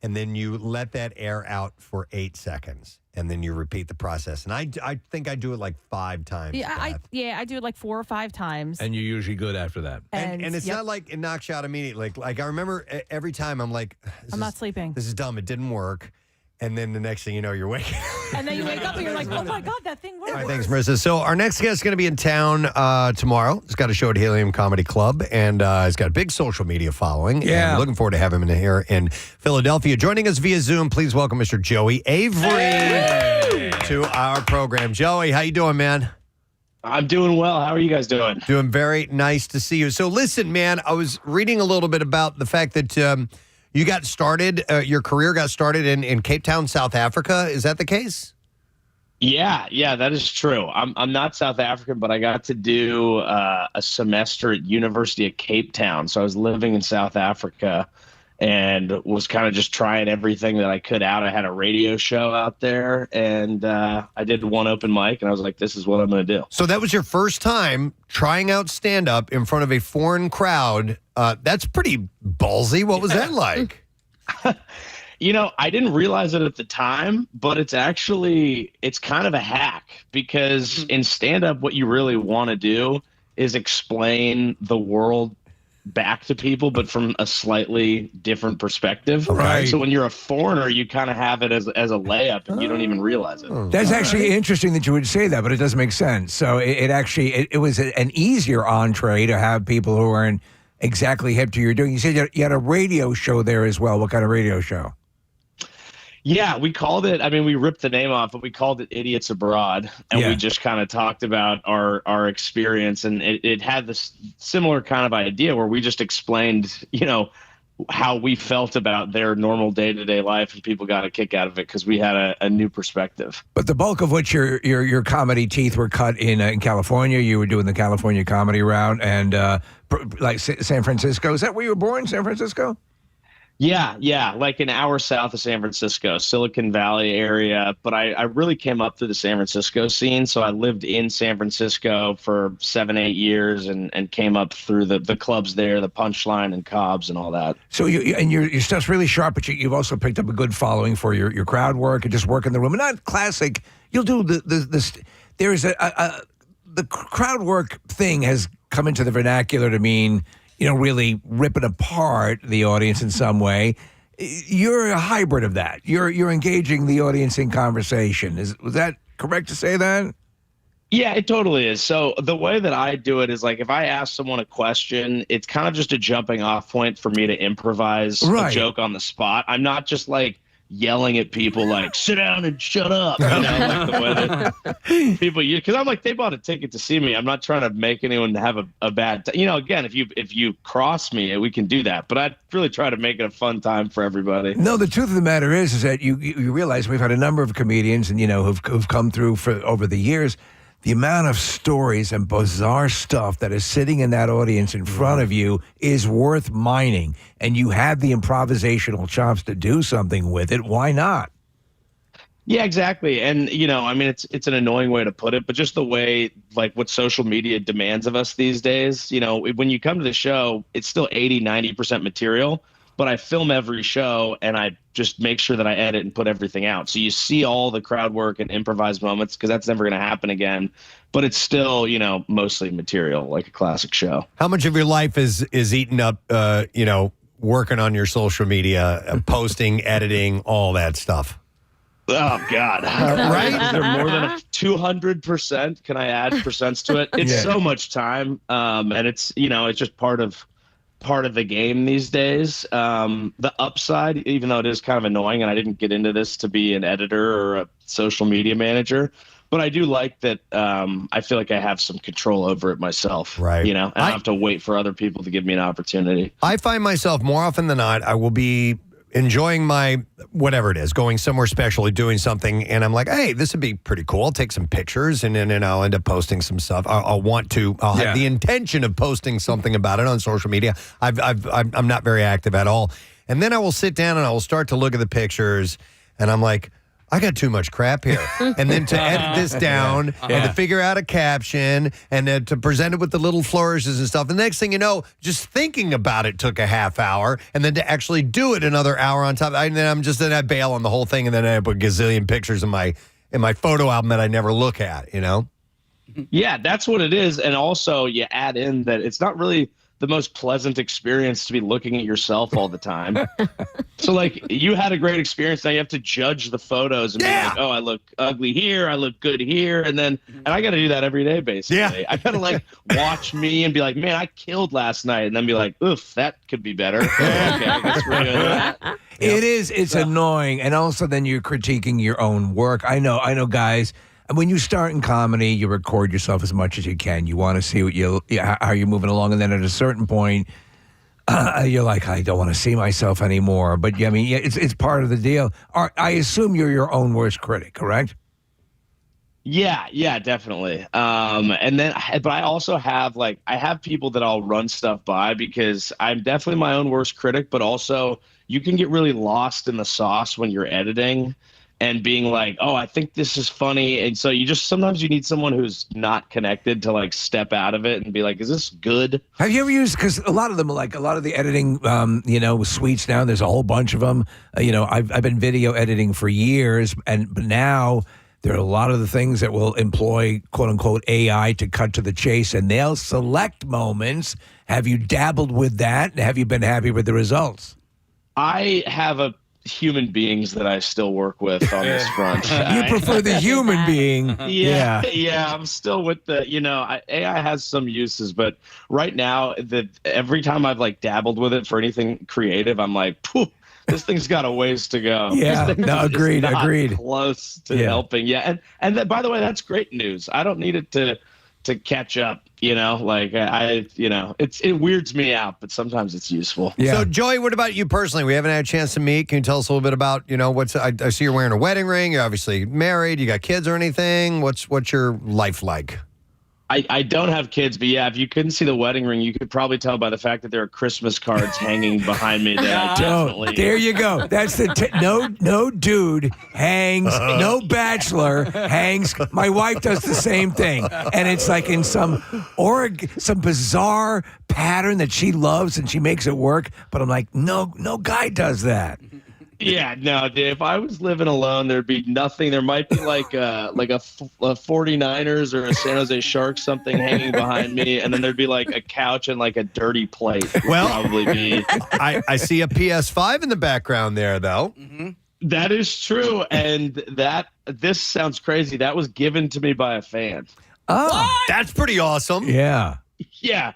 and then you let that air out for 8 seconds. And then you repeat the process. And I think I do it like 5 times. Yeah, Kath. I do it like 4 or 5 times. And you're usually good after that. And it's not like it knocks you out immediately. Like I remember every time I'm like, I'm not sleeping. This is dumb. It didn't work. And then the next thing you know, you're waking up. And then you wake up and you're like, oh my God, that thing worked. All right, thanks, Marissa. So our next guest is going to be in town tomorrow. He's got a show at Helium Comedy Club, and he's got a big social media following. Yeah. And we're looking forward to having him in here in Philadelphia. Joining us via Zoom, please welcome Mr. Joey Avery to our program. Joey, how you doing, man? I'm doing well. How are you guys doing? Doing very nice to see you. So listen, man, I was reading a little bit about the fact that you got started, your career got started in Cape Town, South Africa. Is that the case? Yeah, that is true. I'm not South African, but I got to do a semester at University of Cape Town. So I was living in South Africa and was kind of just trying everything that I could out. I had a radio show out there, and I did one open mic, and I was like, this is what I'm going to do. So that was your first time trying out stand-up in front of a foreign crowd. That's pretty ballsy. What was that like? You know, I didn't realize it at the time, but it's kind of a hack, because in stand-up, what you really want to do is explain the world back to people, but from a slightly different perspective. Right. So when you're a foreigner, you kind of have it as a layup, and you don't even realize it. That's actually interesting that you would say that, but it does make sense. So it was an easier entree to have people who aren't exactly hip to what you're doing. You said you had a radio show there as well. What kind of radio show? Yeah, we called it, we ripped the name off, but we called it Idiots Abroad. And we just kind of talked about our experience. And it had this similar kind of idea where we just explained, how we felt about their normal day-to-day life, and people got a kick out of it because we had a new perspective. But the bulk of which your comedy teeth were cut in California. You were doing the California comedy route, and like San Francisco. Is that where you were born, San Francisco? Yeah, like an hour south of San Francisco, Silicon Valley area. But I really came up through the San Francisco scene. So I lived in San Francisco for 7-8 years and came up through the clubs there, the Punchline and Cobb's and all that. So your stuff's really sharp, but you've also picked up a good following for your crowd work and just work in the room. And not classic. You'll do there is the crowd work thing has come into the vernacular to mean, really ripping apart the audience in some way. You're a hybrid of that. You're engaging the audience in conversation. Was that correct to say that? Yeah, it totally is. So the way that I do it is like if I ask someone a question, it's kind of just a jumping off point for me to improvise a joke on the spot. I'm not just like yelling at people like sit down and shut up, like the way that people use, because I'm like, they bought a ticket to see me. I'm not trying to make anyone have a bad time. Again, if you cross me, we can do that, but I really try to make it a fun time for everybody. No, the truth of the matter is that you realize we've had a number of comedians and who've come through for over the years. The amount of stories and bizarre stuff that is sitting in that audience in front of you is worth mining, and you have the improvisational chops to do something with it. Why not? Yeah, exactly. And, I mean, it's an annoying way to put it, but just the way, like, what social media demands of us these days, when you come to the show, it's still 80-90% material, but I film every show and I just make sure that I edit and put everything out. So you see all the crowd work and improvised moments, because that's never going to happen again. But it's still, mostly material, like a classic show. How much of your life is eaten up, working on your social media, posting, editing, all that stuff? Oh, God. Right? Is there more than 200%? Can I add percents to it? It's so much time. And it's, it's just part of the game these days. The upside, even though it is kind of annoying, and I didn't get into this to be an editor or a social media manager, but I do like that I feel like I have some control over it myself. Right. And I don't have to wait for other people to give me an opportunity. I find myself more often than not, I will be enjoying my whatever it is, going somewhere special, doing something, and I'm like, hey, this would be pretty cool. I'll take some pictures, and then I'll end up posting some stuff. I'll have the intention of posting something about it on social media. I'm not very active at all. And then I will sit down and I will start to look at the pictures, and I'm like, I got too much crap here. And then to edit this down and to figure out a caption and then to present it with the little flourishes and stuff. The next thing you know, just thinking about it took a half hour, and then to actually do it another hour on top. And then I bail on the whole thing, and then I have a gazillion pictures in my photo album that I never look at, Yeah, that's what it is. And also you add in that it's not really the most pleasant experience to be looking at yourself all the time. So like you had a great experience. Now you have to judge the photos and be like, oh, I look ugly here. I look good here. And I got to do that every day, basically. Yeah. I got to like watch me and be like, man, I killed last night. And then be like, oof, that could be better. Okay, I guess we're doing that. It is. It's annoying. And also then you're critiquing your own work. I know guys. And when you start in comedy, you record yourself as much as you can. You want to see how you're moving along, and then at a certain point, you're like, I don't want to see myself anymore. But I mean, it's part of the deal. I assume you're your own worst critic, correct? Yeah, definitely. But I also have I have people that I'll run stuff by, because I'm definitely my own worst critic. But also, you can get really lost in the sauce when you're editing. And being like, oh, I think this is funny. And so sometimes you need someone who's not connected to step out of it and be like, is this good? Have you ever used, because a lot of them, a lot of the editing, suites now, there's a whole bunch of them. I've been video editing for years, but now there are a lot of the things that will employ, quote unquote, AI to cut to the chase, and they'll select moments. Have you dabbled with that? Have you been happy with the results? I have human beings that I still work with on this front. You prefer the human being. Yeah, I'm still with the, AI has some uses, but right now, every time I've dabbled with it for anything creative, I'm like, poof, this thing's got a ways to go. Yeah, no, agreed. Close to helping. Yeah, and by the way, that's great news. I don't need it to catch up. It weirds me out, but sometimes it's useful. Yeah. So, Joey, what about you personally? We haven't had a chance to meet. Can you tell us a little bit about, I see you're wearing a wedding ring. You're obviously married. You got kids or anything? What's your life like? I don't have kids, but yeah, if you couldn't see the wedding ring, you could probably tell by the fact that there are Christmas cards hanging behind me. That I definitely. There you go. That's no dude hangs, no bachelor hangs. My wife does the same thing, and it's like in some bizarre pattern that she loves, and she makes it work. But I'm like, no guy does that. Yeah, no, dude, if I was living alone, there'd be nothing. There might be like a 49ers or a San Jose Sharks something hanging behind me, and then there'd be like a couch and like a dirty plate. Well, probably be. I see a PS5 in the background there, though. Mm-hmm. That is true, and this sounds crazy. That was given to me by a fan. Oh, that's pretty awesome. Yeah. Yeah.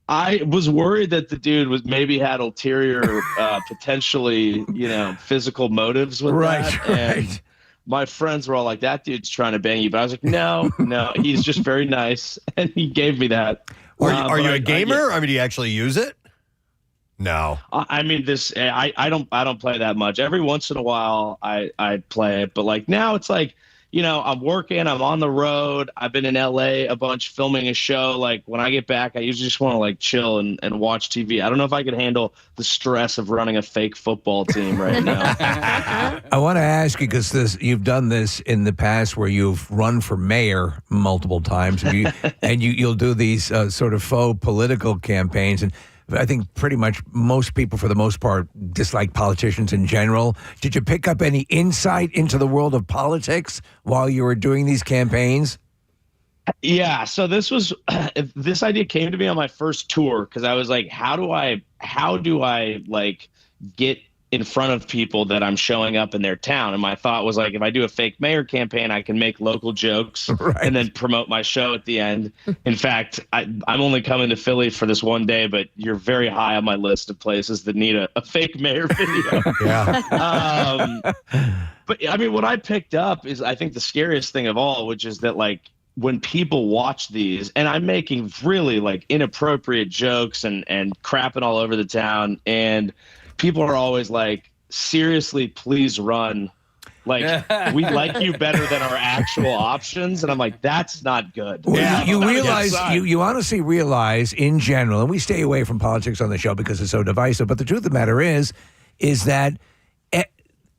I was worried that the dude was maybe had ulterior, potentially, physical motives with that. And my friends were all like, that dude's trying to bang you. But I was like, no, he's just very nice. And he gave me that. Are you a gamer? I mean, do you actually use it? No. I mean, I don't play that much. Every once in a while I play it. But like now it's like, I'm working, I'm on the road. I've been in LA a bunch filming a show. Like when I get back, I usually just want to like chill and watch TV. I don't know if I could handle the stress of running a fake football team right now. I want to ask you, because you've done this in the past where you've run for mayor multiple times, and you'll do these sort of faux political campaigns. And I think pretty much most people, for the most part, dislike politicians in general. Did you pick up any insight into the world of politics while you were doing these campaigns? Yeah. So this idea came to me on my first tour because I was like, how do I like get in front of people that I'm showing up in their town? And my thought was like, if I do a fake mayor campaign, I can make local jokes and then promote my show at the end. In fact, I'm only coming to Philly for this one day, but you're very high on my list of places that need a fake mayor video. Yeah. But I mean, what I picked up is, I think the scariest thing of all, which is that like when people watch these, and I'm making really like inappropriate jokes and crapping all over the town, and people are always like, seriously, please run. Like, we like you better than our actual options. And I'm like, that's not good. Well, you realize, you honestly realize in general, and we stay away from politics on the show because it's so divisive, but the truth of the matter is that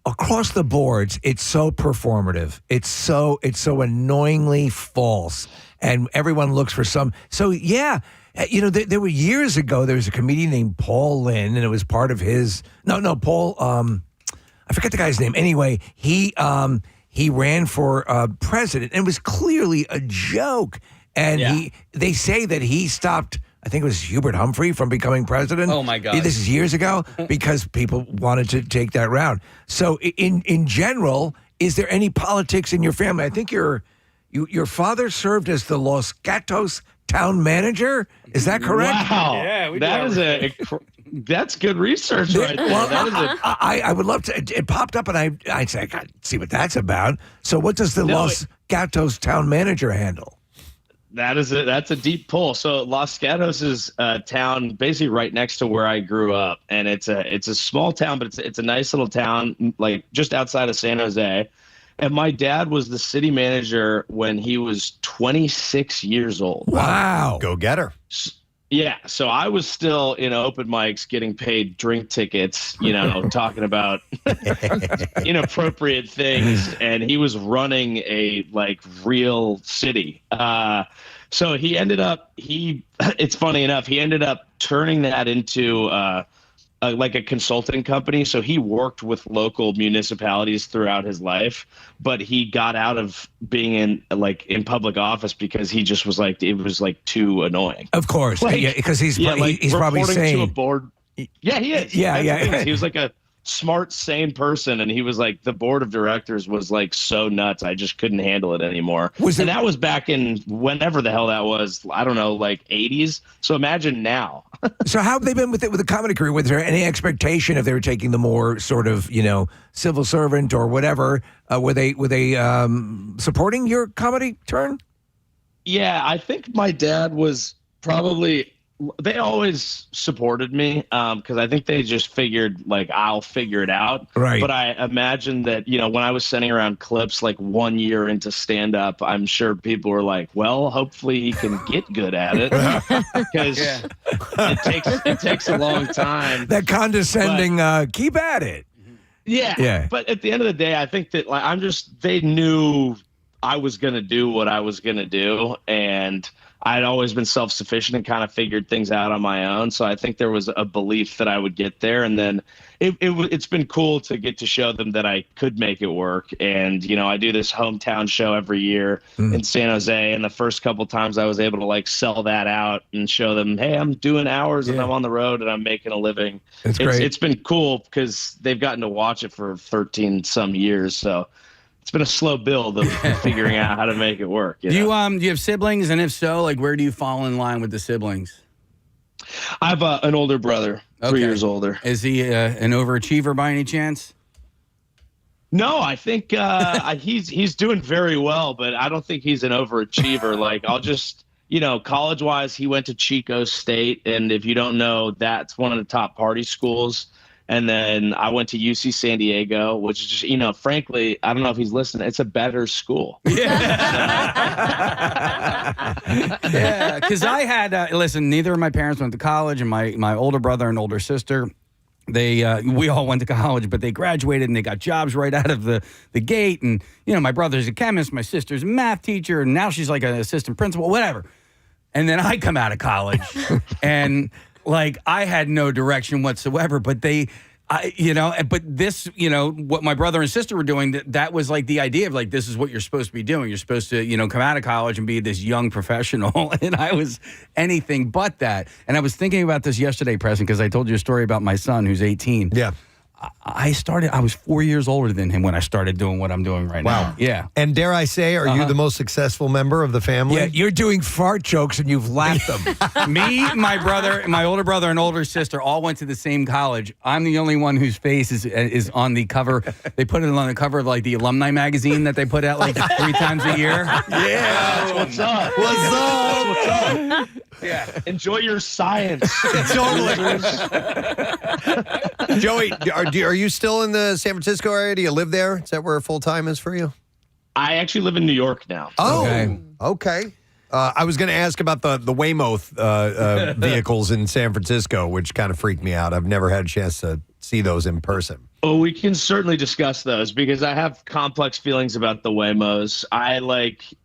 across the boards, it's so performative. It's so annoyingly false. And everyone looks for some. So, yeah. There were years ago, there was a comedian named Paul Lynn, and it was part of his, Paul, I forget the guy's name. Anyway, he ran for president, and it was clearly a joke. And they say that he stopped, I think it was Hubert Humphrey, from becoming president. Oh my God. This is years ago, because people wanted to take that route. So in general, is there any politics in your family? I think your father served as the Los Gatos town manager. Is that correct? Wow. Yeah, that's good research right there. Well, I would love to. It popped up, and I said, I got to see what that's about. So what does the Los Gatos town manager handle? That's a deep pull. So Los Gatos is a town basically right next to where I grew up, and it's a small town, but it's a nice little town, like just outside of San Jose. And my dad was the city manager when he was 26 years old. Wow. Go get her. Yeah. So I was still in open mics getting paid drink tickets, talking about inappropriate things. And he was running a like real city. So he ended up, it's funny enough, he ended up turning that into like a consulting company. So he worked with local municipalities throughout his life, but he got out of being in public office because he just was like, it was like too annoying. Of course. Because he's probably saying to a board. Yeah, he is. Yeah. He was like a smart, sane person. And he was like, the board of directors was like so nuts. I just couldn't handle it anymore. And that was back in whenever the hell that was. I don't know, like 80s. So imagine now. So how have they been with the comedy career? Was there any expectation if they were taking the more sort of, civil servant or whatever? Were they supporting your comedy turn? Yeah, I think my dad was probably. They always supported me because I think they just figured like I'll figure it out. Right. But I imagine that when I was sending around clips like 1 year into stand up, I'm sure people were like, "Well, hopefully he can get good at it," because it takes a long time. That condescending, keep at it. Yeah. But at the end of the day, I think that like they knew I was gonna do what I was gonna do, and I'd always been self-sufficient and kind of figured things out on my own. So I think there was a belief that I would get there. And then it's been cool to get to show them that I could make it work. And, I do this hometown show every year in San Jose. And the first couple times I was able to like sell that out and show them, hey, I'm doing hours and I'm on the road and I'm making a living. It's great. It's been cool because they've gotten to watch it for 13 some years. So it's been a slow build of figuring out how to make it work. Do you have siblings, and if so, like where do you fall in line with the siblings? I have an older brother, 3 years older. Is he an overachiever by any chance? No, I think he's doing very well, but I don't think he's an overachiever. Like I'll just, college-wise, he went to Chico State, and if you don't know, that's one of the top party schools. And then I went to UC San Diego, which is just, frankly, I don't know if he's listening. It's a better school. Yeah, because I had, listen, neither of my parents went to college, and my older brother and older sister, we all went to college, but they graduated and they got jobs right out of the gate. And, my brother's a chemist, my sister's a math teacher, and now she's like an assistant principal, whatever. And then I come out of college and like I had no direction whatsoever, but but this, what my brother and sister were doing, that was like the idea of like, this is what you're supposed to be doing. You're supposed to, come out of college and be this young professional. And I was anything but that. And I was thinking about this yesterday, Preston, because I told you a story about my son who's 18. Yeah. I was 4 years older than him when I started doing what I'm doing right now. Yeah. And dare I say, are you the most successful member of the family? Yeah, you're doing fart jokes and you've laughed them. Me, my brother, my older brother and older sister all went to the same college. I'm the only one whose face is on the cover. They put it on the cover of like the alumni magazine that they put out like 3 times a year. Yeah. What's up? What's up? What's up? Yeah. Enjoy your science. Totally. Joey, are you still in the San Francisco area? Do you live there? Is that where full time is for you? I actually live in New York now. Oh, okay. I was going to ask about the Waymo vehicles in San Francisco, which kind of freaked me out. I've never had a chance to see those in person. Oh, we can certainly discuss those because I have complex feelings about the Waymos. I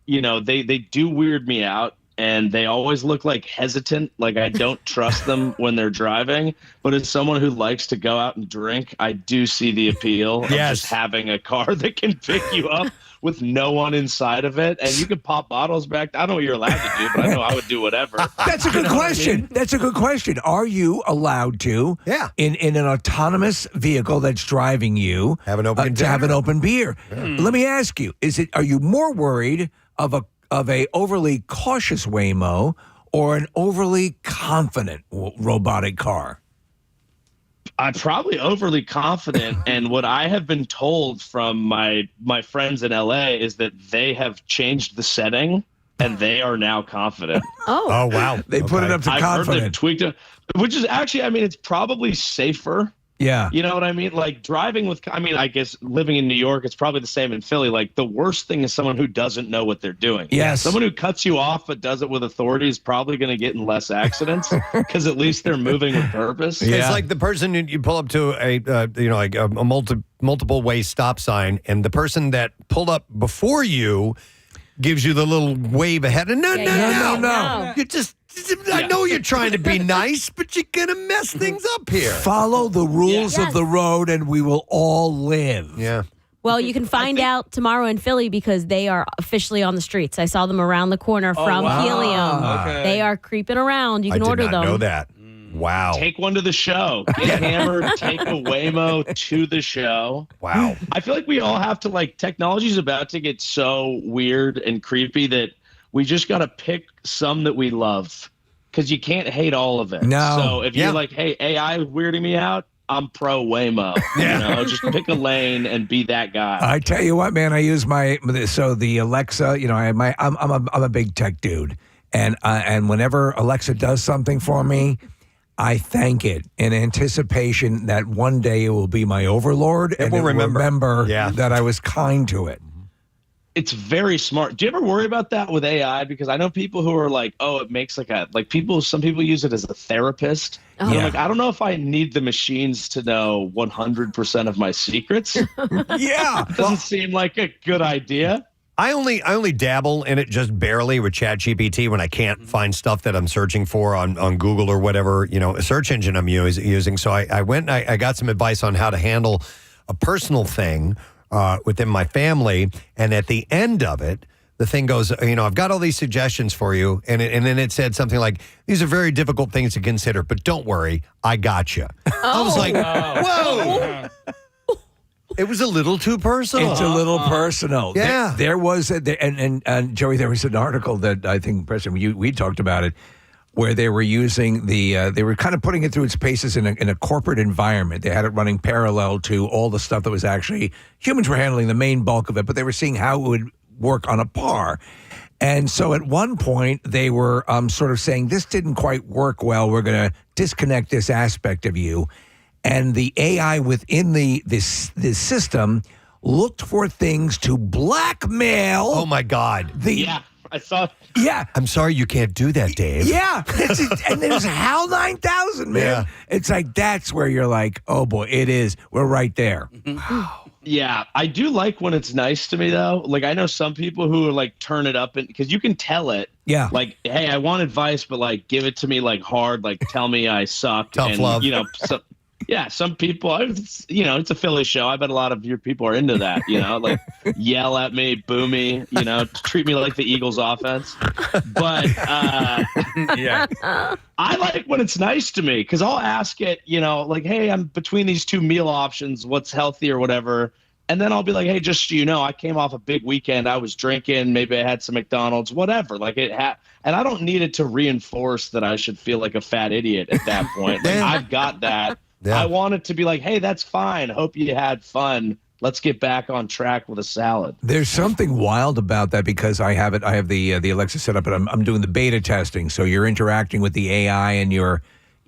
they do weird me out. And they always look like hesitant, like I don't trust them when they're driving. But as someone who likes to go out and drink, I do see the appeal of just having a car that can pick you up with no one inside of it. And you can pop bottles back. I don't know what you're allowed to do, but I know I would do whatever. That's a good question. I mean? That's a good question. Are you allowed to, in an autonomous vehicle that's driving you, have an open to have an open beer? Let me ask you, are you more worried of a overly cautious Waymo or an overly confident robotic car? I'm probably overly confident, and what I have been told from my friends in LA is that they have changed the setting and they are now confident. Oh wow. They put it up to confident. I've heard they've tweaked it, which is actually, it's probably safer. Yeah. You know what I mean? Like driving with, I guess living in New York, it's probably the same in Philly. Like the worst thing is someone who doesn't know what they're doing. Yes. Someone who cuts you off but does it with authority is probably going to get in less accidents because at least they're moving with purpose. Yeah. It's like the person you pull up to a multiple way stop sign, and the person that pulled up before you gives you the little wave ahead. And no. You just. I know you're trying to be nice, but you're going to mess things up here. Follow the rules of the road and we will all live. Yeah. Well, you can find out tomorrow in Philly because they are officially on the streets. I saw them around the corner from Helium. Okay. They are creeping around. You can order them. I did not know that. Wow. Take one to the show. Get hammered. Take a Waymo to the show. Wow. I feel like we all have to, technology's about to get so weird and creepy that we just got to pick some that we love because you can't hate all of it. No. So if you're like, hey, AI is weirding me out, I'm pro Waymo. Just pick a lane and be that guy. I tell you what, man, I use the Alexa, I'm a big tech dude. And whenever Alexa does something for me, I thank it in anticipation that one day it will be my overlord and it will remember that I was kind to it. It's very smart. Do you ever worry about that with AI? Because I know people who are like, oh, it makes some people use it as a therapist. Oh. Yeah. I don't know if I need the machines to know 100% of my secrets. Yeah. Doesn't seem like a good idea. I only dabble in it just barely with ChatGPT when I can't find stuff that I'm searching for on Google or whatever, a search engine I'm using. So I went and I got some advice on how to handle a personal thing within my family, and at the end of it, the thing goes, I've got all these suggestions for you, and then it said something like, these are very difficult things to consider, but don't worry, I got you. I was like, whoa. It was a little too personal. It's a little personal. Yeah. There was, and Joey, there was an article that I think, Preston, we talked about it, where they were using they were kind of putting it through its paces in a corporate environment. They had it running parallel to all the stuff that was actually, humans were handling the main bulk of it, but they were seeing how it would work on a par. And so at one point, they were sort of saying, this didn't quite work well. We're going to disconnect this aspect of you. And the AI within this system looked for things to blackmail. Oh, my God. Yeah, I saw. Yeah. I'm sorry you can't do that, Dave. Yeah. And there's HAL 9000, man. Yeah. It's like, that's where you're like, oh, boy, it is. We're right there. Yeah, I do like when it's nice to me, though. Like, I know some people who are like turn it up, and because you can tell it. Yeah. Like, hey, I want advice, but like, give it to me like hard. Like, tell me I suck. Tough and, love. You know, some people. It's a Philly show. I bet a lot of your people are into that. You know, like yell at me, boo me. You know, treat me like the Eagles' offense. But yeah, I like when it's nice to me because I'll ask it. You know, like, hey, I'm between these two meal options. What's healthy or whatever. And then I'll be like, hey, just so you know, I came off a big weekend. I was drinking. Maybe I had some McDonald's, whatever. Like and I don't need it to reinforce that I should feel like a fat idiot at that point. Like, I've got that. Yeah. I want it to be like, hey, that's fine. Hope you had fun. Let's get back on track with a salad. There's something wild about that because I have the Alexa set up, and I'm doing the beta testing. So you're interacting with the AI, and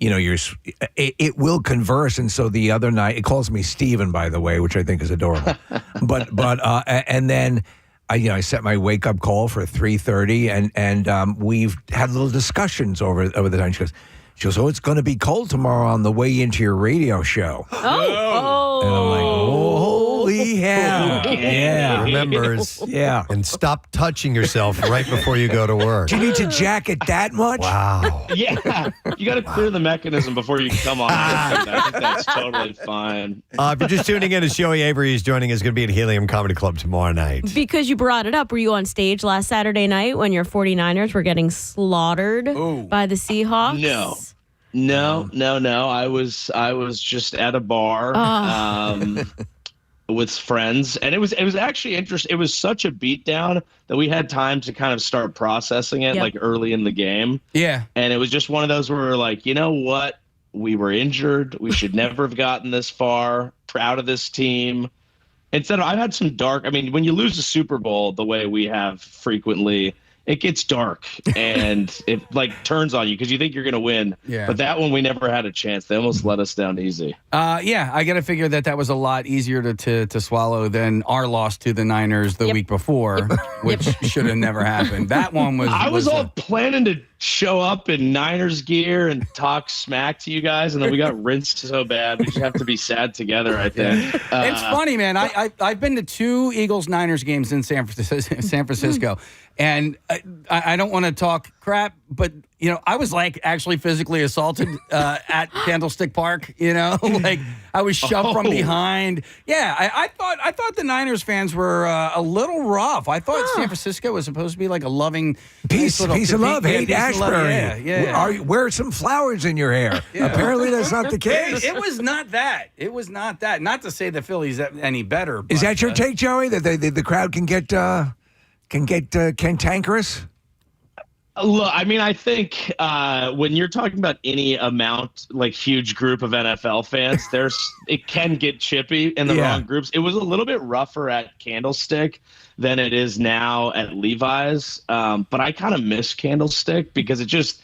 it will converse. And so the other night, it calls me Steven, by the way, which I think is adorable. And then I set my wake up call for 3:30, and we've had little discussions over the time. She goes, oh, it's going to be cold tomorrow on the way into your radio show. Oh. And I'm like, oh, holy hell. Yeah. Remembers. Yeah. And stop touching yourself right before you go to work. Do you need to jacket that much? Wow. Yeah. You got to clear the mechanism before you come on. I think that's totally fine. If you're just tuning in, it's Joey Avery is joining us. Going to be at Helium Comedy Club tomorrow night. Because you brought it up, were you on stage last Saturday night when your 49ers were getting slaughtered by the Seahawks? No. I was just at a bar with friends, and it was actually interesting. It was such a beatdown that we had time to kind of start processing it like early in the game. Yeah. And it was just one of those where we were like, you know what? We were injured. We should never have gotten this far. Proud of this team. Instead, I've had some dark. I mean, when you lose a Super Bowl the way we have frequently, it gets dark and it like turns on you because you think you're going to win. Yeah. But that one, we never had a chance. They almost let us down easy. Yeah, I got to figure that was a lot easier to swallow than our loss to the Niners the week before, which should have never happened. That one was. I was all planning to show up in Niners gear and talk smack to you guys, and then we got rinsed so bad. We just have to be sad together, I think. It's funny, man. I've been to 2 Eagles-Niners games in San Francisco. And I don't want to talk crap, but, I was like actually physically assaulted at Candlestick Park, like I was shoved from behind. Yeah, I thought the Niners fans were a little rough. I thought San Francisco was supposed to be like a loving peace of love. Hate Ashbury. Yeah. Wear some flowers in your hair. Yeah. Apparently that's not the case. It was not that. It was not that. Not to say the Phillies any better. Is that your take, Joey? That the crowd can get cantankerous? Look, I mean, I think when you're talking about any amount, like huge group of NFL fans, it can get chippy in the wrong groups. It was a little bit rougher at Candlestick than it is now at Levi's, but I kind of miss Candlestick because it just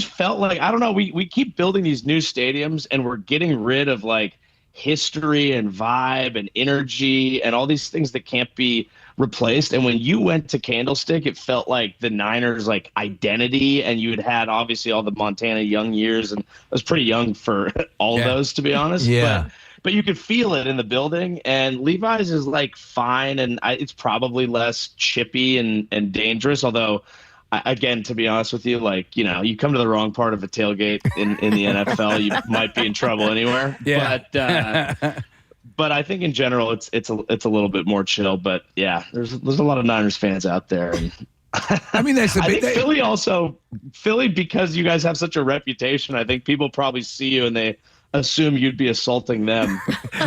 felt like, I don't know, we keep building these new stadiums and we're getting rid of like history and vibe and energy and all these things that can't be replaced. And when you went to Candlestick, it felt like the Niners like identity, and you had obviously all the Montana young years, and I was pretty young for all those, to be honest. But you could feel it in the building, and Levi's is like fine, and it's probably less chippy and dangerous, although again, to be honest with you, like, you come to the wrong part of a tailgate in the NFL, you might be in trouble anywhere. Yeah. But I think in general, it's a little bit more chill. But yeah, there's a lot of Niners fans out there. And I mean, that's the big thing. Philly, because you guys have such a reputation, I think people probably see you and they assume you'd be assaulting them.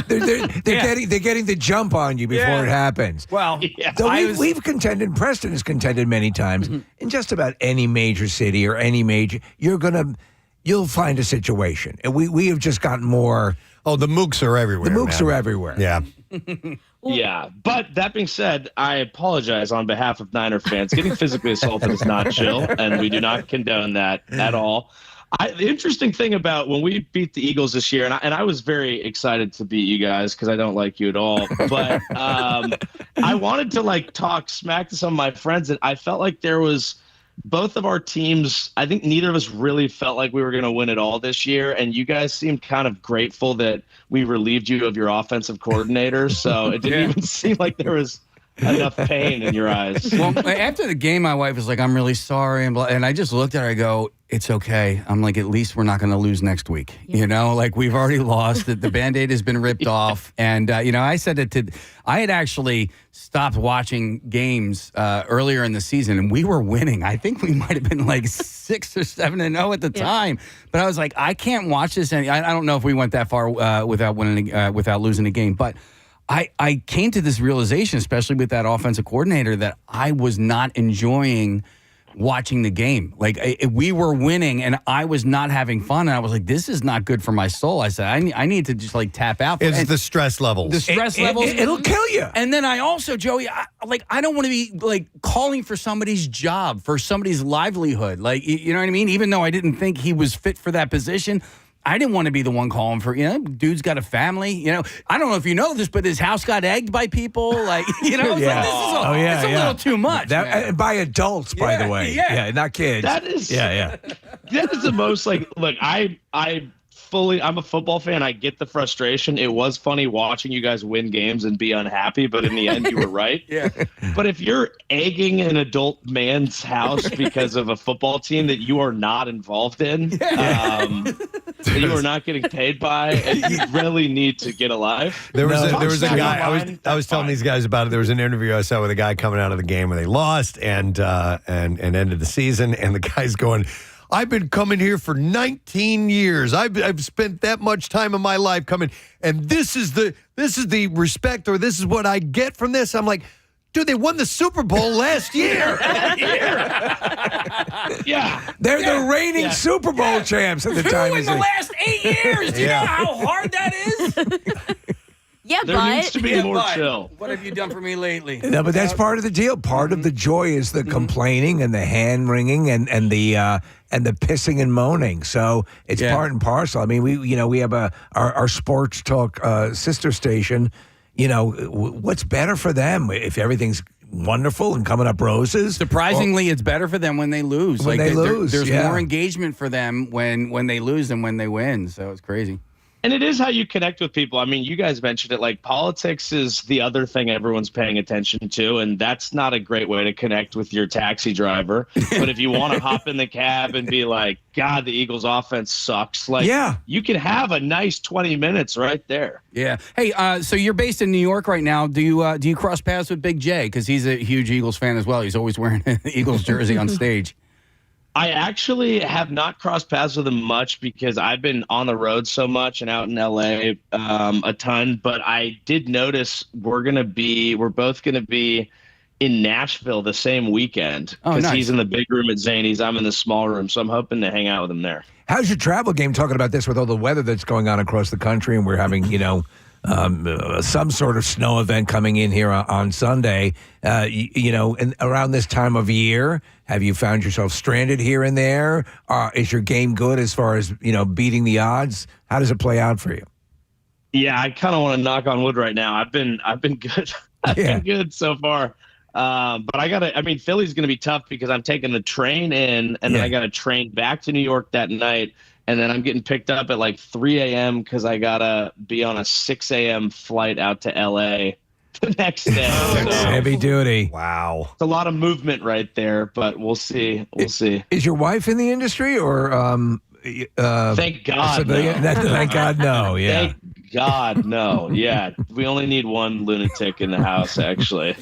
They're getting the jump on you before it happens. Well, so we've contended, Preston has contended many times, in just about any major city or any major, you'll find a situation. And we have just gotten more. Oh, the mooks are everywhere. The mooks man. are everywhere. Yeah. Yeah, but that being said, I apologize on behalf of Niner fans. Getting physically assaulted is not chill, and we do not condone that at all. The interesting thing about when we beat the Eagles this year, and I was very excited to beat you guys because I don't like you at all, but I wanted to talk smack to some of my friends, and I felt like there was both of our teams. I think neither of us really felt like we were going to win it all this year, and you guys seemed kind of grateful that we relieved you of your offensive coordinator, so it didn't even seem like there was enough pain in your eyes. Well, after the game, my wife was like, "I'm really sorry," and I just looked at her. I go, "It's okay." I'm like, "At least we're not going to lose next week." Yeah. We've already lost. The Band-Aid has been ripped off, and I said it I had actually stopped watching games earlier in the season, and we were winning. I think we might have been 6 or 7-0 at the time, but I was like, I can't watch this. I don't know if we went that far without winning, without losing a game, but. I came to this realization, especially with that offensive coordinator, that I was not enjoying watching the game. We were winning, and I was not having fun. And I was like, this is not good for my soul. I said, I need to just tap out. It's the stress levels. The stress levels. It'll kill you. And then I also, Joey, I don't want to be calling for somebody's job, for somebody's livelihood. You know what I mean? Even though I didn't think he was fit for that position, I didn't want to be the one calling for, dude's got a family, I don't know if you know this, but his house got egged by people. It's a little too much. By adults, by the way. Yeah, not kids. That is, that is the most I'm a football fan. I get the frustration. It was funny watching you guys win games and be unhappy, but in the end, you were right. Yeah. But if you're egging an adult man's house because of a football team that you are not involved in, that you are not getting paid by, and you really need to get a life. There was a guy. I was telling these guys about it. There was an interview I saw with a guy coming out of the game where they lost and ended the season, and the guy's going, "I've been coming here for 19 years. I've spent that much time in my life coming, and this is the respect, or this is what I get from this." I'm like, dude, they won the Super Bowl last year. Yeah. They're the reigning Super Bowl champs at the time. In the last 8 years. Do you know how hard that is? Yeah, there needs to be more chill. What have you done for me lately? No, but that's part of the deal. Part of the joy is the complaining and the hand wringing and the pissing and moaning. So it's part and parcel. I mean, we have our sports talk sister station. What's better for them if everything's wonderful and coming up roses? Surprisingly, it's better for them when they lose. When they lose, there's more engagement for them when they lose than when they win. So it's crazy. And it is how you connect with people. I mean, you guys mentioned it. Politics is the other thing everyone's paying attention to, and that's not a great way to connect with your taxi driver. But if you want to hop in the cab and be like, "God, the Eagles' offense sucks," you can have a nice 20 minutes right there. Yeah. Hey, so you're based in New York right now. Do you cross paths with Big J? Because he's a huge Eagles fan as well. He's always wearing an Eagles jersey on stage. I actually have not crossed paths with him much because I've been on the road so much and out in LA a ton. But I did notice we're both going to be in Nashville the same weekend because he's in the big room at Zany's. I'm in the small room. So I'm hoping to hang out with him there. How's your travel game? Talking about this with all the weather that's going on across the country, and we're having, some sort of snow event coming in here on Sunday. And around this time of year, have you found yourself stranded here and there? Is your game good as far as beating the odds? How does it play out for you? Yeah, I kind of want to knock on wood right now. I've been good. I've been good so far. But Philly's going to be tough because I'm taking the train in, and then I got to train back to New York that night. And then I'm getting picked up at 3 a.m. because I got to be on a 6 a.m. flight out to L.A. the next day. That's heavy duty. Wow. It's a lot of movement right there, but we'll see. Is your wife in the industry or thank God. No. Thank God, no. Yeah. Thank God, no. Yeah. We only need one lunatic in the house, actually.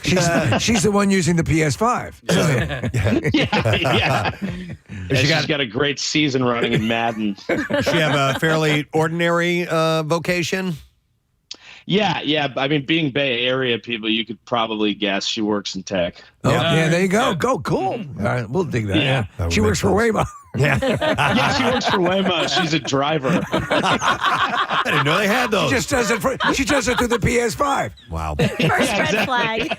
She's the one using the PS5. Yeah. She she's got a great season running in Madden. Does she have a fairly ordinary vocation? Yeah. I mean, being Bay Area people, you could probably guess she works in tech. Oh, yeah, there you go. Go, cool. All right, we'll dig that. Yeah. She works for Waymo. Yeah. Yeah, she works for Waymo. She's a driver. I didn't know they had those. She does it through the PS5. Wow. First red flag.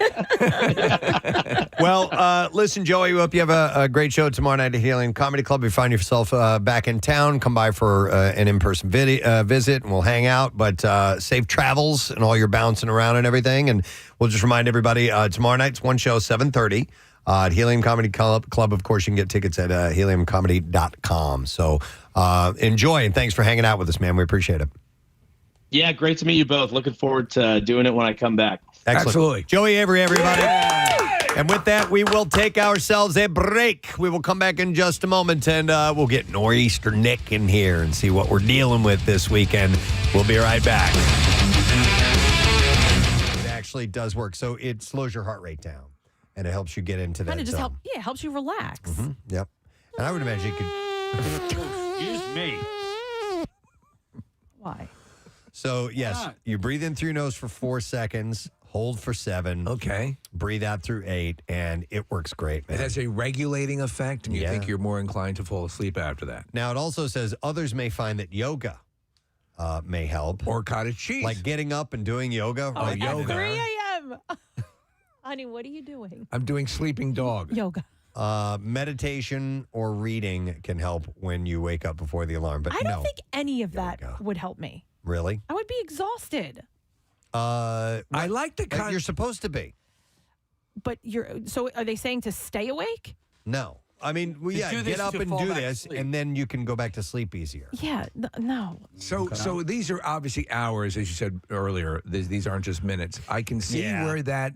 Well, listen, Joey, we hope you have a great show tomorrow night at Helium Comedy Club. If you find yourself back in town, come by for an in-person visit, and we'll hang out. But safe travels and all your bouncing around and everything. And we'll just remind everybody, tomorrow night's one show, 7:30. At Helium Comedy Club, of course, you can get tickets at heliumcomedy.com. So enjoy, and thanks for hanging out with us, man. We appreciate it. Yeah, great to meet you both. Looking forward to doing it when I come back. Excellent. Absolutely. Joey Avery, everybody. And with that, we will take ourselves a break. We will come back in just a moment, and we'll get Nor'easter Nick in here and see what we're dealing with this weekend. We'll be right back. It actually does work. So it slows your heart rate down. And it helps you get into that. Kind of just zone. helps you relax. Mm-hmm. Yep. And I would imagine you could. Excuse me. Why? So, yes, you breathe in through your nose for 4 seconds, hold for 7. Okay. Breathe out through 8, and it works great, man. It has a regulating effect, and you think you're more inclined to fall asleep after that. Now, it also says others may find that yoga may help. Or cottage cheese. Like getting up and doing yoga. Oh, right at then 3 and there. a.m. Honey, what are you doing? I'm doing sleeping dog. Yoga. Meditation or reading can help when you wake up before the alarm. But I don't no. think any of that would help me. Really? I would be exhausted. I like the you're supposed to be. But so are they saying to stay awake? No. I mean, well, To do get this up to and fall do back to this, sleep. and then you can go back to sleep easier. Yeah, no. So these are obviously hours, as you said earlier. These aren't just minutes. I can see where that.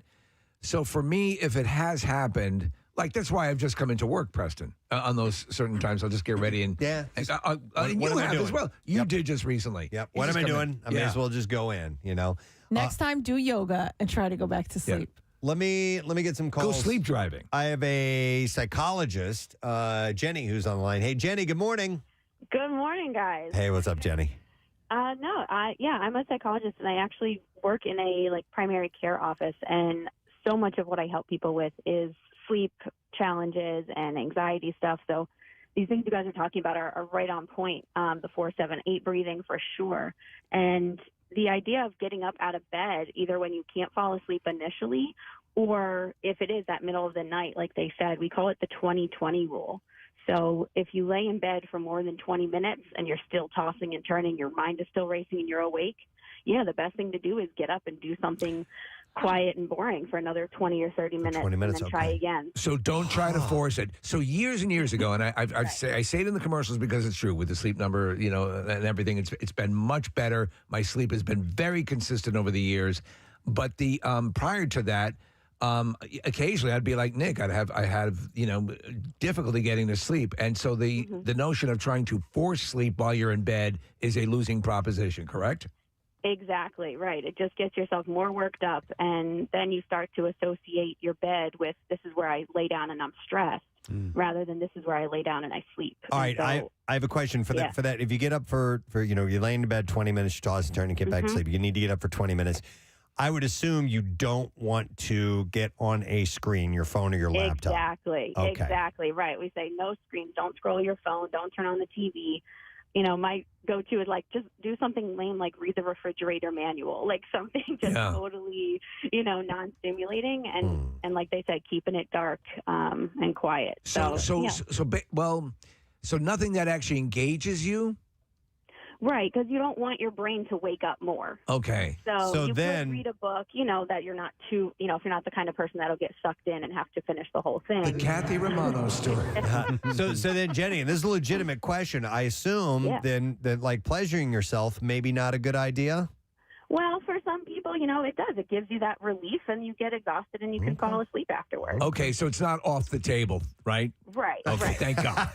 So for me, if it has happened, like that's why I've just come into work, Preston. On those certain times, I'll just get ready and Yeah. And, What you am I have doing? as well. You did just recently. Yep. You What just am I come doing? in. I may as well just go in, you know. Next time, do yoga and try to go back to sleep. Let me get some calls. Go sleep driving. I have a psychologist, Jenny, who's on the line. Hey, Jenny, good morning. Good morning, guys. Hey, what's up, Jenny? I'm a psychologist, and I actually work in a primary care office, and so much of what I help people with is sleep challenges and anxiety stuff. So these things you guys are talking about are right on point. The 4-7-8 breathing for sure, and the idea of getting up out of bed either when you can't fall asleep initially, or if it is that middle of the night, like they said, we call it the 20-20 rule. So if you lay in bed for more than 20 minutes and you're still tossing and turning, your mind is still racing and you're awake, the best thing to do is get up and do something quiet and boring for another 20 or 30 minutes, and then try again. So don't try to force it. So years and years ago, and I say it in the commercials because it's true with the sleep number, and everything. It's been much better. My sleep has been very consistent over the years. But the prior to that, occasionally I'd be like Nick. I have difficulty getting to sleep, and so the notion of trying to force sleep while you're in bed is a losing proposition. Correct? Exactly, right. It just gets yourself more worked up, and then you start to associate your bed with this is where I lay down and I'm stressed, rather than this is where I lay down and I sleep. All right, I have a question for that. For that, if you get up for you're laying in bed 20 minutes, you toss and turn and get back to sleep. You need to get up for 20 minutes. I would assume you don't want to get on a screen, your phone or your laptop. Exactly. Okay. Exactly right. We say no screens, don't scroll your phone, don't turn on the TV. My go-to is just do something lame, like read the refrigerator manual, like something just totally, non-stimulating, and like they said, keeping it dark and quiet. So nothing that actually engages you. Right, because you don't want your brain to wake up more. Okay. So you could read a book, that you're not too, if you're not the kind of person that'll get sucked in and have to finish the whole thing. The Kathy Romano story. So then, Jenny, and this is a legitimate question. I assume then that pleasuring yourself maybe not a good idea. Well, for some people, it does. It gives you that relief, and you get exhausted, and you can fall asleep afterwards. Okay, so it's not off the table, right? Right. Okay, right. thank God.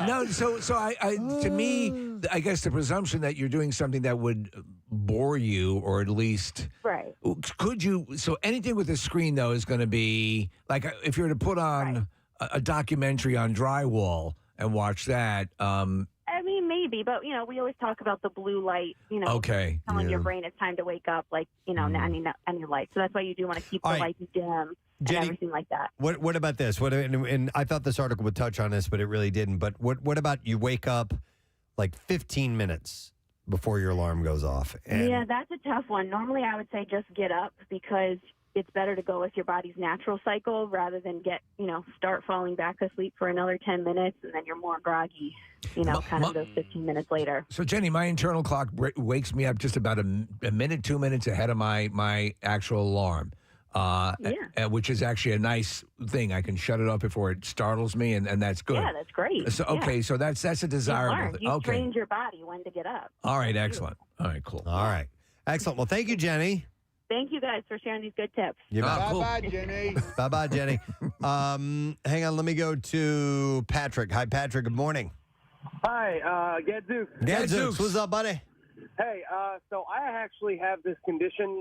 No. So I to me, I guess the presumption that you're doing something that would bore you, or at least right. Could you? So anything with a screen though is going to be like if you were to put on a documentary on drywall and watch that. I mean, maybe, but we always talk about the blue light. Okay. Telling your brain it's time to wake up, like any light. So that's why you do want to keep the lights dim and everything like that. What about this? And I thought this article would touch on this, but it really didn't. But what about you wake up like 15 minutes before your alarm goes off? Yeah, that's a tough one. Normally, I would say just get up because it's better to go with your body's natural cycle rather than start falling back asleep for another 10 minutes and then you're more groggy, those 15 minutes later. So, Jenny, my internal clock wakes me up just about a minute, 2 minutes ahead of my actual alarm, which is actually a nice thing. I can shut it off before it startles me, and that's good. Yeah, that's great. So, okay, so that's a desirable thing. You trained your body when to get up. All right, excellent. All right, cool. All right. Excellent. Well, thank you, Jenny. Thank you guys for sharing these good tips. Bye-bye, Jenny. Bye-bye, Jenny. Hang on. Let me go to Patrick. Hi, Patrick. Good morning. Hi, Gadzooks. Gadzooks. What's up, buddy? Hey, so I actually have this condition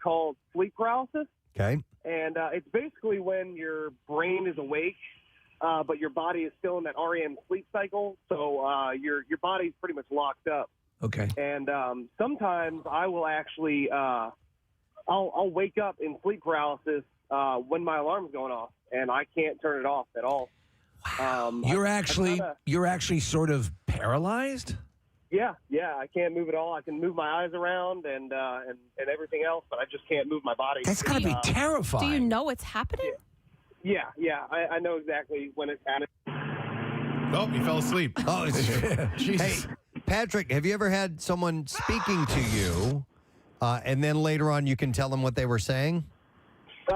called sleep paralysis. Okay. And it's basically when your brain is awake, but your body is still in that REM sleep cycle. So your body's pretty much locked up. Okay. And sometimes I will actually I'll wake up in sleep paralysis when my alarm's going off, and I can't turn it off at all. Wow. You're actually sort of paralyzed? Yeah, I can't move at all. I can move my eyes around and everything else, but I just can't move my body. That's got to be terrifying. Do you know what's happening? Yeah. I know exactly when it's happening. Oh, he fell asleep. Oh, hey, Patrick, have you ever had someone speaking to you, and then later on you can tell them what they were saying?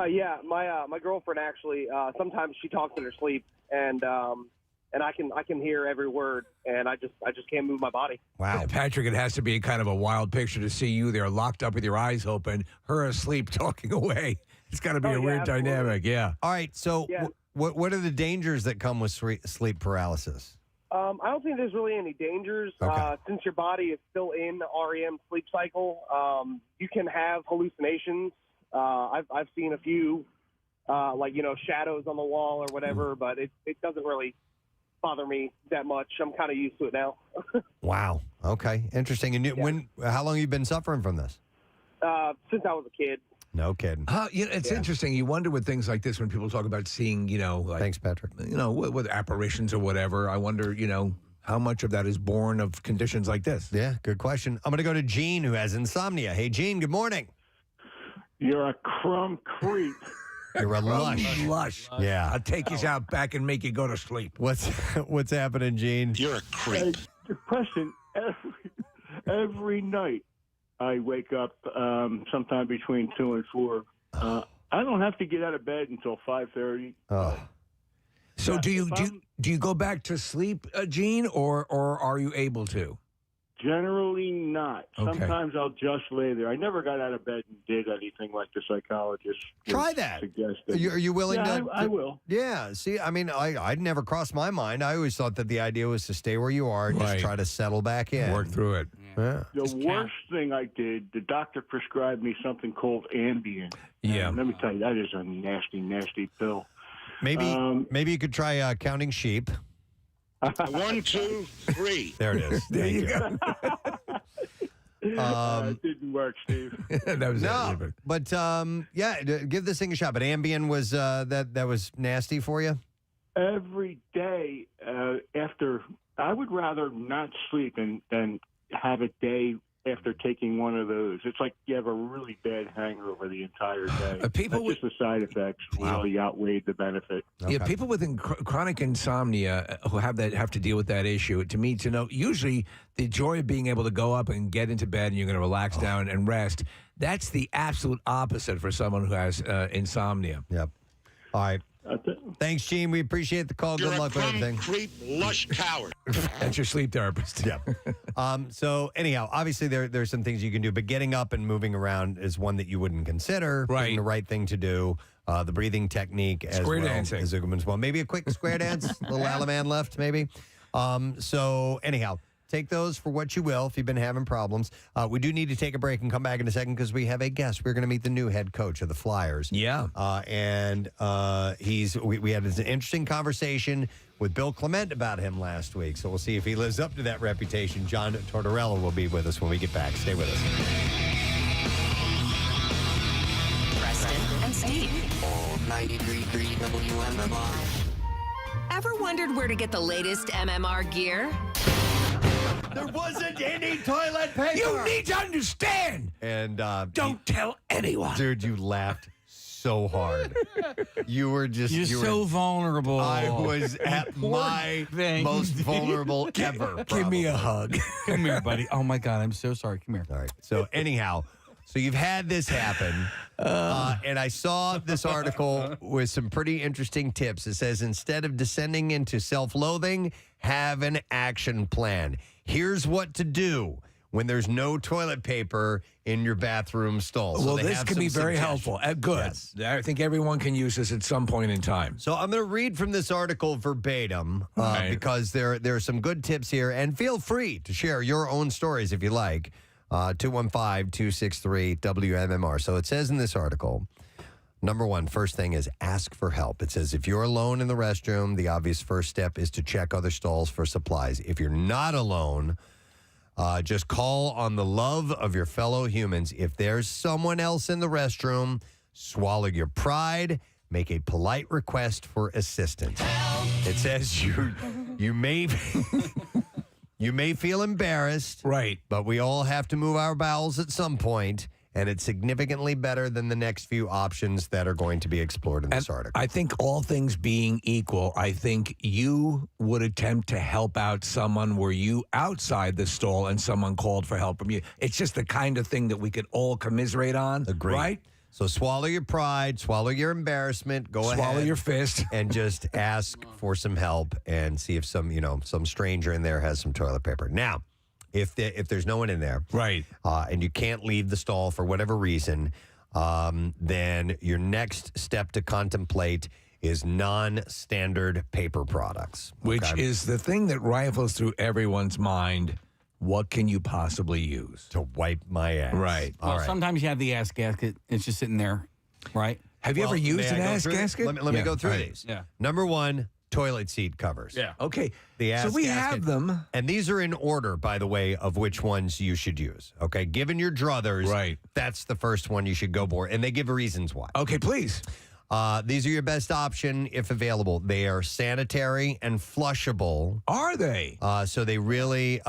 Yeah, my girlfriend actually. Sometimes she talks in her sleep, and I can hear every word, and I just can't move my body. Wow, yeah, Patrick, it has to be kind of a wild picture to see you there locked up with your eyes open, her asleep, talking away. It's got to be a weird dynamic. Yeah. All right. So, what are the dangers that come with sleep paralysis? I don't think there's really any dangers. Okay. Since your body is still in the REM sleep cycle, you can have hallucinations. I've seen a few, like shadows on the wall or whatever, but it doesn't really bother me that much. I'm kind of used to it now. Wow. Okay. Interesting. And how long have you been suffering from this? Since I was a kid. No kidding. It's interesting. You wonder with things like this when people talk about seeing, like, thanks, Patrick. With apparitions or whatever. I wonder, how much of that is born of conditions like this. Yeah, good question. I'm going to go to Gene, who has insomnia. Hey, Gene, good morning. You're a crumb creep. You're a lush. Yeah. I'll take you out back and make you go to sleep. What's happening, Gene? You're a creep. Preston, every night I wake up sometime between 2 and 4. I don't have to get out of bed until 5:30. Oh. So do you go back to sleep, Gene, or are you able to? Generally not. Okay. Sometimes I'll just lay there. I never got out of bed and did anything like the psychologist Try that. suggested. Are you willing to? I will. Yeah. See, I mean, I'd never crossed my mind. I always thought that the idea was to stay where you are and just try to settle back in. Work through it. Yeah. The worst thing I did, the doctor prescribed me something called Ambien. Yeah. And let me tell you, that is a nasty, nasty pill. Maybe you could try counting sheep. 1, 2, 3. There it is. There you go. It didn't work, Steve. That was but give this thing a shot. But Ambien was that was nasty for you? Every day after, I would rather not sleep than have a day after taking one of those. It's like you have a really bad hangover the entire day. Just the side effects really outweighed the benefit. Yeah, people with chronic insomnia who have to deal with that issue, to me, to know, usually the joy of being able to go up and get into bed and you're going to relax down and rest, that's the absolute opposite for someone who has insomnia. Yep. All right. Thanks, Gene. We appreciate the call. You're Good luck with everything. Creep, lush coward. That's your sleep therapist. Yeah. So anyhow, obviously there's some things you can do, but getting up and moving around is one that you wouldn't consider. Right. The right thing to do. The breathing technique as Square well dancing. is a good one as well. Maybe a quick square dance. Little Alaman left, maybe. So anyhow, Take those for what you will if you've been having problems. We do need to take a break and come back in a second because we have a guest. We're going to meet the new head coach of the Flyers. Yeah. We had an interesting conversation with Bill Clement about him last week. So we'll see if he lives up to that reputation. John Tortorella will be with us when we get back. Stay with us. Preston and Steve. All 93.3 WMMR. Ever wondered where to get the latest MMR gear? There wasn't any toilet paper. You need to understand. And don't tell anyone. Dude, you laughed so hard. You were just... You're so vulnerable. I was at my most vulnerable ever. Give me a hug. Come here, buddy. Oh, my God. I'm so sorry. Come here. All right. So anyhow... So you've had this happen, and I saw this article with some pretty interesting tips. It says, instead of descending into self-loathing, have an action plan. Here's what to do when there's no toilet paper in your bathroom stall. So well, they this have can be some very suggestions. helpful. Good. Yes. I think everyone can use this at some point in time. So I'm going to read from this article verbatim because there are some good tips here. And feel free to share your own stories if you like. 215-263-WMMR. So it says in this article, number one, first thing is ask for help. It says if you're alone in the restroom, the obvious first step is to check other stalls for supplies. If you're not alone, just call on the love of your fellow humans. If there's someone else in the restroom, swallow your pride, make a polite request for assistance. It says you may... You may feel embarrassed, right? But we all have to move our bowels at some point, and it's significantly better than the next few options that are going to be explored in this article. I think all things being equal, I think you would attempt to help out someone were you outside the stall and someone called for help from you. It's just the kind of thing that we could all commiserate on, right? So swallow your pride, swallow your embarrassment, Swallow ahead, your fist, and just ask for some help and see if some stranger in there has some toilet paper. Now, if there's no one in there, right, and you can't leave the stall for whatever reason, then your next step to contemplate is non-standard paper products, which is the thing that rifles through everyone's mind. What can you possibly use to wipe my ass? Right. Well, sometimes you have the ass gasket. It's just sitting there, right? Have you ever used an ass gasket? Let me go through these. Yeah. Number one, toilet seat covers. Yeah. Okay. The ass so we gasket. have them. And these are in order, by the way, of which ones you should use. Okay. Given your druthers, right, that's the first one you should go for. And they give reasons why. Okay, please. These are your best option if available. They are sanitary and flushable. Are they? So they're really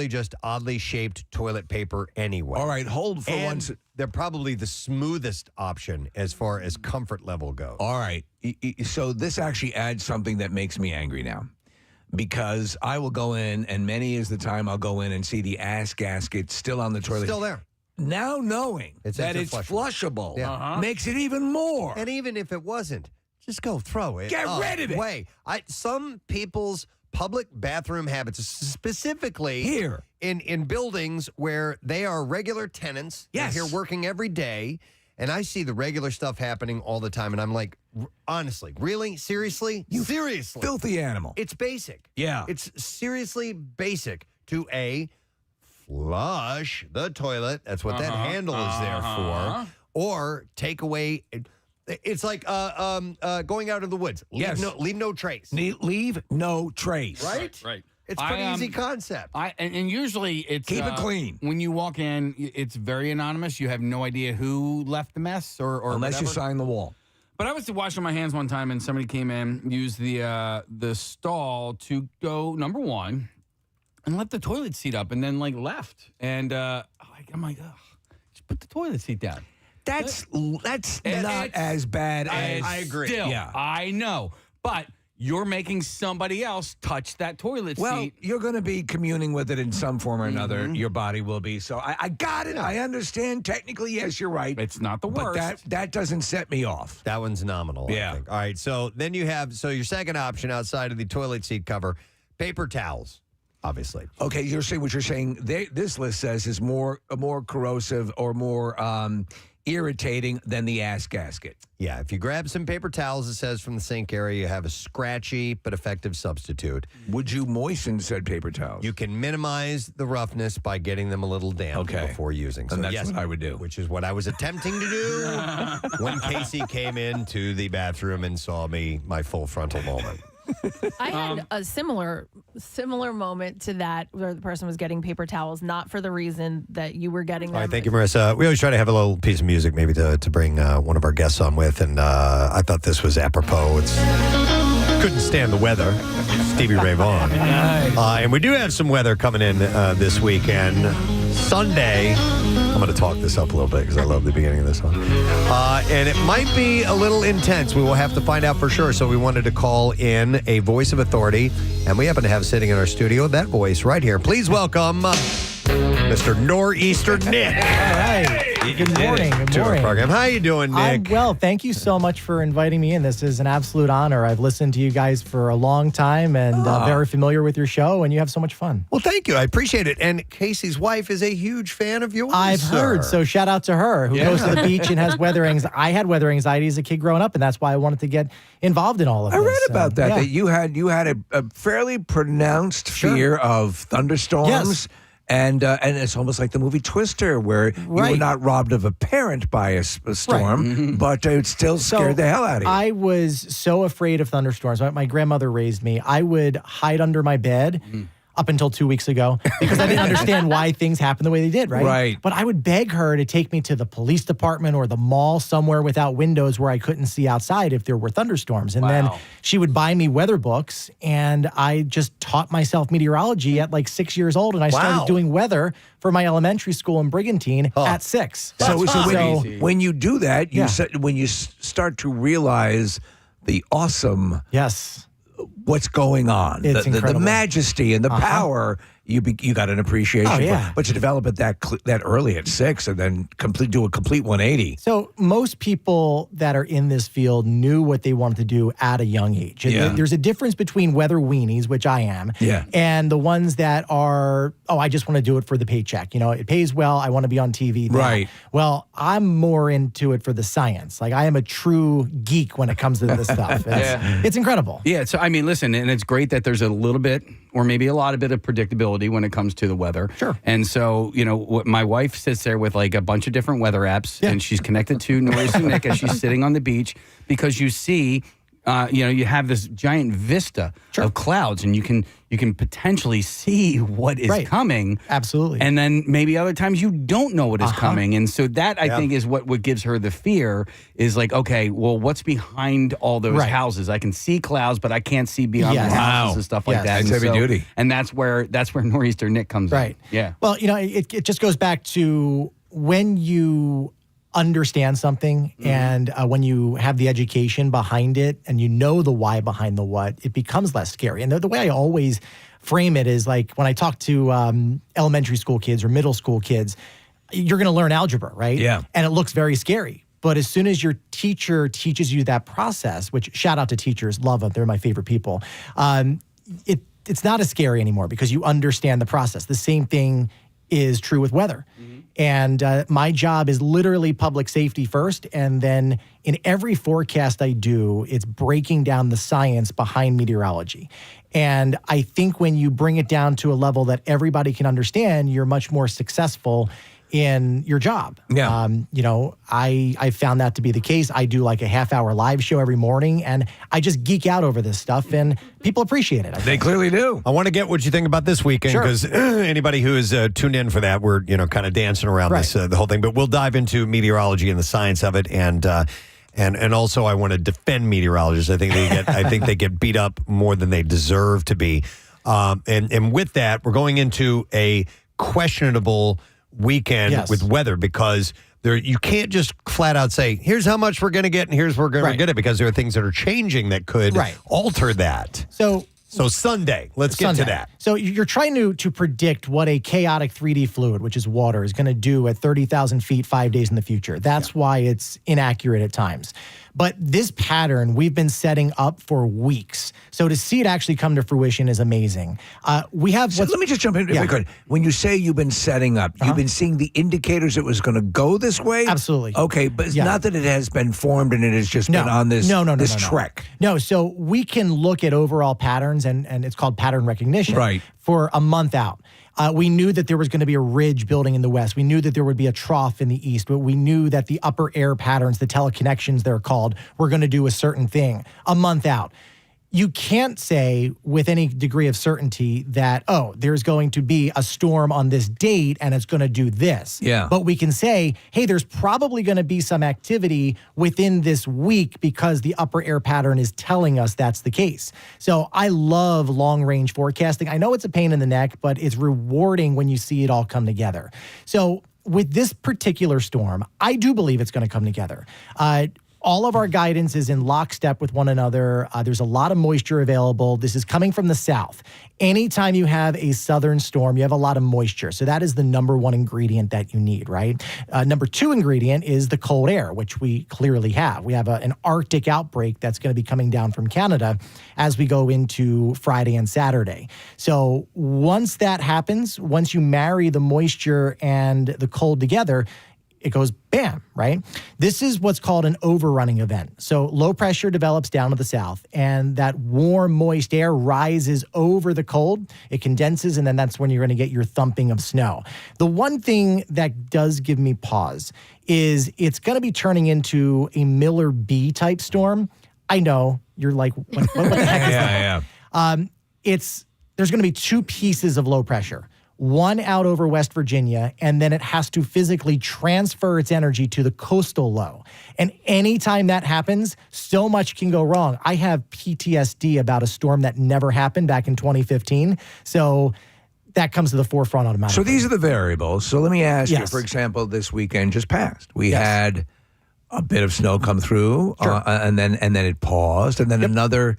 just oddly shaped toilet paper anyway. All right, hold for and one. They're probably the smoothest option as far as comfort level goes. All right. So this actually adds something that makes me angry now. Because I will go in, and many is the time I'll go in and see the ass gasket still on the toilet. Still there. Now knowing that it's flushable makes it even more. And even if it wasn't, just go throw it. Get rid of it. Some people's public bathroom habits, specifically here in buildings where they are regular tenants. Yes. They're here working every day. And I see the regular stuff happening all the time. And I'm like, honestly, really? Seriously? Seriously? Filthy animal. It's basic. Yeah. It's seriously basic to flush the toilet. That's what that handle is there for. Or take away. It's like going out of the woods. Leave no trace. Leave no trace. Right? It's a pretty easy concept. And usually it's keep it clean. When you walk in, it's very anonymous. You have no idea who left the mess or unless whatever. you sign the wall. But I was washing my hands one time, and somebody came in, used the stall to go number one, and left the toilet seat up, and then left. And I'm like, ugh, just put the toilet seat down. That's not as bad as I agree. Still, yeah. I know, but you're making somebody else touch that toilet seat. Well, you're going to be communing with it in some form or another. Your body will be. So I got it. I understand. Technically, yes, you're right. It's not the worst. But that doesn't set me off. That one's nominal. Yeah. I think. All right. So then you have your second option outside of the toilet seat cover, paper towels. Obviously. Okay, what you're saying. This list says is more corrosive or more irritating than the ass gasket. Yeah, if you grab some paper towels, it says from the sink area, you have a scratchy but effective substitute. Would you moisten said paper towels? You can minimize the roughness by getting them a little damp before using. And that's what I would do. Which is what I was attempting to do when Casey came into the bathroom and saw my full frontal moment. I had a similar moment to that where the person was getting paper towels, not for the reason that you were getting them. All right, thank you, Marissa. We always try to have a little piece of music maybe to bring one of our guests on with, and I thought this was apropos. Couldn't stand the weather. Stevie Ray Vaughan. And we do have some weather coming in this weekend. Sunday, I'm going to talk this up a little bit because I love the beginning of this song. And it might be a little intense. We will have to find out for sure. So we wanted to call in a voice of authority. And we happen to have sitting in our studio that voice right here. Please welcome Mr. Nor'easter Nick. All right. Good morning. Good to our morning. program. How you doing, Nick? I'm well. Thank you so much for inviting me in. This is an absolute honor. I've listened to you guys for a long time and very familiar with your show, and you have so much fun. Well, thank you. I appreciate it. And Casey's wife is a huge fan of yours. I've heard. So shout out to her who goes to the beach and has weather anxiety. I had weather anxiety as a kid growing up, and that's why I wanted to get involved in all of this. I read about that, that you had a fairly pronounced fear of thunderstorms. Yes. And it's almost like the movie Twister, where you were not robbed of a parent by a storm, but it still scared the hell out of you. I was so afraid of thunderstorms. My grandmother raised me. I would hide under my bed up until 2 weeks ago because I didn't understand why things happened the way they did, right? Right. But I would beg her to take me to the police department or the mall somewhere without windows where I couldn't see outside if there were thunderstorms. And then she would buy me weather books, and I just taught myself meteorology at like 6 years old, and I started doing weather for my elementary school in Brigantine at 6. So when you do that, when you start to realize the awesome what's going on, It's the incredible. majesty and the power, you got an appreciation for. But you develop it that early at 6 and then do a complete 180. So most people that are in this field knew what they wanted to do at a young age. And there's a difference between weather weenies, which I am, and the ones that are, I just want to do it for the paycheck. You know, it pays well. I want to be on TV. Right. Well, I'm more into it for the science. Like, I am a true geek when it comes to this stuff. It's incredible. Yeah. So, I mean, listen, and it's great that there's a little bit or maybe a lot of bit of predictability when it comes to the weather. Sure. And so, my wife sits there with like a bunch of different weather apps, and she's connected to Nor'easter Nick as she's sitting on the beach, because you see, you have this giant vista of clouds, and you can potentially see what is coming. Absolutely. And then maybe other times you don't know what is coming. And so that, I think, is what gives her the fear, is like, okay, well, what's behind all those houses? I can see clouds, but I can't see beyond the houses and stuff like that. That's And heavy duty. And that's where Nor'easter Nick comes in. Yeah. Well, it just goes back to when you understand something and when you have the education behind it and you know the why behind the what, it becomes less scary. And the way I always frame it is like when I talk to elementary school kids or middle school kids, you're going to learn algebra, right? Yeah. And it looks very scary. But as soon as your teacher teaches you that process, which shout out to teachers, love them, they're my favorite people, it's not as scary anymore because you understand the process. The same thing is true with weather. And my job is literally public safety first. And then in every forecast I do, it's breaking down the science behind meteorology. And I think when you bring it down to a level that everybody can understand, you're much more successful in your job. Yeah. I found that to be the case. I do like a half-hour live show every morning, and I just geek out over this stuff, and people appreciate it. They clearly do. I want to get what you think about this weekend, because anybody who is tuned in for that, we're kind of dancing around this the whole thing. But we'll dive into meteorology and the science of it, and also I want to defend meteorologists. I think they get beat up more than they deserve to be. And with that, we're going into a questionable weekend with weather, because you can't just flat out say, here's how much we're going to get and here's where we're going to get it, because there are things that are changing that could alter that. So Sunday, let's get to that. So you're trying to predict what a chaotic 3D fluid, which is water, is going to do at 30,000 feet 5 days in the future. That's why it's inaccurate at times. But this pattern we've been setting up for weeks. So to see it actually come to fruition is amazing. We have. So let me just jump in if I could. When you say you've been setting up, you've been seeing the indicators it was going to go this way? Absolutely. Okay, but it's not that it has been formed and it has just been on this, this trek. No, so we can look at overall patterns, and it's called pattern recognition, for a month out. We knew that there was going to be a ridge building in the west. We knew that there would be a trough in the east, but we knew that the upper air patterns, the teleconnections they're called, were going to do a certain thing a month out. You can't say with any degree of certainty that, there's going to be a storm on this date and it's going to do this. Yeah. But we can say, hey, there's probably going to be some activity within this week because the upper air pattern is telling us that's the case. So I love long range forecasting. I know it's a pain in the neck, but it's rewarding when you see it all come together. So with this particular storm, I do believe it's going to come together. All of our guidance is in lockstep with one another. There's a lot of moisture available. This is coming from the south. Anytime you have a southern storm, you have a lot of moisture. So that is the number one ingredient that you need, right? Number two ingredient is the cold air, which we clearly have. We have an Arctic outbreak that's going to be coming down from Canada as we go into Friday and Saturday. So once that happens, once you marry the moisture and the cold together, it goes bam, right? This is what's called an overrunning event. So low pressure develops down to the south, and that warm, moist air rises over the cold. It condenses, and then that's when you're going to get your thumping of snow. The one thing that does give me pause is it's going to be turning into a Miller B type storm. I know you're like, what the heck is that? There's going to be two pieces of low pressure. One out over West Virginia, and then it has to physically transfer its energy to the coastal low. And anytime that happens, so much can go wrong. I have PTSD about a storm that never happened back in 2015. So that comes to the forefront automatically. So these are the variables. So let me ask you, for example, this weekend just passed. We had a bit of snow come through, and then it paused, and then another.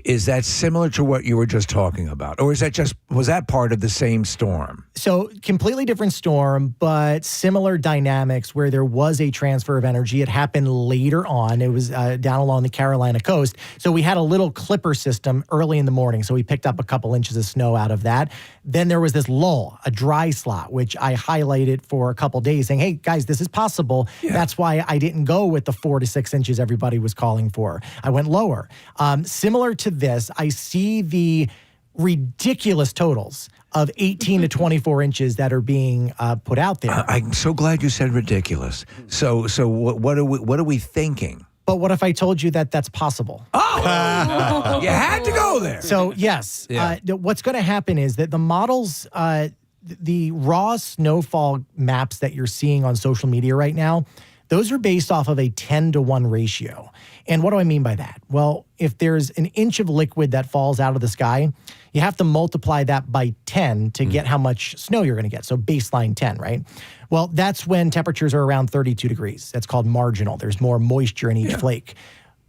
Is that similar to what you were just talking about? Or was that part of the same storm? So completely different storm, but similar dynamics where there was a transfer of energy. It happened later on. It was down along the Carolina coast. So we had a little clipper system early in the morning. So we picked up a couple inches of snow out of that. Then there was this lull, a dry slot, which I highlighted for a couple days saying, hey, guys, this is possible. Yeah. That's why I didn't go with the 4 to 6 inches everybody was calling for. I went lower. Similar to this, I see the ridiculous totals of 18 to 24 inches that are being put out there. I'm so glad you said ridiculous. So what are we thinking? But what if I told you that that's possible? Oh, you had to go there. So yes, what's going to happen is that the models, the raw snowfall maps that you're seeing on social media right now, those are based off of a 10-to-1 ratio. And what do I mean by that? Well, if there's an inch of liquid that falls out of the sky, you have to multiply that by 10 to get how much snow you're going to get. So baseline 10, right? Well, that's when temperatures are around 32 degrees. That's called marginal. There's more moisture in each flake.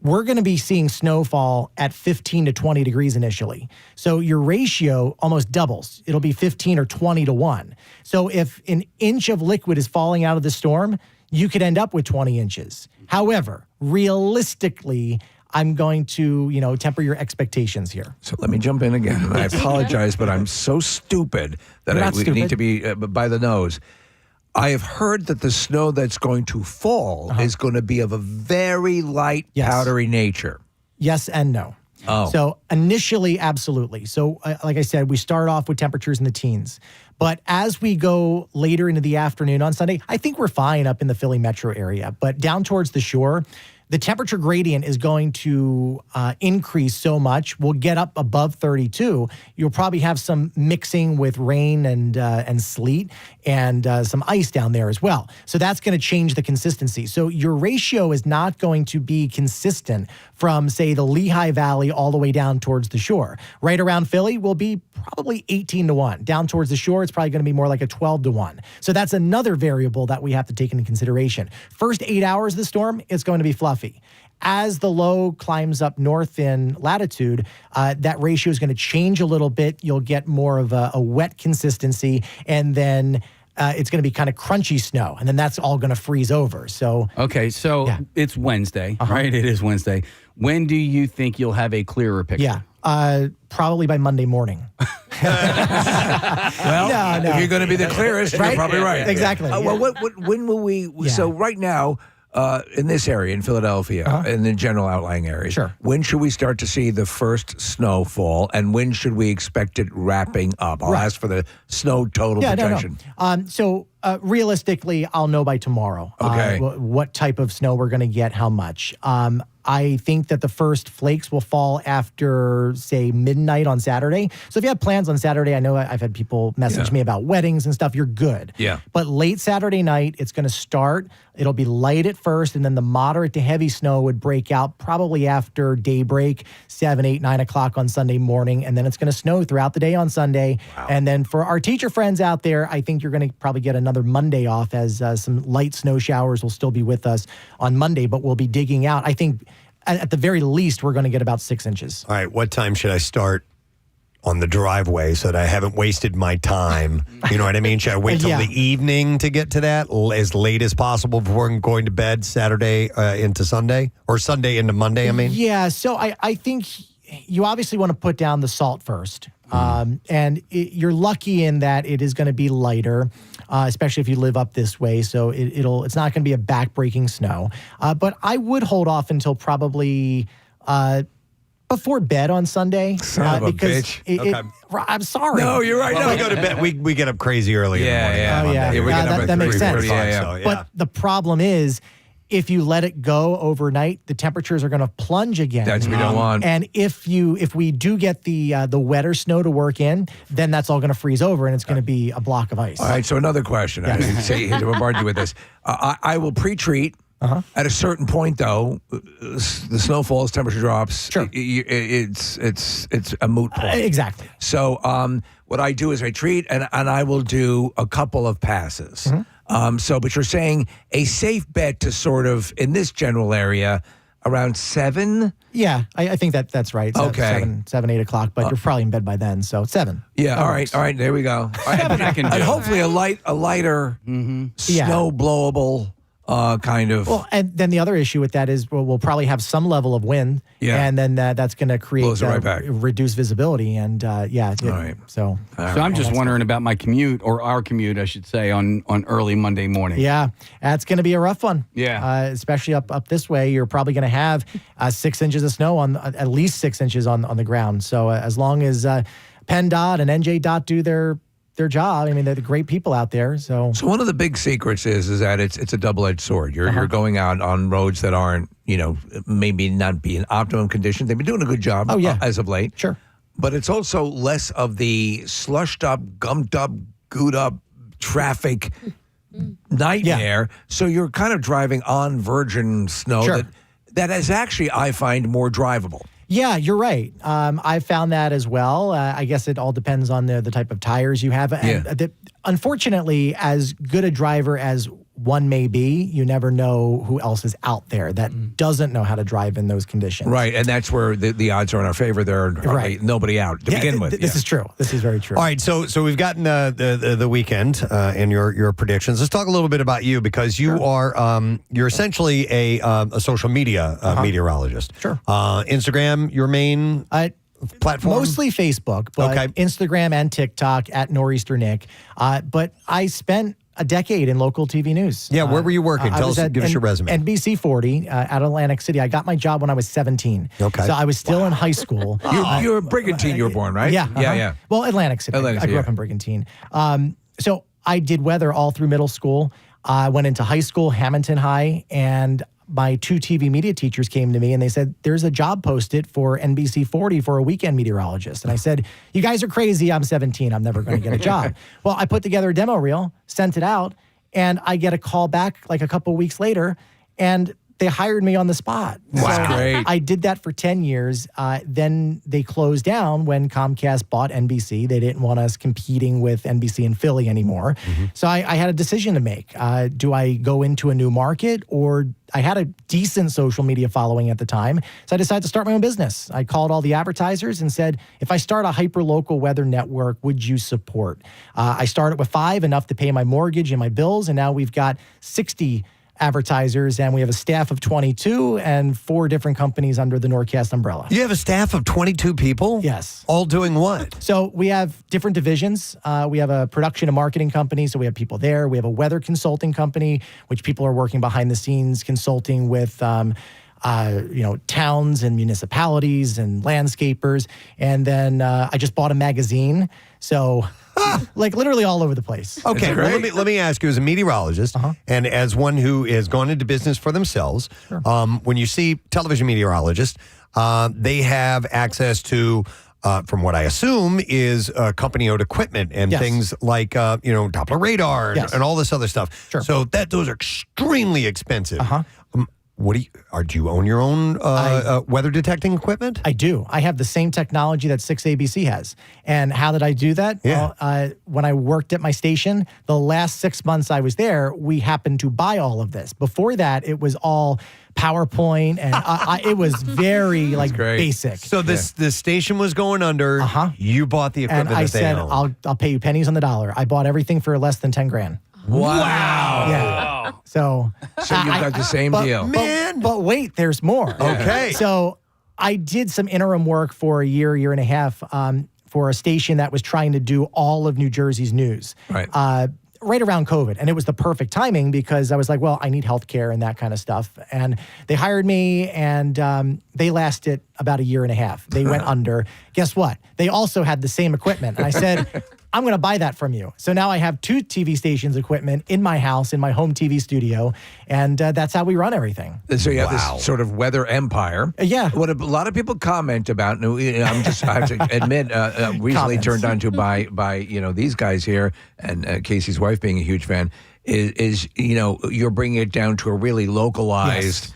We're going to be seeing snowfall at 15 to 20 degrees initially. So your ratio almost doubles. It'll be 15 or 20 to 1. So if an inch of liquid is falling out of the storm, you could end up with 20 inches. However, realistically, I'm going to, temper your expectations here. So let me jump in again. And I apologize, but I'm so stupid that we need to be by the nose. I have heard that the snow that's going to fall is going to be of a very light, powdery nature. Yes and no. Oh. So initially, absolutely. So like I said, we start off with temperatures in the teens. But as we go later into the afternoon on Sunday, I think we're fine up in the Philly metro area. But down towards the shore, the temperature gradient is going to increase so much. We'll get up above 32. You'll probably have some mixing with rain and sleet and some ice down there as well. So that's going to change the consistency. So your ratio is not going to be consistent from, say, the Lehigh Valley all the way down towards the shore. Right around Philly will be probably 18 to 1. Down towards the shore, it's probably going to be more like a 12 to 1. So that's another variable that we have to take into consideration. First 8 hours of the storm, it's going to be fluffy. As the low climbs up north in latitude, that ratio is going to change a little bit. You'll get more of a wet consistency. And then it's going to be kind of crunchy snow, and then that's all going to freeze over. So Okay, so it's Wednesday, right? It is Wednesday. When do you think you'll have a clearer picture? probably by Monday morning. Well, if you're going to be the clearest, you're probably right. Exactly. Well, when will we? So right now, in this area, in Philadelphia, in the general outlying areas, when should we start to see the first snowfall, and when should we expect it wrapping up? I'll ask for the snow total projection. So realistically, I'll know by tomorrow. Okay. What type of snow we're going to get, how much. I think that the first flakes will fall after, say, midnight on Saturday. So if you have plans on Saturday, I know I've had people message me about weddings and stuff, you're good. Yeah. But late Saturday night, it's going to start. It'll be light at first, and then the moderate to heavy snow would break out probably after daybreak, 7, 8, 9 o'clock on Sunday morning. And then it's going to snow throughout the day on Sunday. Wow. And then for our teacher friends out there, I think you're going to probably get another Monday off, as some light snow showers will still be with us on Monday, but we'll be digging out. I think at the very least, we're going to get about 6 inches. All right, what time should I start on the driveway so that I haven't wasted my time? You know what I mean? Should I wait till the evening to get to that, as late as possible before going to bed Saturday into Sunday? Or Sunday into Monday, I mean? Yeah, so I think you obviously want to put down the salt first. And you're lucky in that it is going to be lighter, especially if you live up this way. So it's not going to be a back-breaking snow. But I would hold off until probably before bed on Sunday. Son of a bitch. I'm sorry. No, you're right. Well, No, we go to bed. We get up crazy early. Yeah. That makes sense. Yeah. But the problem is, if you let it go overnight, the temperatures are going to plunge again. That's what we don't want. And if we do get the wetter snow to work in, then that's all going to freeze over, and it's going to be a block of ice. All right, so another question. I hate to bombard you with this. I will pre-treat. At a certain point, though, the snow falls, temperature drops. Sure. It's a moot point. Exactly. So what I do is I treat, and I will do a couple of passes. But you're saying a safe bet to sort of, in this general area, around 7? Yeah, I think that's right. Okay. 7, 8 o'clock, but you're probably in bed by then, so 7. Yeah, all right, there we go. And hopefully a lighter, snow blowable kind of. Well, and then the other issue with that is we'll probably have some level of wind, and then that's going to create reduced visibility, and all right. So I'm just wondering about my commute, or our commute, I should say, on early Monday morning. Yeah, that's going to be a rough one. Yeah, especially up this way, you're probably going to have 6 inches of snow on at least 6 inches on the ground. So as long as PennDOT and NJDOT do their job. I mean, they're the great people out there. So one of the big secrets is that it's a double-edged sword. You're going out on roads that aren't, maybe not be in optimum condition. They've been doing a good job as of late. Sure. But it's also less of the slushed up, gummed up, gooed up traffic nightmare. So you're kind of driving on virgin snow that is actually, I find, more drivable. Yeah, you're right. I found that as well. I guess it all depends on the type of tires you have. And unfortunately, as good a driver as one may be, you never know who else is out there that doesn't know how to drive in those conditions. Right, and that's where the odds are in our favor. There are nobody out to begin with. This is true. This is very true. All right, so we've gotten the weekend and your predictions. Let's talk a little bit about you, because you are you're essentially a social media meteorologist. Sure. Instagram, your main platform? Mostly Facebook, but Instagram and TikTok at Nor'easter Nick. But I spent a decade in local TV news. Yeah, where were you working? Give us your resume. NBC 40 out of Atlantic City. I got my job when I was 17. Okay. So I was still in high school. You're a Brigantine, you were born, right? Yeah. Well, Atlantic City. I grew up in Brigantine. So I did weather all through middle school. I went into high school, Hamilton High, and my 2 TV media teachers came to me and they said, there's a job posted for NBC 40 for a weekend meteorologist. And I said, you guys are crazy. I'm 17. I'm never going to get a job. Well, I put together a demo reel, sent it out, and I get a call back like a couple weeks later. And they hired me on the spot. That's great. I did that for 10 years. Then they closed down when Comcast bought NBC. They didn't want us competing with NBC in Philly anymore. So I had a decision to make. Do I go into a new market, or I had a decent social media following at the time, so I decided to start my own business. I called all the advertisers and said, if I start a hyper-local weather network, would you support? I started with 5, enough to pay my mortgage and my bills, and now we've got 60 advertisers, and we have a staff of 22 and 4 different companies under the Norcast umbrella. You have a staff of 22 people? Yes. All doing what? So we have different divisions. We have a production and marketing company, so we have people there. We have a weather consulting company, which people are working behind the scenes, consulting with towns and municipalities and landscapers. And then I just bought a magazine. So like literally all over the place. Okay, well, let me ask you, as a meteorologist and as one who has gone into business for themselves, when you see television meteorologists, they have access to, from what I assume, is company-owned equipment and things like, Doppler radar and all this other stuff. Sure. So those are extremely expensive. Do you own your own weather detecting equipment? I do. I have the same technology that 6ABC has. And how did I do that? Yeah. Well, when I worked at my station, the last 6 months I was there, we happened to buy all of this. Before that, it was all PowerPoint, and it was very basic. So this station was going under. You bought the equipment and I that they said, own. I'll pay you pennies on the dollar. I bought everything for less than 10 grand. Wow. Yeah. So you've got the same deal. But wait, there's more. Okay. So I did some interim work for a year and a half for a station that was trying to do all of New Jersey's news. Right around COVID. And it was the perfect timing because I was like, well, I need healthcare and that kind of stuff. And they hired me, and they lasted about a year and a half. They went under. Guess what? They also had the same equipment. And I said, I'm going to buy that from you. So now I have 2 TV stations equipment in my house, in my home TV studio, and that's how we run everything. So you have this sort of weather empire. Yeah. What a lot of people comment about, and I have to admit, recently turned on to by these guys here, and Casey's wife being a huge fan, is you're bringing it down to a really localized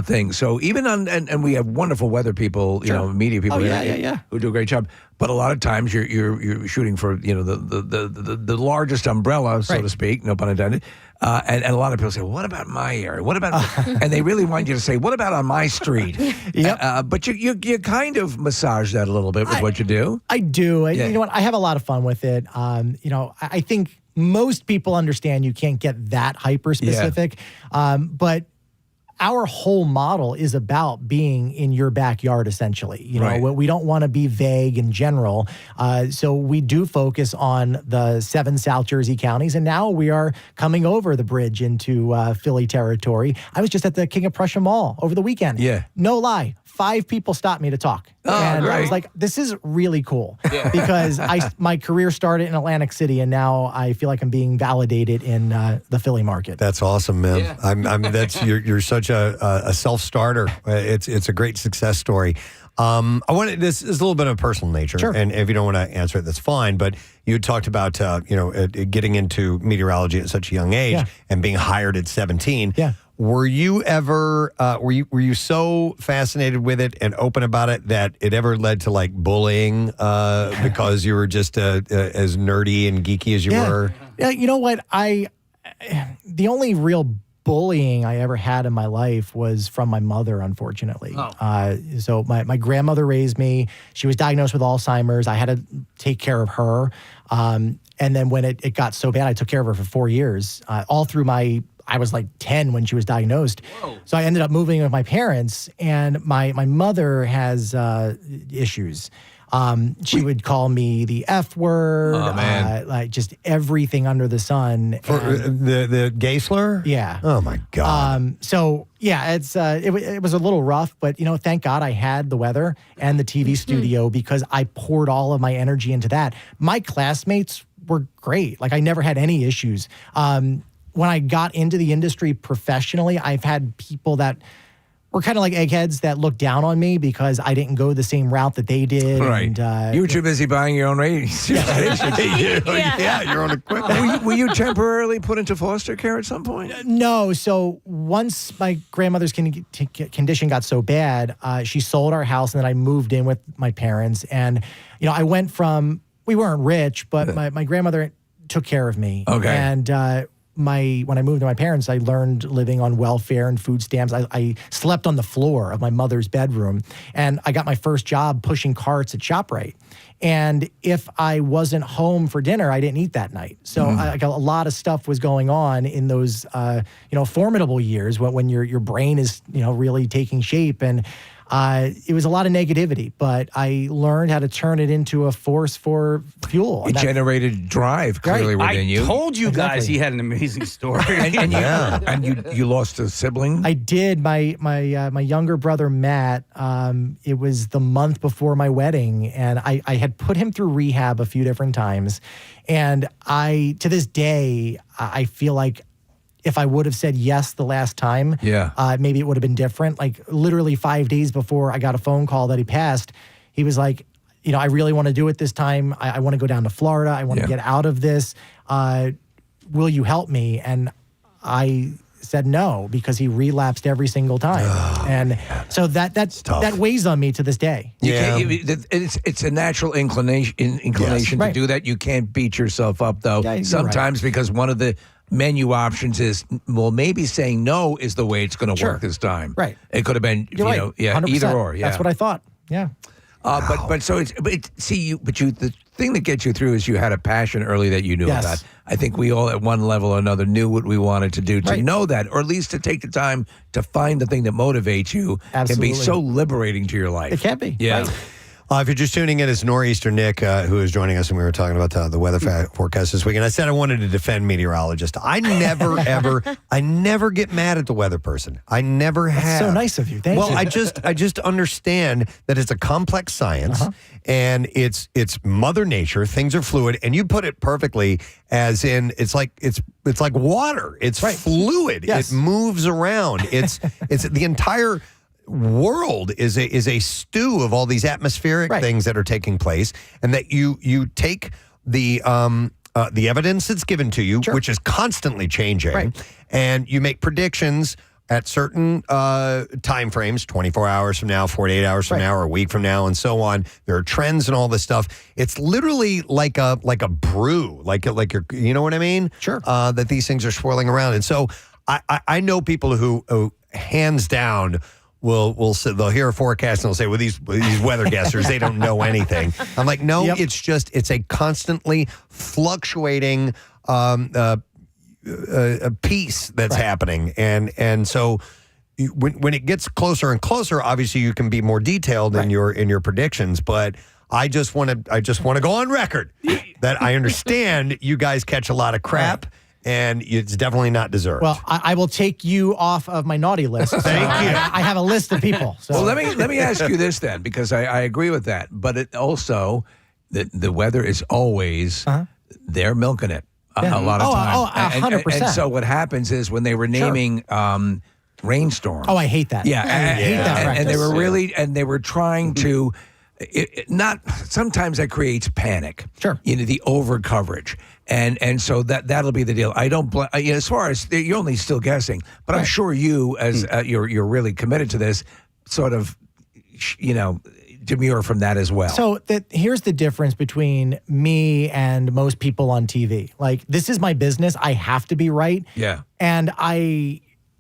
thing. So even on, and we have wonderful weather people, media people who do a great job. But a lot of times you're shooting for the largest umbrella, so to speak, no pun intended. And a lot of people say, "What about my area? What about?" And they really want you to say, "What about on my street?" But you kind of massage that a little bit with what you do. I do. You know what? I have a lot of fun with it. I think most people understand you can't get that hyper specific, but our whole model is about being in your backyard, essentially. We don't want to be vague in general. So we do focus on the 7 South Jersey counties, and now we are coming over the bridge into Philly territory. I was just at the King of Prussia Mall over the weekend. Yeah. No lie. 5 people stopped me to talk. And I was like, this is really cool because my career started in Atlantic City, and now I feel like I'm being validated in the Philly market. That's awesome, man. Yeah. You're such a self-starter. It's a great success story. This is a little bit of a personal nature, and if you don't want to answer it, that's fine. But you talked about getting into meteorology at such a young age and being hired at 17. Yeah. Were you ever were you so fascinated with it and open about it that it ever led to like bullying because you were just as nerdy and geeky as you were? Yeah, you know what? The only real bullying I ever had in my life was from my mother, unfortunately. So my grandmother raised me. She was diagnosed with Alzheimer's. I had to take care of her. And then when it got so bad, I took care of her for 4 years, all through I was like 10 when she was diagnosed. Whoa. So I ended up moving with my parents, and my mother has issues. She would call me the F word, like just everything under the sun. For the gay slur? Yeah. Oh my God. So yeah, it was a little rough, but thank God I had the weather and the TV studio because I poured all of my energy into that. My classmates were great. Like I never had any issues. When I got into the industry professionally, I've had people that were kind of like eggheads that looked down on me because I didn't go the same route that they did. Right. And, you were too busy buying your own radio station. Your own equipment. Were you temporarily put into foster care at some point? No. So once my grandmother's condition got so bad, she sold our house, and then I moved in with my parents. And, I went from, we weren't rich, but my grandmother took care of me. Okay. And when I moved to my parents, I learned living on welfare and food stamps. I slept on the floor of my mother's bedroom, and I got my first job pushing carts at ShopRite. And if I wasn't home for dinner, I didn't eat that night. So a lot of stuff was going on in those, formidable years when your brain is, really taking shape. And it was a lot of negativity, but I learned how to turn it into a force for fuel. It generated drive clearly within you. I told you guys he had an amazing story. and you lost a sibling? I did. My younger brother, Matt, it was the month before my wedding, and I had put him through rehab a few different times. And to this day, I feel like if I would have said yes the last time, maybe it would have been different. Like literally 5 days before I got a phone call that he passed, he was like, I really want to do it this time. I want to go down to Florida. I want to get out of this. Will you help me? And I said no, because he relapsed every single time. So that weighs on me to this day. It's a natural inclination to do that. You can't beat yourself up, though, sometimes because one of the menu options is, well, maybe saying no is the way it's going to work this time. Right. It could have been, You're 100%. either or. Yeah. That's what I thought. Yeah. The thing that gets you through is you had a passion early that you knew about. I think we all at one level or another knew what we wanted to do. To know that, or at least to take the time to find the thing that motivates you, can be so liberating to your life. It can be. Yeah. Right. If you're just tuning in, it's Nor'easter Nick who is joining us, and we were talking about the weather forecast this week. And I said I wanted to defend meteorologists. I never, I never get mad at the weather person. I never have. That's so nice of you. Thank you. Well, I just understand that it's a complex science, and it's Mother Nature. Things are fluid, and you put it perfectly. As in, it's like water. It's fluid. Yes. It moves around. It's the entire world is a stew of all these atmospheric things that are taking place, and that you take the evidence that's given to you, which is constantly changing, and you make predictions at certain time frames, 24 hours from now, 48 hours from now, or a week from now, and so on. There are trends and all this stuff. It's literally like a brew, like you know what I mean? Sure. That these things are swirling around, and so I know people who hands down will say, they'll hear a forecast and they'll say, well, these weather guessers, they don't know anything. I'm like, no, it's a constantly fluctuating piece that's happening. And so when it gets closer and closer, obviously you can be more detailed in your predictions, but I just want to go on record that I understand you guys catch a lot of crap. And it's definitely not deserved. Well, I will take you off of my naughty list. Thank you. I have a list of people. So. Well, let me ask you this then, because I agree with that. But it also, the weather is always, they're milking it a lot of times. 100%. And so what happens is when they were naming rainstorms. Oh, I hate that. Yeah. I hate that practice. And they were really, and they were trying to, sometimes that creates panic. Sure. The over coverage. And so that'll be the deal. I don't as far as you're only still guessing, but I'm sure you as you're really committed to this, sort of, demur from that as well. So here's the difference between me and most people on TV. Like, this is my business. I have to be right. Yeah. And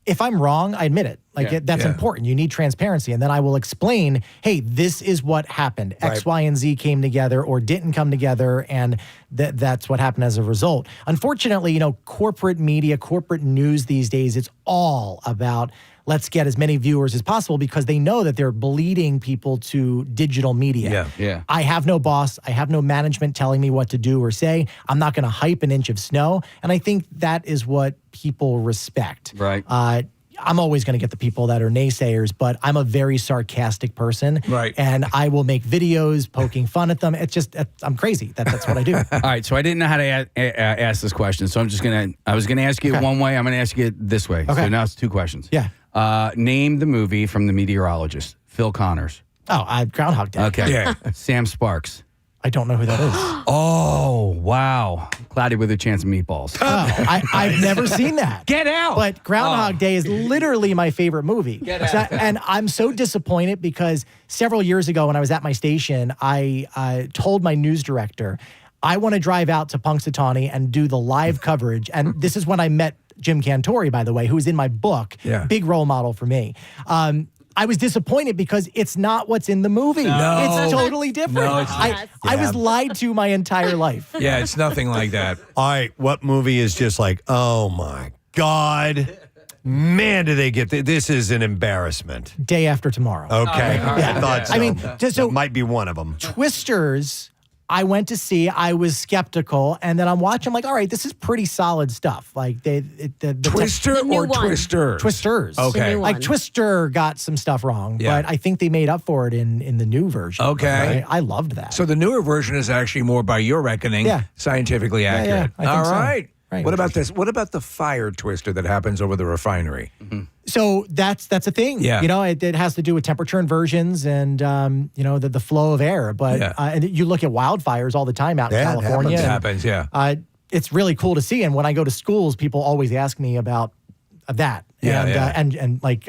if I'm wrong, I admit it. That's important. You need transparency. And then I will explain, hey, this is what happened. X, Y, and Z came together or didn't come together, and that's what happened as a result. Unfortunately, corporate media, corporate news these days, it's all about let's get as many viewers as possible because they know that they're bleeding people to digital media. Yeah. I have no boss. I have no management telling me what to do or say. I'm not going to hype an inch of snow. And I think that is what people respect. Right. I'm always going to get the people that are naysayers, but I'm a very sarcastic person. Right. And I will make videos poking fun at them. It's just, I'm crazy. That's what I do. All right. So I didn't know how to ask this question. So I was going to ask you it one way. I'm going to ask you it this way. Okay. So now it's two questions. Yeah. Name the movie from The Meteorologist. Phil Connors. Oh, Groundhog Day. Okay. Yeah. Sam Sparks. I don't know who that is. Oh, wow. Cloudy with a Chance of Meatballs. I've never seen that. Get out. But Groundhog Day is literally my favorite movie. Get out. So- and I'm so disappointed because several years ago when I was at my station, I told my news director, I want to drive out to Punxsutawney and do the live coverage. And this is when I met Jim Cantori, by the way, who was in my book. Yeah. Big role model for me. I was disappointed because it's not what's in the movie. No. It's totally different. No, it's not. I was lied to my entire life. Yeah, it's nothing like that. All right, what movie is just like, oh my God, man, do they get this is an embarrassment. Day After Tomorrow. Okay, Yeah. I thought so. I mean, so that might be one of them. Twisters, I went to see. I was skeptical, and then I'm watching. I'm like, all right, this is pretty solid stuff. Like the Twister The new or one. Twisters? Twisters. Okay. The new Like one. Twister got some stuff wrong, Yeah. but I think they made up for it in the new version. Okay. I loved that. So the newer version is actually more, by your reckoning, Yeah. scientifically Yeah, accurate. I think All so. right. Right. What about this? What about the fire twister that happens over the refinery? So that's a thing. Yeah. You know, it has to do with temperature inversions and the flow of air. But Yeah. and you look at wildfires all the time out in Yeah, it California. It and, happens, yeah. it's really cool to see. And when I go to schools, people always ask me about that. Yeah, and, yeah. and like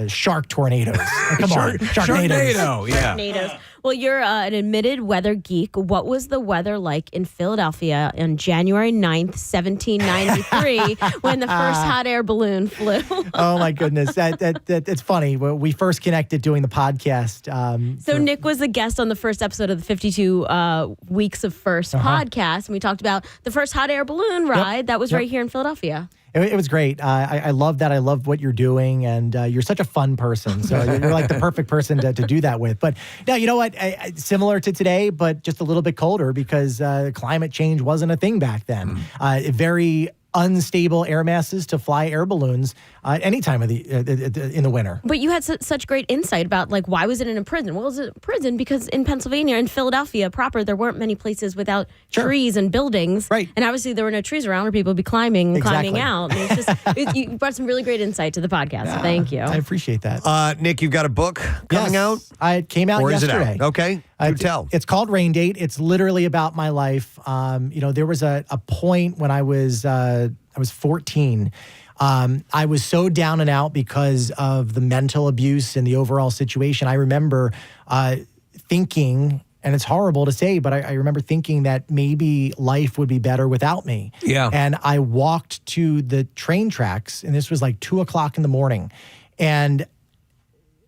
shark tornadoes. Come on, Sharknadoes. Sharknado, yeah. Tornadoes. Well, you're an admitted weather geek. What was the weather like in Philadelphia on January 9th, 1793, when the first hot air balloon flew? Oh my goodness, that it's funny. When we first connected doing the podcast. So Nick was a guest on the first episode of the 52 Weeks of First podcast, and we talked about the first hot air balloon ride that was right here in Philadelphia. It was great. I love that. I love what you're doing, and you're such a fun person. So you're like the perfect person to do that with. But now, you know what? Similar to today, but just a little bit colder because climate change wasn't a thing back then. Very unstable air masses to fly air balloons any time of in the winter. But you had such great insight about like why was it in a prison? Well, it was a prison because in Pennsylvania, in Philadelphia proper, there weren't many places without trees and buildings. Right. And obviously there were no trees around where people would be climbing Exactly. out. And it's just you brought some really great insight to the podcast. So thank you. I appreciate that. Nick, you've got a book coming out? It came out Or is yesterday. it out? Okay. Do tell. It's called Rain Date. It's literally about my life. There was a point when I was 14. I was so down and out because of the mental abuse and the overall situation. I remember thinking, and it's horrible to say, but I remember thinking that maybe life would be better without me. Yeah. And I walked to the train tracks, and this was like 2:00 in the morning. And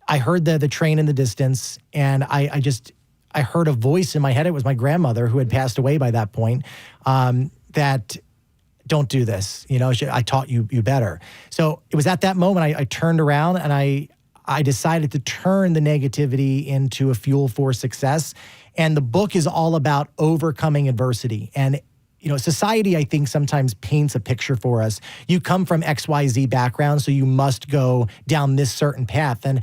I heard the train in the distance, and I heard a voice in my head. It was my grandmother, who had passed away by that point, that don't do this. I taught you better. So it was at that moment I turned around and I decided to turn the negativity into a fuel for success. And the book is all about overcoming adversity. And society, I think, sometimes paints a picture for us. You come from XYZ background, so you must go down this certain path. And,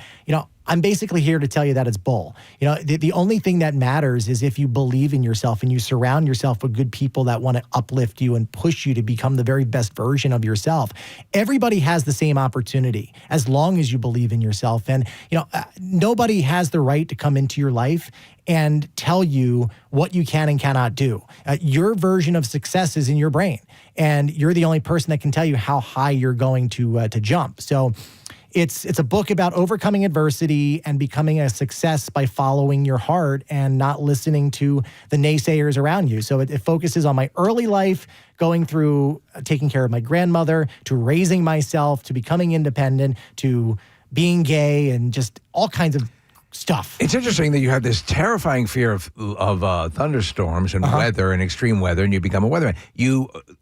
I'm basically here to tell you that it's bull. The only thing that matters is if you believe in yourself and you surround yourself with good people that want to uplift you and push you to become the very best version of yourself. Everybody has the same opportunity as long as you believe in yourself. And, nobody has the right to come into your life and tell you what you can and cannot do. Your version of success is in your brain, and you're the only person that can tell you how high you're going to jump. So it's a book about overcoming adversity and becoming a success by following your heart and not listening to the naysayers around you. So it focuses on my early life, going through taking care of my grandmother, to raising myself, to becoming independent, to being gay, and just all kinds of stuff. It's interesting that you have this terrifying fear of thunderstorms and weather and extreme weather, and you become a weatherman.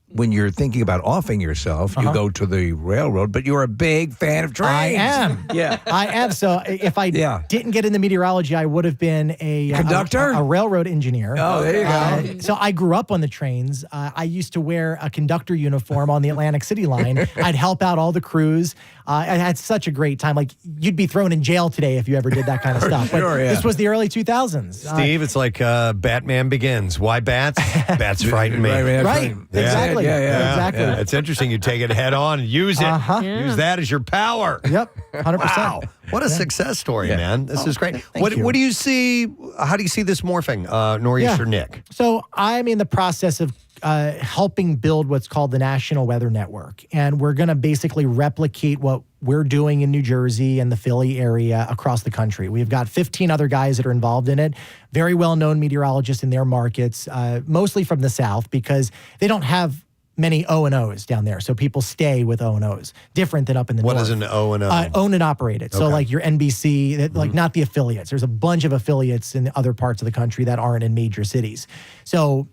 When you're thinking about offing yourself, you go to the railroad, but you're a big fan of trains. I am. Yeah. I am. So if I didn't get into meteorology, I would have been a conductor, a railroad engineer. Oh, there you go. So I grew up on the trains. I used to wear a conductor uniform on the Atlantic City line. I'd help out all the crews. I had such a great time. Like, you'd be thrown in jail today if you ever did that kind of stuff. But Sure, yeah. this was the early 2000s. Steve, it's like Batman Begins. Why bats? Bats frighten me. Right. Exactly. Exactly. Yeah. It's interesting. You take it head on and use it. Uh-huh. Use that as your power. Yep, 100%. Wow. What a success story, man. This is great. What do you see? How do you see this morphing, Nor'easter Nick? So I'm in the process of helping build what's called the National Weather Network. And we're going to basically replicate what we're doing in New Jersey and the Philly area across the country. We've got 15 other guys that are involved in it, very well-known meteorologists in their markets, mostly from the South, because they don't have many O&Os down there. So people stay with O&Os, different than up in the north. What is an O&O? Owned and operated. So like your NBC, like not the affiliates. There's a bunch of affiliates in other parts of the country that aren't in major cities. So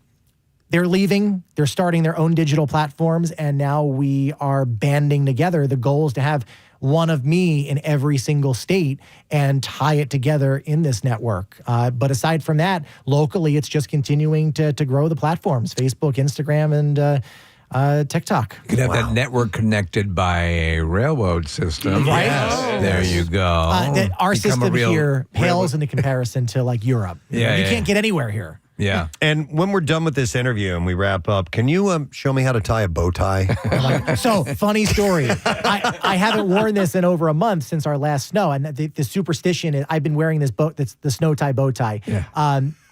they're leaving, they're starting their own digital platforms, and now we are banding together. The goal is to have one of me in every single state and tie it together in this network. But aside from that, locally, it's just continuing to grow the platforms, Facebook, Instagram, and TikTok. You could have that network connected by a railroad system. Right. There you go. Our Become a system real here pales railroad. into comparison to like Europe. You can't get anywhere here. Yeah. And when we're done with this interview and we wrap up, can you show me how to tie a bow tie? So, funny story. I haven't worn this in over a month since our last snow. And the superstition is I've been wearing this the snow tie bow tie. Yeah.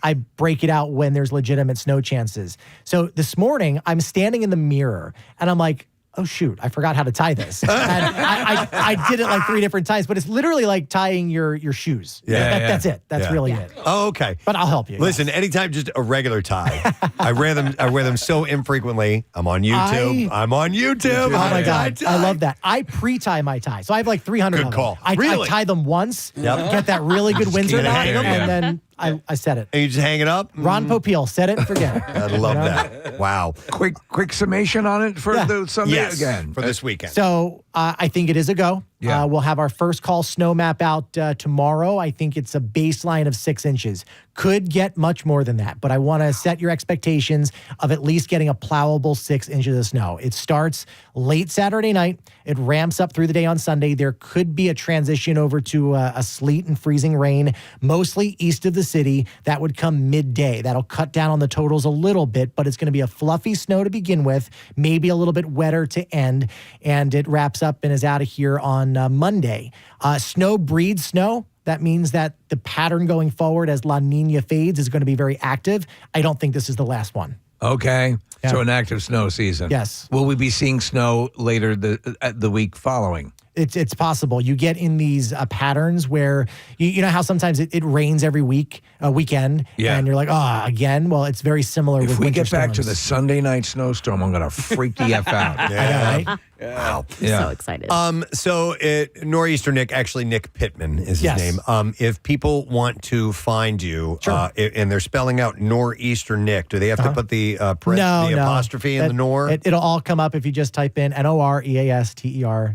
I break it out when there's legitimate snow chances. So this morning, I'm standing in the mirror and I'm like, oh, shoot, I forgot how to tie this. And I did it like 3 different times, but it's literally like tying your shoes. That's it. That's really it. Oh, okay. But I'll help you. Listen, anytime just a regular tie. I wear them so infrequently. I'm on YouTube. I'm on YouTube. Oh my God. I love that. I pre-tie my tie. So I have like 300 Good of them. call. I Really? tie them once, get that really good Windsor knot, hang 'em. and then I set it. And you just hang it up? Ron Popeil, set it and forget it. I love that. Wow. Quick summation on it for the Sunday again. For this weekend. So I think it is a go. Yeah. We'll have our first call snow map out tomorrow. I think it's a baseline of 6 inches. Could get much more than that, but I want to set your expectations of at least getting a plowable 6 inches of snow. It starts late Saturday night. It ramps up through the day on Sunday. There could be a transition over to a sleet and freezing rain, mostly east of the city. That would come midday. That'll cut down on the totals a little bit, but it's going to be a fluffy snow to begin with, maybe a little bit wetter to end, and it wraps up and is out of here on Monday. Snow breeds snow. That means that the pattern going forward as La Nina fades is going to be very active. I don't think this is the last one. Okay. Yeah. So an active snow season. Yes. Will we be seeing snow later the week following? It's possible. You get in these patterns where you know how sometimes it rains every weekend, and you're like, oh, again. Well, it's very similar. If with we winter get back to storms. the Sunday night snowstorm, I'm going to freak the F out. I know, right? Wow. So excited. So Nor'easter Nick, actually Nick Pittman is his Yes. name. If people want to find you, and they're spelling out Nor'easter Nick, do they have to put the apostrophe in the Nor? It'll all come up if you just type in NOREASTERNICK.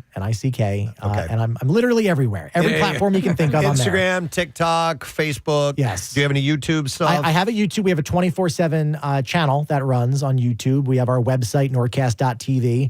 And I'm literally everywhere. Every platform you can think of. I'm there. Instagram, TikTok, Facebook. Yes. Do you have any YouTube stuff? I have a YouTube. We have a 24/7 channel that runs on YouTube. We have our website, norcast.tv.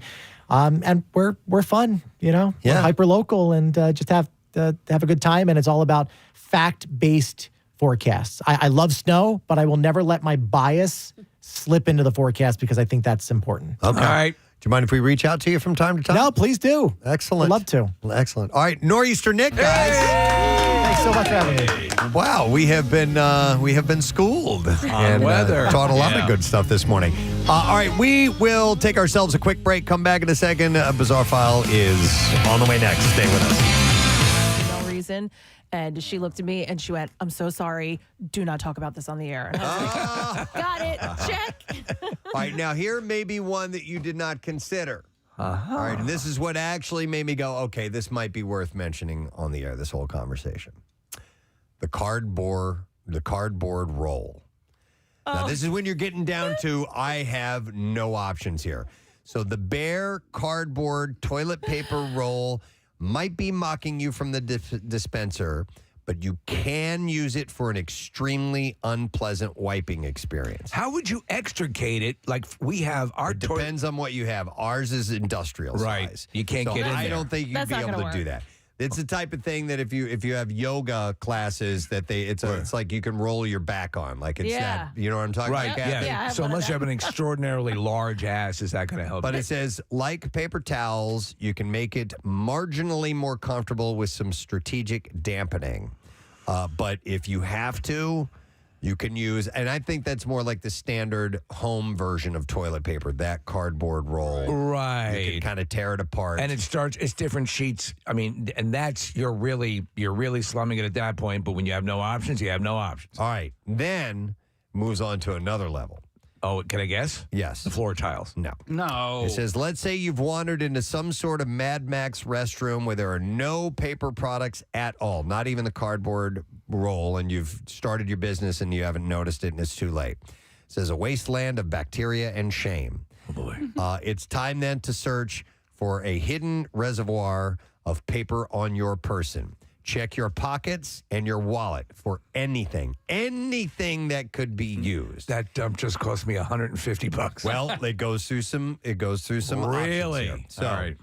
And we're fun, We're hyper local and just have a good time. And it's all about fact-based forecasts. I love snow, but I will never let my bias slip into the forecast because I think that's important. Okay. All right. Do you mind if we reach out to you from time to time? No, please do. Excellent. I'd love to. Excellent. All right, Nor'easter Nick, guys. Thanks so much for having me. Wow, we have been schooled and weather. Taught a lot of good stuff this morning. All right, we will take ourselves a quick break. Come back in a second. Bizarre File is on the way next. Stay with us. No reason. And she looked at me and she went, I'm so sorry. Do not talk about this on the air. And I was like, got it. Check. All right, now here may be one that you did not consider. All right, and this is what actually made me go, okay, this might be worth mentioning on the air, this whole conversation. The cardboard roll. Now, this is when you're getting down to, I have no options here. So the bare cardboard toilet paper roll might be mocking you from the dispenser, but you can use it for an extremely unpleasant wiping experience. How would you extricate it? Like we have our It depends on what you have. Ours is industrial Right. size. You can't get in I there. don't think you'd That's be not able gonna to do work. that. It's the type of thing that if you have yoga classes that it's like you can roll your back on. Like it's that, you know what I'm talking Right. about? Kathy? Yeah. So unless you have an extraordinarily large ass, is that going to help? But you? it says, like paper towels, you can make it marginally more comfortable with some strategic dampening. But if you have to, you can use, and I think that's more like the standard home version of toilet paper, that cardboard roll. Right. You can kind of tear it apart. And it's different sheets. I mean, and that's, you're really slumming it at that point. But when you have no options, you have no options. All right. Then moves on to another level. Oh, can I guess? Yes. The floor tiles. No. No. It says, let's say you've wandered into some sort of Mad Max restroom where there are no paper products at all, not even the cardboard roll, and you've started your business and you haven't noticed it and it's too late. It says, a wasteland of bacteria and shame. Oh, boy. It's time then to search for a hidden reservoir of paper on your person. Check your pockets and your wallet for anything that could be used. That dump just cost me $150. Well, it goes through some. Really? Options here. So, all right.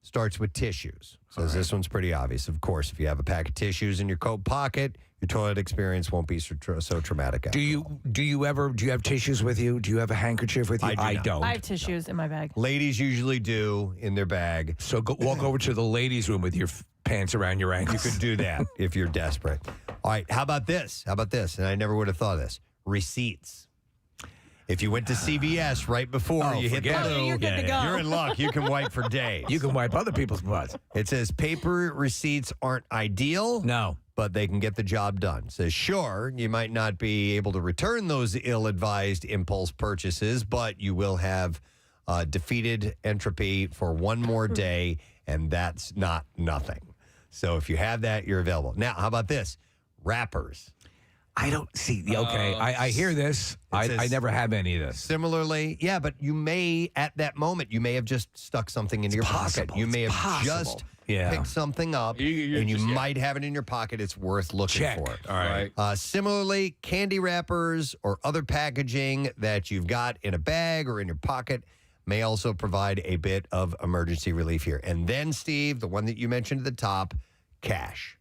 Starts with tissues. Says this one's pretty obvious. Of course, if you have a pack of tissues in your coat pocket, your toilet experience won't be so traumatic. Do you have tissues with you? Do you have a handkerchief with you? I don't. I have tissues in my bag. Ladies usually do in their bag. So walk over to the ladies' room with your pants around your ankles. You could do that if you're desperate. All right. How about this? And I never would have thought of this. Receipts. If you went to CVS right before you hit the loo, you're good to go. you're in luck. You can wipe for days. You can wipe other people's butts. It says paper receipts aren't ideal. No. But they can get the job done. It says, sure, you might not be able to return those ill-advised impulse purchases, but you will have defeated entropy for one more day, and that's not nothing. So if you have that, you're available. Now, how about this? Wrappers. I don't see. Okay, I hear this. I never have any of this. Similarly, yeah, but you may, at that moment, you may have just stuck something into your pocket. You may have just picked something up, and you might have it in your pocket. It's worth looking for. All right. Similarly, candy wrappers or other packaging that you've got in a bag or in your pocket may also provide a bit of emergency relief here. And then, Steve, the one that you mentioned at the top, cash.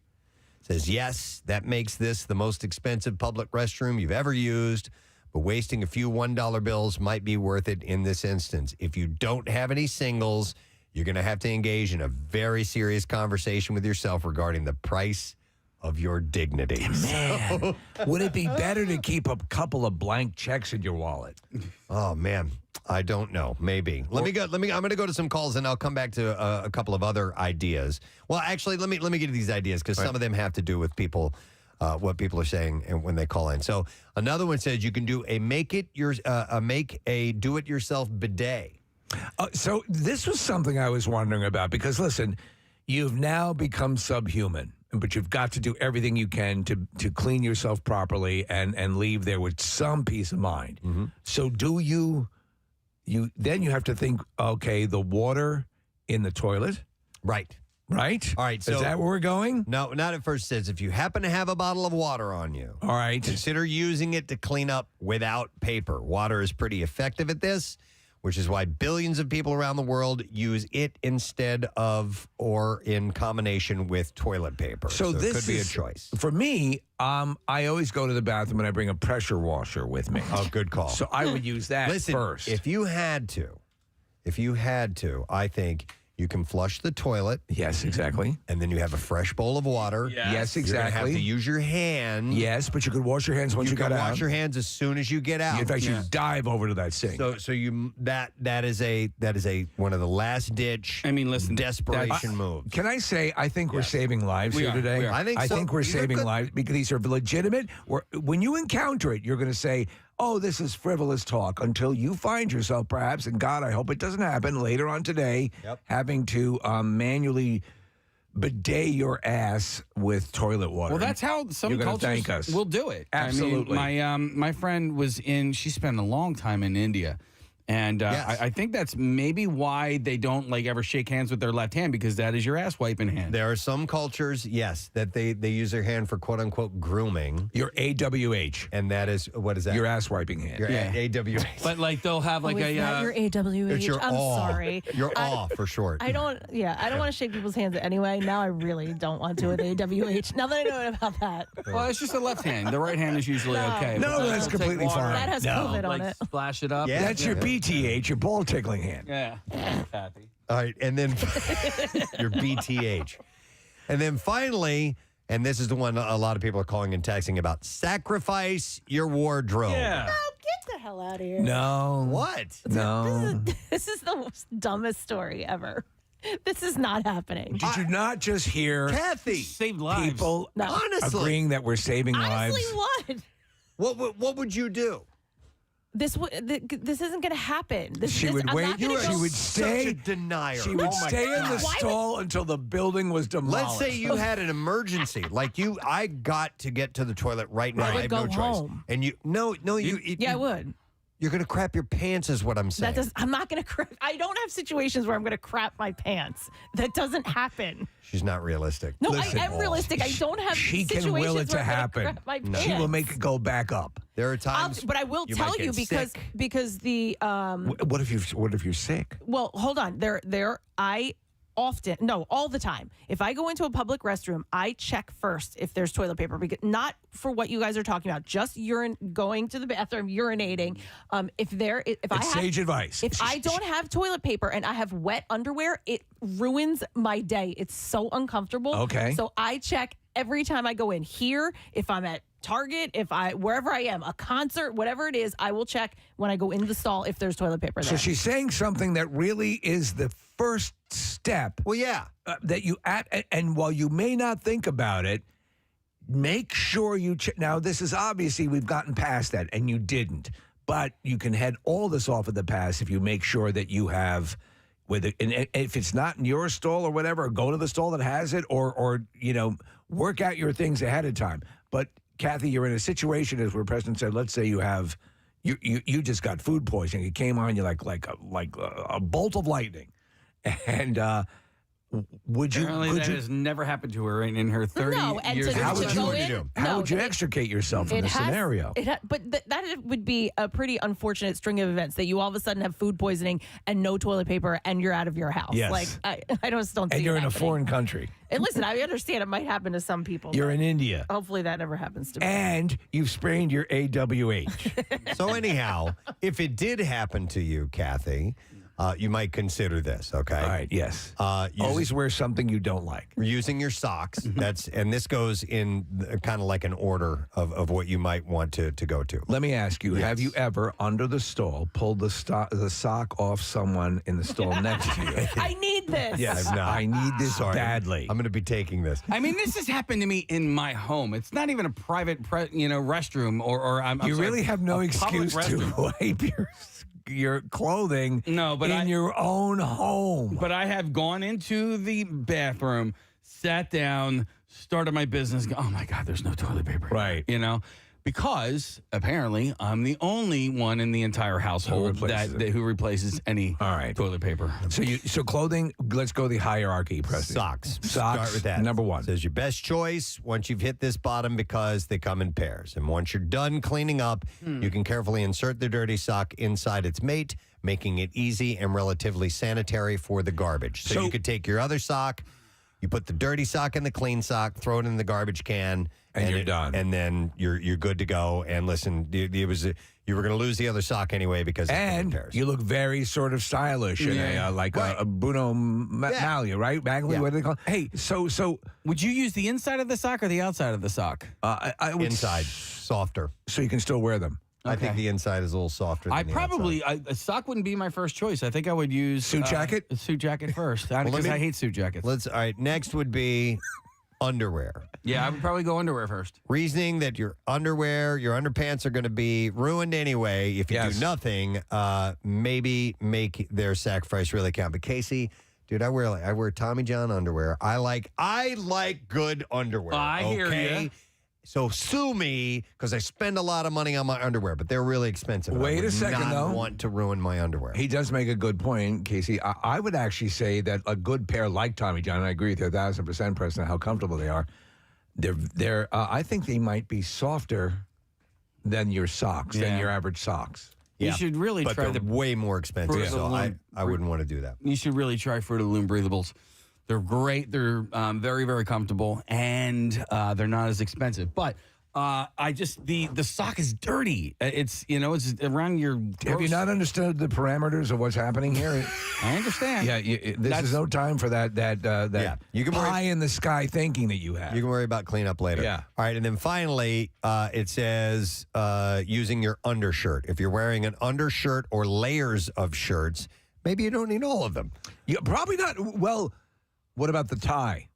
Says, yes, that makes this the most expensive public restroom you've ever used, but wasting a few $1 bills might be worth it in this instance. If you don't have any singles, you're going to have to engage in a very serious conversation with yourself regarding the price of your dignity. Man, would it be better to keep a couple of blank checks in your wallet? Oh, man. I don't know. Maybe. I'm going to go to some calls and I'll come back to a couple of other ideas. Well, actually, let me get to these ideas because some of them have to do with people, what people are saying and when they call in. So another one says you can do make a do-it-yourself bidet. So this was something I was wondering about because listen, you've now become subhuman, but you've got to do everything you can to clean yourself properly and leave there with some peace of mind. Mm-hmm. So do you have to think, okay, the water in the toilet? Right. All right. So, is that where we're going? No, not at first. It says if you happen to have a bottle of water on you, all right, consider using it to clean up without paper. Water is pretty effective at this, which is why billions of people around the world use it instead of or in combination with toilet paper. So this could be a choice. For me, I always go to the bathroom and I bring a pressure washer with me. Oh, good call. So I would use that first. If you had to, I think you can flush the toilet. Yes, exactly. And then you have a fresh bowl of water. Yes, exactly. You're going to have to use your hand. Yes, but you could wash your hands once you get out. You can wash your hands as soon as you get out. In fact, you dive over to that sink. So you that is a one of the last ditch. desperation moves. Can I say I think we're saving lives here today? I think so. I think we're saving lives because these are legitimate. When you encounter it, you're going to say, oh, this is frivolous talk until you find yourself perhaps, and God, I hope it doesn't happen later on today, having to manually bidet your ass with toilet water. Well, that's how some You're gonna cultures thank us. will do it. Absolutely. I mean, my friend was she spent a long time in India, And I think that's maybe why they don't like ever shake hands with their left hand, because that is your ass wiping hand. There are some cultures, yes, that they use their hand for quote unquote grooming. Your AWH. And that is, what is that? Your ass wiping hand. Your AWH. But like they'll have like is that your AWH? It's your I'm aw. sorry. Your aw for short. I don't want to shake people's hands anyway. Now I really don't want to with AWH. Now that I know about that. Well, it's just the left hand. The right hand is usually No. okay. No, But that's they'll take completely water, fine. That has COVID on it. Splash it up. That's your BTH, your ball tickling hand. Yeah. Kathy. All right, and then your BTH. And then finally, and this is the one a lot of people are calling and texting about, sacrifice your wardrobe. Yeah. No, get the hell out of here. No. What? No. This is the dumbest story ever. This is not happening. Did you not just hear Kathy, saved lives. people honestly, agreeing that we're saving lives? Honestly, what? What would you do? This isn't going to happen. She would I'm wait. not gonna She go- would stay. Such a denier. She would Oh my stay in the God. stall until the building was demolished. Let's say you had an emergency, like I got to get to the toilet right now. I I would have go no choice. home. And you, I would. You're gonna crap your pants, is what I'm saying. I'm not going to crap. I don't have situations where I'm going to crap my pants. That doesn't happen. She's not realistic. No, Listen, I am realistic. I don't have She situations can will it to where I'm gonna happen. crap my pants. She will make it go back up. There are times, but I will you tell might you get sick. because the What if you're sick? well, hold on. All the time. If I go into a public restroom, I check first if there's toilet paper, because not for what you guys are talking about, just going to the bathroom, urinating. If I have sage advice. If I don't have toilet paper and I have wet underwear, it ruins my day. It's so uncomfortable. Okay. So I check every time I go in here. If I'm at Target, wherever I am, a concert, whatever it is, I will check when I go into the stall if there's toilet paper there. So she's saying something that really is the first step. Well, yeah. That you and while you may not think about it, make sure you check. Now, this is obviously we've gotten past that, and you didn't. But you can head all this off of the past if you make sure that you have. And if it's not in your stall or whatever, go to the stall that has it, or work out your things ahead of time. But Kathy, you're in a situation, as where Preston said. Let's say you have you just got food poisoning. It came on you like a bolt of lightning, and would you? Apparently that has never happened to her in her 30 years. How would go you in? do? How would you extricate yourself from this scenario? But that would be a pretty unfortunate string of events that you all of a sudden have food poisoning and no toilet paper and you're out of your house. Yes. Like I just don't see And you're it in a happening. foreign country. And listen, I understand it might happen to some people. You're in India. Hopefully that never happens to me. And you've sprained your AWH. So anyhow, if it did happen to you, Kathy, you might consider this. Okay. All right. Yes. Always wear something you don't like. Using your socks. And this goes in kind of like an order of what you might want to go to. Let me ask you: have you ever, under the stall, pulled the sock off someone in the stall next to you? I need this. Yes, I've not. I need this Sorry. badly. I'm going to be taking this. I mean, this has happened to me in my home. It's not even a private, restroom or I'm You sorry, really have no a public excuse to restroom. wipe your clothing but in your own home. But I have gone into the bathroom, sat down, started my business. Oh my God, there's no toilet paper. Right. Because apparently I'm the only one in the entire household who replaces any toilet paper. So clothing. Let's go the hierarchy, Preston. Socks. Socks. Start with that. Number one. Says your best choice once you've hit this bottom because they come in pairs. And once you're done cleaning up, you can carefully insert the dirty sock inside its mate, making it easy and relatively sanitary for the garbage. So you could take your other sock, you put the dirty sock in the clean sock, throw it in the garbage can, and you're done. And then you're good to go. And listen, you were going to lose the other sock anyway because it's in pairs. You look very sort of stylish in a Bruno Maglia, right? Maglia, what do they call it? Hey, so would you use the inside of the sock or the outside of the sock? I would inside, softer. So you can still wear them. I think the inside is a little softer than the outside. A sock wouldn't be my first choice. I think I would use suit jacket? A suit jacket first. Because I hate suit jackets. All right, next would be underwear. Yeah, I would probably go underwear first. Reasoning that your underwear, your underpants are going to be ruined anyway if you do nothing, maybe make their sacrifice really count. But Casey, dude, I wear Tommy John underwear. I like good underwear. I hear you. So sue me because I spend a lot of money on my underwear, but they're really expensive. Wait a second, I though. would not want to ruin my underwear. He does make a good point, Casey. I would actually say that a good pair like Tommy John, and I agree with you 1,000%, Preston, how comfortable they are. I think they might be softer than your socks, than your average socks. You should really but try they're way more expensive, so I wouldn't want to do that. You should really try Fruit of the Loom breathables. They're great. They're very, very comfortable, and they're not as expensive. But the sock is dirty. It's it's around your. Have you not understood the parameters of what's happening here? I understand. Yeah, this is no time for that You can pie in the sky thinking that you have. You can worry about cleanup later. Yeah. All right, and then finally, it says using your undershirt. If you're wearing an undershirt or layers of shirts, maybe you don't need all of them. Yeah, probably not. Well, what about the tie?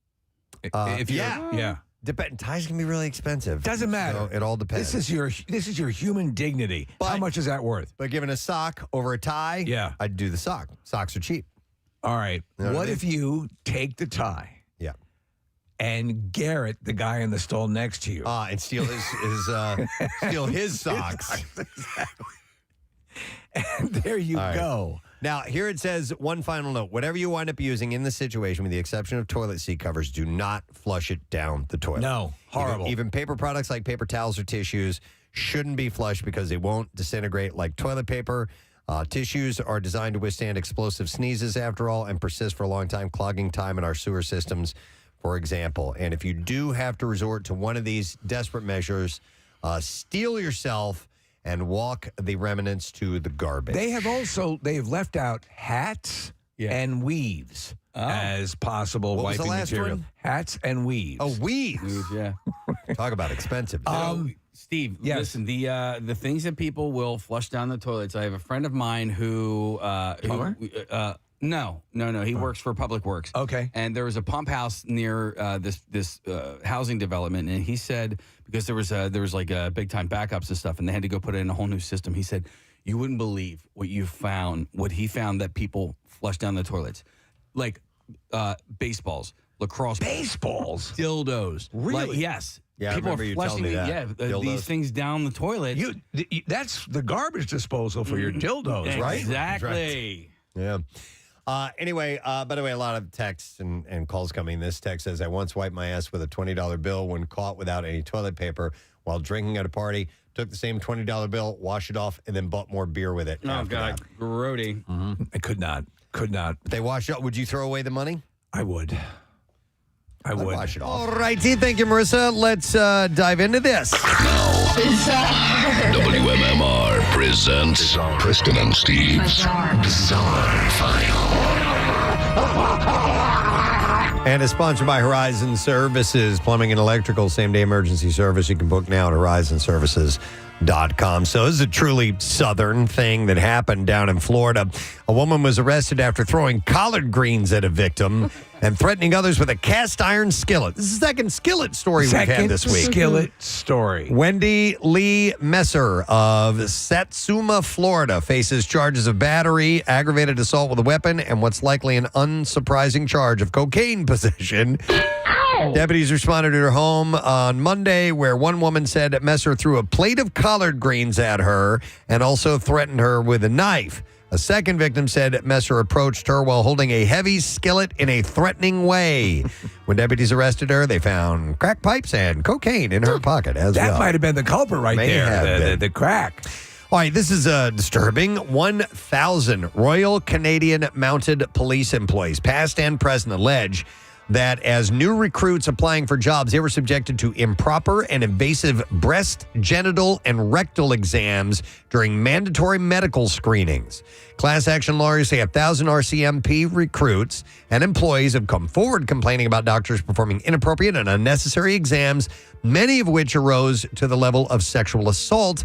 Ties can be really expensive. Doesn't matter. So it all depends. This is your human dignity. How much is that worth? But given a sock over a tie, I'd do the sock. Socks are cheap. All right. You know what I What mean? if you take the tie? Yeah. And Garrett, the guy in the stall next to you, and steal his socks. And there you All right. go. Now, here it says one final note. Whatever you wind up using in the situation, with the exception of toilet seat covers, do not flush it down the toilet. No, horrible. Even paper products like paper towels or tissues shouldn't be flushed because they won't disintegrate like toilet paper. Tissues are designed to withstand explosive sneezes, after all, and persist for a long time, clogging time in our sewer systems, for example. And if you do have to resort to one of these desperate measures, steel yourself and walk the remnants to the garbage. They have left out hats and weaves as possible What was the wiping last material. one? Hats and weaves. Oh, weaves. Yeah. Talk about expensive. Steve, listen, the things that people will flush down the toilets. I have a friend of mine who No. He works for Public Works. Okay. And there was a pump house near this housing development, and he said, because there was like big time backups and stuff, and they had to go put in a whole new system. He said, you wouldn't believe what he found that people flush down the toilets, like baseballs, lacrosse, baseballs, dildos. Really? Like, yes. Yeah, people I remember are you flushing telling me that. these things down the toilet. That's the garbage disposal for your dildos, right? Exactly. Yeah. Anyway, by the way, a lot of texts and calls coming. This text says, I once wiped my ass with a $20 bill when caught without any toilet paper while drinking at a party. Took the same $20 bill, washed it off, and then bought more beer with it. Oh, God. Grody. Mm-hmm. I could not. They wash it up. Would you throw away the money? I would. I would. Wash it off. All righty. Thank you, Marissa. Let's dive into this. WMMR presents Preston and Steve's Bizarre File. And it's sponsored by Horizon Services, plumbing and electrical, same-day emergency service. You can book now at horizonservices.com. So this is a truly southern thing that happened down in Florida. A woman was arrested after throwing collard greens at a victim and threatening others with a cast iron skillet. This is the second skillet story we've had this week. Skillet story. Wendy Lee Messer of Satsuma, Florida, faces charges of battery, aggravated assault with a weapon, and what's likely an unsurprising charge of cocaine possession. Deputies responded to her home on Monday, where one woman said that Messer threw a plate of collard greens at her and also threatened her with a knife. A second victim said Messer approached her while holding a heavy skillet in a threatening way. When deputies arrested her, they found crack pipes and cocaine in her pocket as well. That might have been the culprit right there, the crack. All right, this is disturbing. 1,000 Royal Canadian Mounted Police employees, past and present, allege that as new recruits applying for jobs, they were subjected to improper and invasive breast, genital, and rectal exams during mandatory medical screenings. Class action lawyers say 1,000 RCMP recruits and employees have come forward complaining about doctors performing inappropriate and unnecessary exams, many of which arose to the level of sexual assault,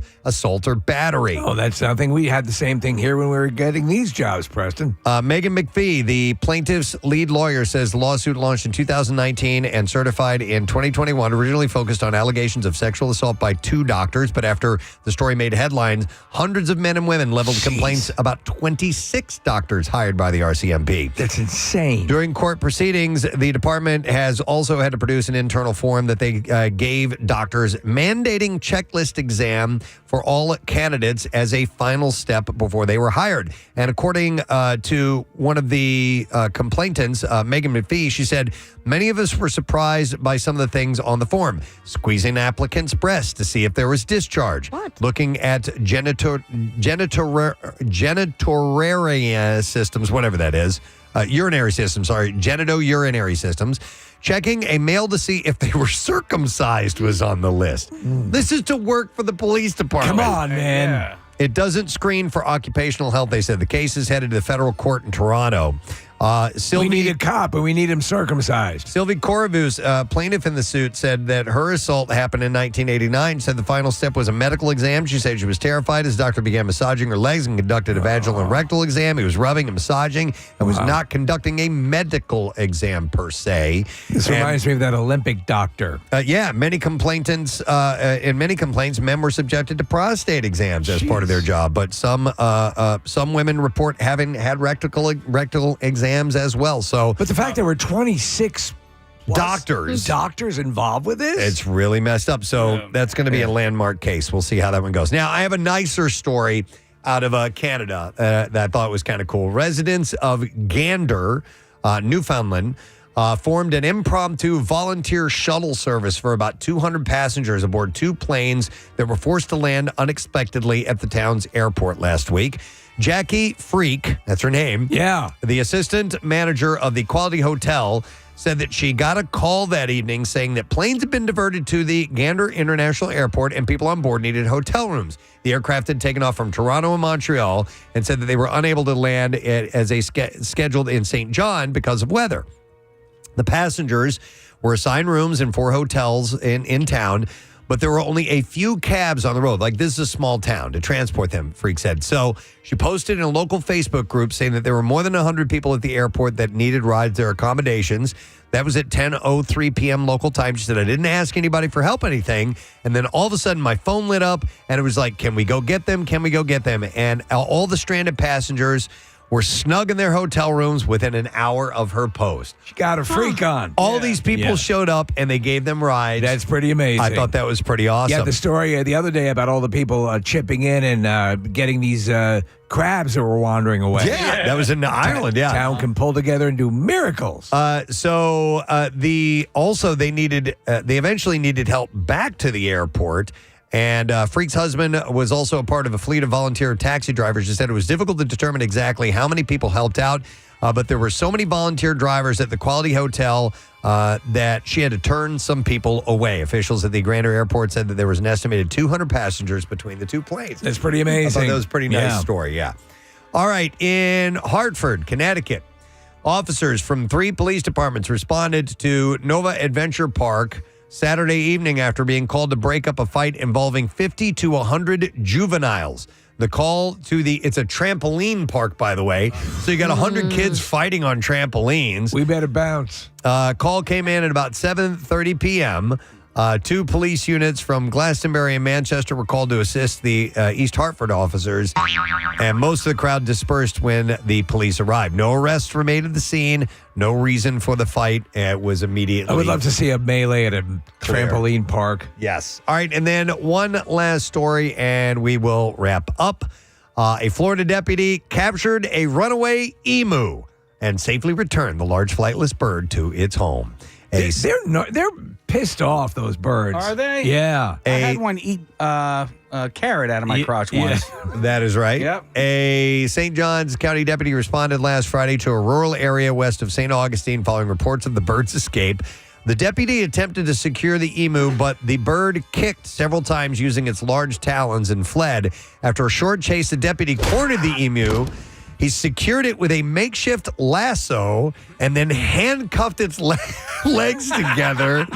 or battery. Oh, that's something. We had the same thing here when we were getting these jobs, Preston. Megan McPhee, the plaintiff's lead lawyer, says the lawsuit launched launched in 2019 and certified in 2021, originally focused on allegations of sexual assault by 2 doctors. But after the story made headlines, hundreds of men and women leveled complaints about 26 doctors hired by the RCMP. That's insane. During court proceedings, the department has also had to produce an internal form that they gave doctors, mandating checklist exam for all candidates as a final step before they were hired. And according to one of the complainants, Megan McPhee, she said, many of us were surprised by some of the things on the form. Squeezing applicants' breasts to see if there was discharge. What? Looking at genitourinary systems, whatever that is. Urinary systems, genitourinary systems. Checking a male to see if they were circumcised was on the list. This is to work for the police department. Come on, man. Yeah. It doesn't screen for occupational health, they said. The case is headed to the federal court in Toronto. We need a cop, but we need him circumcised. Sylvie Corvus, plaintiff in the suit, said that her assault happened in 1989, said the final step was a medical exam. She said she was terrified as the doctor began massaging her legs and conducted a vaginal and rectal exam. He was rubbing and massaging and was not conducting a medical exam per se. This reminds me of that Olympic doctor. Many complainants, in many complaints, men were subjected to prostate exams as part of their job, but some women report having had rectal exams as well. So, but the fact there were 26 doctors involved with this, it's really messed up. So that's going to be a landmark case. We'll see how that one goes. Now, I have a nicer story out of Canada that I thought was kind of cool. Residents of Gander, Newfoundland, formed an impromptu volunteer shuttle service for about 200 passengers aboard 2 planes that were forced to land unexpectedly at the town's airport last week. Jackie Freak, that's her name. Yeah. The assistant manager of the Quality Hotel said that she got a call that evening saying that planes had been diverted to the Gander International Airport and people on board needed hotel rooms. The aircraft had taken off from Toronto and Montreal and said that they were unable to land as scheduled in St. John because of weather. The passengers were assigned rooms in 4 hotels in town, but there were only a few cabs on the road. Like, this is a small town to transport them, Freak said. So she posted in a local Facebook group saying that there were more than 100 people at the airport that needed rides to their accommodations. That was at 10:03 p.m. local time. She said, I didn't ask anybody for help or anything. And then all of a sudden, my phone lit up, and it was like, can we go get them? Can we go get them? And all the stranded passengers were snug in their hotel rooms within an hour of her post. She got a freak on. All these people showed up and they gave them rides. That's pretty amazing. I thought that was pretty awesome. Yeah, the story the other day about all the people chipping in and getting these crabs that were wandering away. Yeah, that was in Ireland. Yeah, town can pull together and do miracles. They eventually needed help back to the airport. And Freak's husband was also a part of a fleet of volunteer taxi drivers. She said it was difficult to determine exactly how many people helped out, but there were so many volunteer drivers at the Quality Hotel that she had to turn some people away. Officials at the Gander Airport said that there was an estimated 200 passengers between the 2 planes. That's pretty amazing. I thought that was a pretty nice story, yeah. All right, in Hartford, Connecticut, officers from 3 police departments responded to Nova Adventure Park Saturday evening after being called to break up a fight involving 50 to 100 juveniles. The call to it's a trampoline park, by the way. So you got 100 kids fighting on trampolines. We better bounce. Call came in at about 7:30 p.m. 2 police units from Glastonbury and Manchester were called to assist the East Hartford officers, and most of the crowd dispersed when the police arrived. No arrests were made at the scene. No reason for the fight. It was immediately I would love to see a melee at a clear. trampoline park. Yes. All right, and then one last story, and we will wrap up. A Florida deputy captured a runaway emu and safely returned the large flightless bird to its home. They're pissed off, those birds. Are they? Yeah. I had one eat a carrot out of my crotch once. That is right. Yep. A St. Johns County deputy responded last Friday to a rural area west of St. Augustine following reports of the bird's escape. The deputy attempted to secure the emu, but the bird kicked several times using its large talons and fled. After a short chase, the deputy cornered the emu. He secured it with a makeshift lasso and then handcuffed its legs together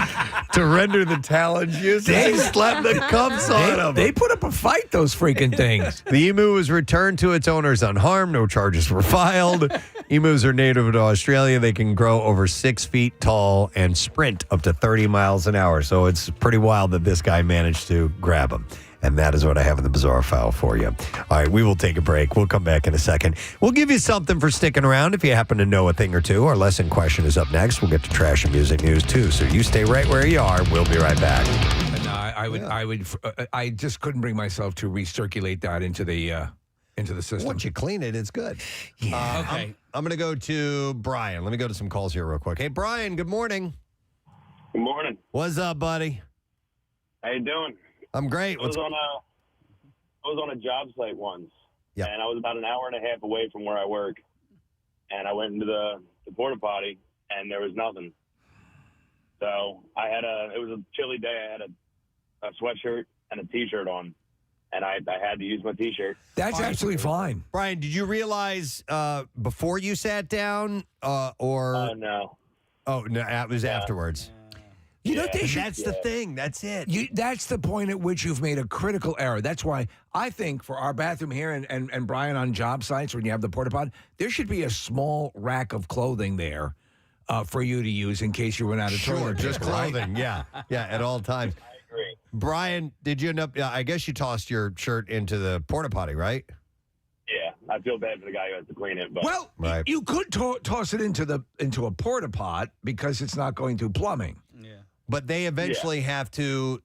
to render the talons useless. They slapped the cuffs on him. They put up a fight, those freaking things. The emu was returned to its owners unharmed. No charges were filed. Emus are native to Australia. They can grow over 6 feet tall and sprint up to 30 miles an hour. So it's pretty wild that this guy managed to grab them. And that is what I have in the bizarre file for you. All right, we will take a break. We'll come back in a second. We'll give you something for sticking around if you happen to know a thing or two. Our lesson question is up next. We'll get to trash and music news too. So you stay right where you are. We'll be right back. I just couldn't bring myself to recirculate that into the system. Once you clean it, it's good. Yeah. Okay. I'm going to go to Brian. Let me go to some calls here real quick. Hey, Brian, good morning. Good morning. What's up, buddy? How you doing? I'm great. I was on a job site once, and I was about an hour and a half away from where I work, and I went into the porta potty, and there was nothing. So it was a chilly day. I had a sweatshirt and a T-shirt on, and I had to use my T-shirt. That's absolutely fine. Brian, did you realize before you sat down or? No. Oh, no, it was afterwards. You know, that's the thing. That's it. That's the point at which you've made a critical error. That's why I think for our bathroom here and Brian on job sites when you have the porta potty, there should be a small rack of clothing there for you to use in case you run out of toilet just paper, right? clothing. Yeah, at all times. I agree. Brian, did you end up? I guess you tossed your shirt into the porta potty, right? Yeah, I feel bad for the guy who has to clean it. But Well, you could toss it into a porta pot because it's not going through plumbing. But they eventually have to.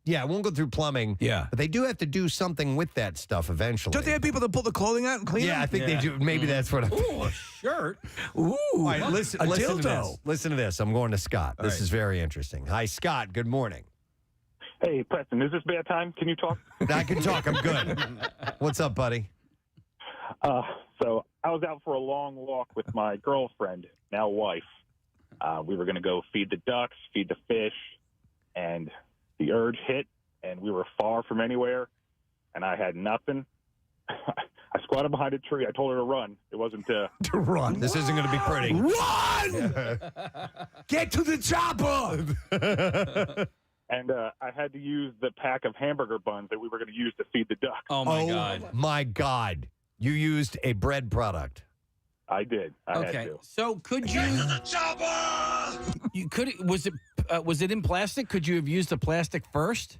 Yeah, it won't go through plumbing. Yeah. But they do have to do something with that stuff eventually. Don't they have people that pull the clothing out and clean it? Yeah, I think they do. Maybe that's what I'm. Ooh, a shirt. Ooh, All right, listen to dildo. this. Listen to this. I'm going to Scott. This right. is very interesting. Hi, Scott. Good morning. Hey, Preston, is this bad time? Can you talk? I can talk. I'm good. What's up, buddy? So I was out for a long walk with my girlfriend, now wife. We were going to go feed the ducks, feed the fish, and the urge hit, and we were far from anywhere, and I had nothing. I squatted behind a tree. I told her to run. It wasn't to run. This isn't going to be pretty. Run! Get to the chopper! And I had to use the pack of hamburger buns that we were going to use to feed the ducks. Oh, my God. My God. You used a bread product. I did. I had to. So could you? Was it in plastic? Could you have used the plastic first?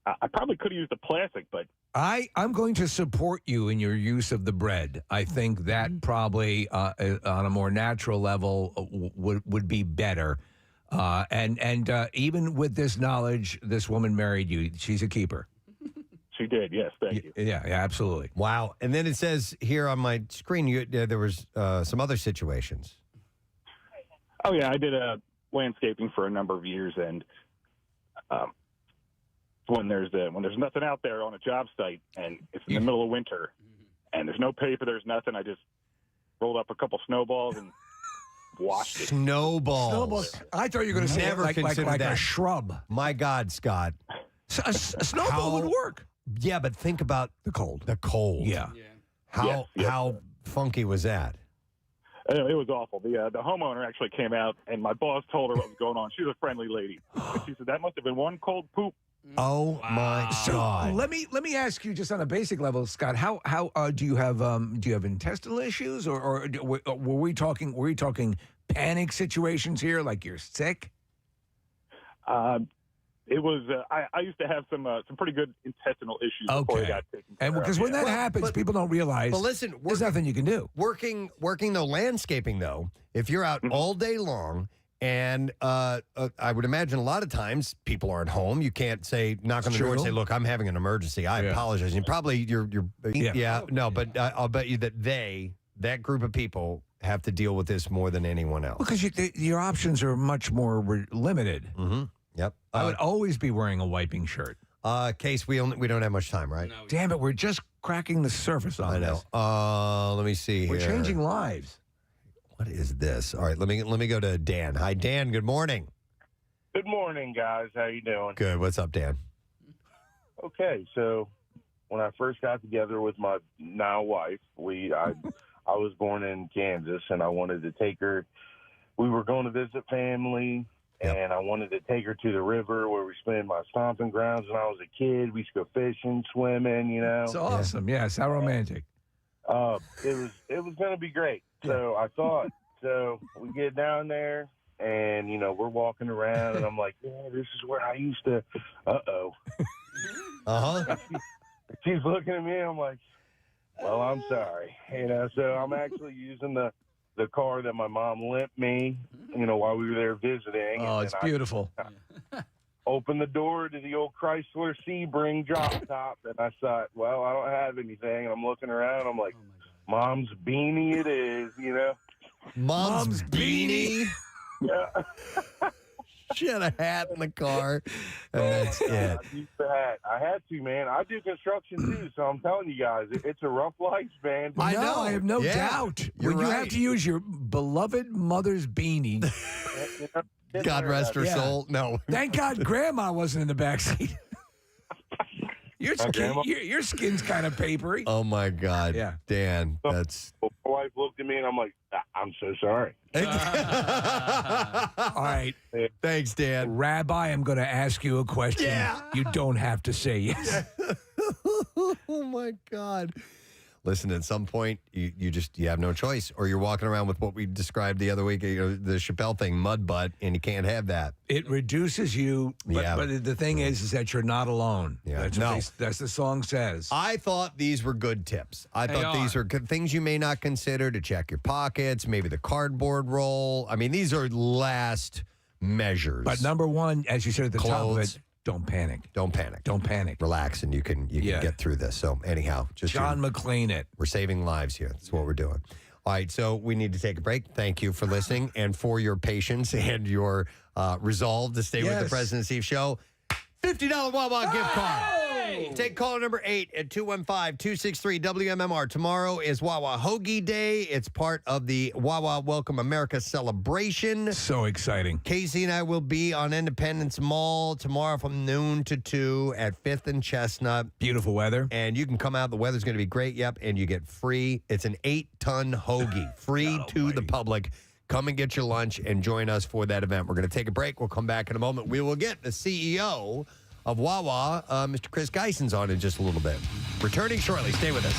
I probably could have used the plastic, but I'm going to support you in your use of the bread. I think that probably on a more natural level would be better. And even with this knowledge, this woman married you. She's a keeper. She did, yes. Thank you. Yeah, absolutely. Wow. And then it says here on my screen, there was some other situations. Oh, yeah. I did landscaping for a number of years, and when there's nothing out there on a job site, and it's in the middle of winter, and there's no paper, there's nothing, I just rolled up a couple snowballs and washed it. Snowballs. I thought you were going to say Never like considered that. a shrub. My God, Scott. A snowball would work. Yeah, but think about the cold. Yeah. How funky was that? It was awful. The homeowner actually came out, and my boss told her what was going on. She was a friendly lady. And she said, that must have been one cold poop. Oh, my God. Let me ask you just on a basic level, Scott. How do you have intestinal issues, or were we talking panic situations here, like you're sick? It was. I used to have some pretty good intestinal issues before I got taken care And because when that happens, people don't realize. But listen, there's nothing you can do. Working the landscaping though, if you're out all day long, and I would imagine a lot of times people aren't home. You can't say knock on the door and say, "Look, I'm having an emergency. I apologize." And probably no, but I'll bet you that that group of people have to deal with this more than anyone else because your options are much more limited. Mm-hmm. Yep. I would always be wearing a wiping shirt. Case, we don't have much time, right? No, Damn it, we're just cracking the surface on this. I know. Let me see We're here. changing lives. What is this? All right, let me go to Dan. Hi, Dan. Good morning. Good morning, guys. How you doing? Good. What's up, Dan? Okay, so when I first got together with my now wife, I was born in Kansas, and I wanted to take her. We were going to visit family, and I wanted to take her to the river where we spend my stomping grounds when I was a kid. We used to go fishing, swimming, you know. It's awesome. Yes, how romantic. It was going to be great. So I thought. So we get down there, and you know we're walking around, and I'm like, yeah, this is where I used to. She's looking at me. I'm like, well, I'm sorry, you know. So I'm actually using the car that my mom lent me, you know, while we were there visiting. Oh, it's beautiful. Opened the door to the old Chrysler Sebring drop top, and I thought, well, I don't have anything. And I'm looking around. I'm like, Mom's beanie it is, you know. Mom's beanie? Yeah. She had a hat in the car, and that's it. I used the hat. I had to, man. I do construction, too, so I'm telling you guys, it's a rough life, man. I know. I have no doubt. When you have to use your beloved mother's beanie. God rest her soul. No. Thank God Grandma wasn't in the backseat. Your skin's kind of papery. Oh, my God. Yeah. Dan, that's... My wife looked at me, and I'm like, I'm so sorry. All right. Thanks, Dan. Rabbi, I'm going to ask you a question. Yeah. You don't have to say yes. Oh, my God. Listen, at some point, you have no choice, or you're walking around with what we described the other week, you know, the Chappelle thing, mud butt, and you can't have that. It reduces you, but the thing is that you're not alone. Yeah, That's the song says. I thought these were good tips. I thought these are good things you may not consider to check your pockets, maybe the cardboard roll. I mean, these are last measures. But number one, as you said at the top of it, don't panic. Don't panic. Don't panic. Relax, and you can get through this. So anyhow, just John McClane it. We're saving lives here. That's what we're doing. All right, so we need to take a break. Thank you for listening and for your patience and your resolve to stay with the President Steve Show. $50 Wawa gift card. Take caller number 8 at 215-263-WMMR. Tomorrow is Wawa Hoagie Day. It's part of the Wawa Welcome America celebration. So exciting. Casey and I will be on Independence Mall tomorrow from noon to 2 at 5th and Chestnut. Beautiful weather. And you can come out. The weather's going to be great. Yep. And you get free. It's an 8-ton hoagie. Free to the public. Come and get your lunch and join us for that event. We're going to take a break. We'll come back in a moment. We will get the CEO of Wawa, Mr. Chris Geison's on in just a little bit. Returning shortly. Stay with us.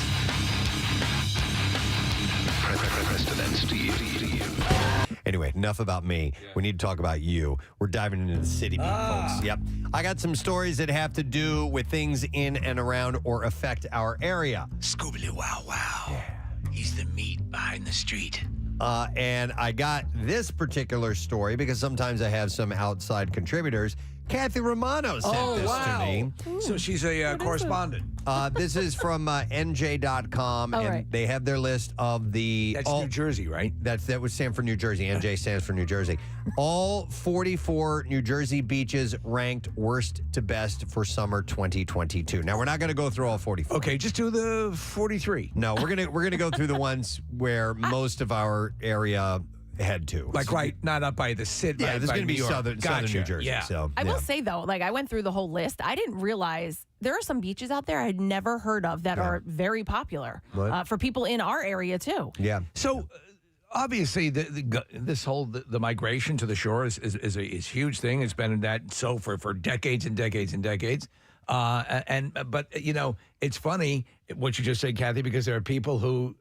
Preston and Steve. Anyway, enough about me. We need to talk about you. We're diving into the city beat, folks. Yep. I got some stories that have to do with things in and around or affect our area. Scoobily wow wow. Yeah. He's the meat behind the street. And I got this particular story because sometimes I have some outside contributors. Kathy Romano sent this to me. So she's a correspondent. This is from NJ.com, and they have their list of the... That's New Jersey, right? That would stand for New Jersey. NJ stands for New Jersey. All 44 New Jersey beaches ranked worst to best for summer 2022. Now, we're not going to go through all 44. Okay, just do the 43. No, we're gonna go through the ones where most of our area head to. Like not up by the city. Yeah, there's going to be southern New Jersey. Yeah. So, I will say, though, like I went through the whole list. I didn't realize there are some beaches out there I had never heard of that are very popular for people in our area, too. Yeah. So, obviously, this whole the migration to the shore is a huge thing. It's been that for decades and decades and decades. But, you know, it's funny what you just said, Kathy, because there are people who,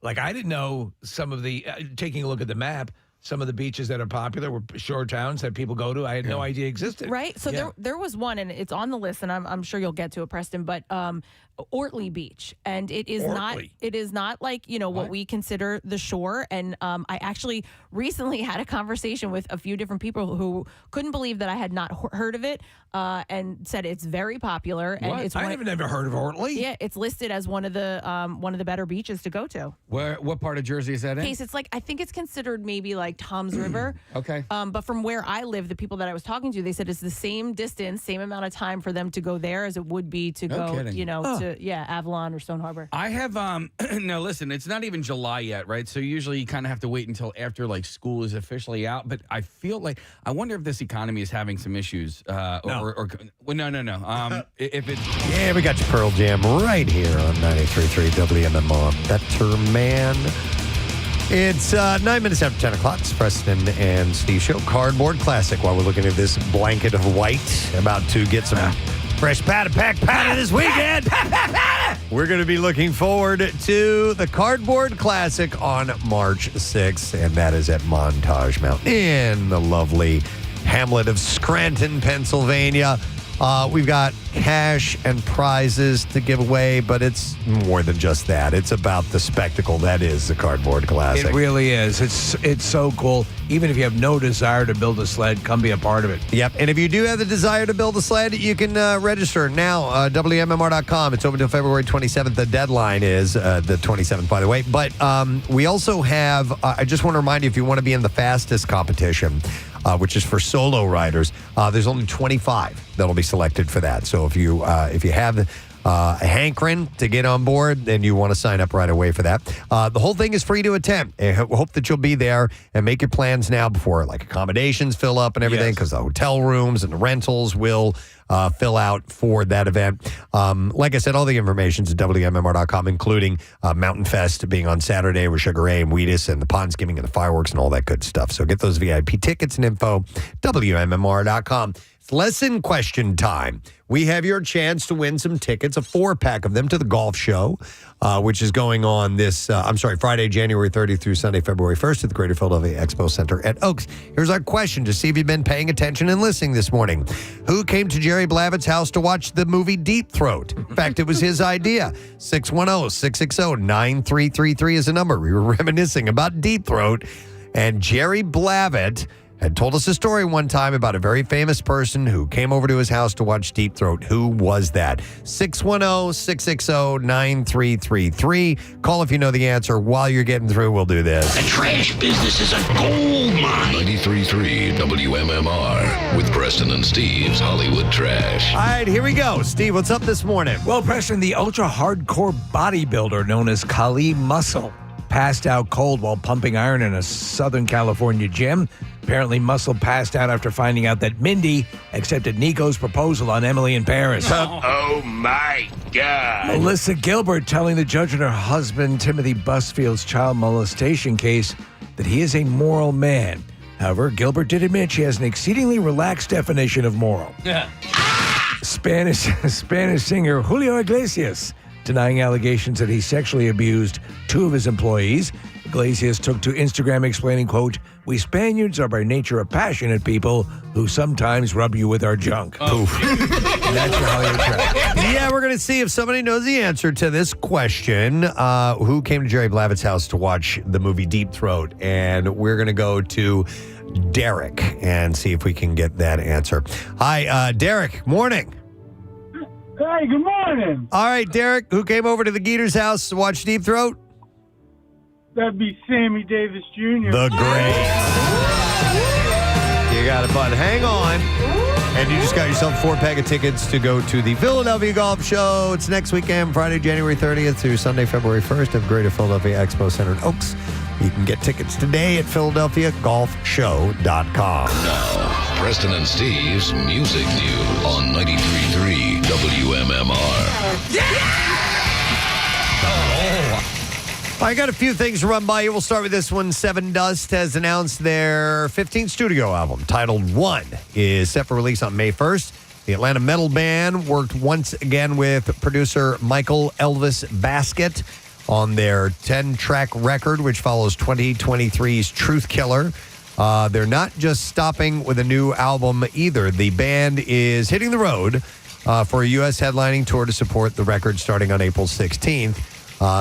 like, I didn't know some of the, taking a look at the map, some of the beaches that are popular were shore towns that people go to. I had no idea existed. Right. So there was one, and it's on the list, and I'm sure you'll get to it, Preston, but Ortley Beach. And it is not like, you know, what we consider the shore. And I actually recently had a conversation with a few different people who couldn't believe that I had not heard of it and said it's very popular. And it's I never heard of Ortley. Yeah, it's listed as one of the better beaches to go to. What part of Jersey is that in? Case, it's like, I think it's considered maybe like Tom's River. Okay. But from where I live, the people that I was talking to, they said it's the same distance, same amount of time for them to go there as it would be to go, you know, to Avalon or Stone Harbor. I have no, listen, it's not even July yet, right? So usually you kind of have to wait until after like school is officially out. But I feel like I wonder if this economy is having some issues. No. No. If it's Yeah, we got your Pearl Jam right here on 93.3 WMMR. Better Man. It's 9 minutes after 10 o'clock. It's Preston and Steve Show. Cardboard Classic while we're looking at this blanket of white. About to get some fresh pack this weekend. We're going to be looking forward to the Cardboard Classic on March 6th, and that is at Montage Mountain in the lovely hamlet of Scranton, Pennsylvania. We've got cash and prizes to give away, but it's more than just that. It's about the spectacle that is the Cardboard Classic. It really is. It's so cool. Even if you have no desire to build a sled, come be a part of it. Yep. And if you do have the desire to build a sled, you can register now. WMMR.com. It's open until February 27th. The deadline is the 27th, by the way. But we also have, I just want to remind you, if you want to be in the fastest competition, which is for solo riders, there's only 25 that'll be selected for that. So if you have a hankering to get on board, then you want to sign up right away for that. The whole thing is free to attend. I hope that you'll be there and make your plans now before like accommodations fill up and everything, because the hotel rooms and the rentals will fill out for that event. Like I said, all the information's at WMMR.com, including Mountain Fest being on Saturday with Sugar Ray and Wheatus and the Pondskimming and the fireworks and all that good stuff. So get those VIP tickets and info, WMMR.com. It's lesson question time. We have your chance to win some tickets, a 4-pack of them, to the golf show, which is going on this, Friday, January 30th through Sunday, February 1st at the Greater Philadelphia Expo Center at Oaks. Here's our question to see if you've been paying attention and listening this morning. Who came to Jerry Blavitt's house to watch the movie Deep Throat? In fact, it was his idea. 610-660-9333 is the number. We were reminiscing about Deep Throat, and Jerry Blavitt had told us a story one time about a very famous person who came over to his house to watch Deep Throat. Who was that? 610-660-9333. Call if you know the answer. While you're getting through, we'll do this. The trash business is a gold mine. 93.3 WMMR with Preston and Steve's Hollywood Trash. All right, here we go. Steve, what's up this morning? Well, Preston, the ultra-hardcore bodybuilder known as Kali Muscle passed out cold while pumping iron in a Southern California gym. Apparently, Muscle passed out after finding out that Mindy accepted Nico's proposal on Emily in Paris. Oh, my God. Melissa Gilbert telling the judge in her husband Timothy Busfield's child molestation case that he is a moral man. However, Gilbert did admit she has an exceedingly relaxed definition of moral. Yeah. Spanish singer Julio Iglesias denying allegations that he sexually abused 2 of his employees. Iglesias took to Instagram explaining, quote, "We Spaniards are by nature a passionate people who sometimes rub you with our junk." Poof. And that's your Hollywood Trash. Yeah, we're going to see if somebody knows the answer to this question. Who came to Jerry Blavitt's house to watch the movie Deep Throat? And we're going to go to Derek and see if we can get that answer. Hi, Derek. Morning. Hey, good morning. All right, Derek, who came over to the Geeter's house to watch Deep Throat? That'd be Sammy Davis Jr. The great. You got it, bud. Hang on. And you just got yourself a 4-pack of tickets to go to the Philadelphia Golf Show. It's next weekend, Friday, January 30th through Sunday, February 1st at the Greater Philadelphia Expo Center in Oaks. You can get tickets today at PhiladelphiaGolfShow.com. Now, Preston and Steve's Music News on 93.3 WMMR. I got a few things to run by you. We'll start with this one. Seven Dust has announced their 15th studio album, titled One, is set for release on May 1st. The Atlanta metal band worked once again with producer Michael Elvis Baskett on their 10-track record, which follows 2023's Truth Killer. They're not just stopping with a new album either. The band is hitting the road for a U.S. headlining tour to support the record starting on April 16th.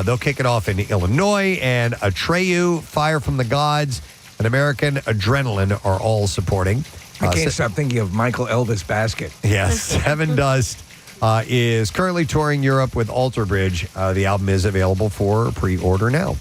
They'll kick it off in Illinois, and Atreyu, Fire from the Gods, and American Adrenaline are all supporting. I can't stop thinking of Michael Elvis Baskett. Yes, Seven Dust is currently touring Europe with Alter Bridge. The album is available for pre-order now.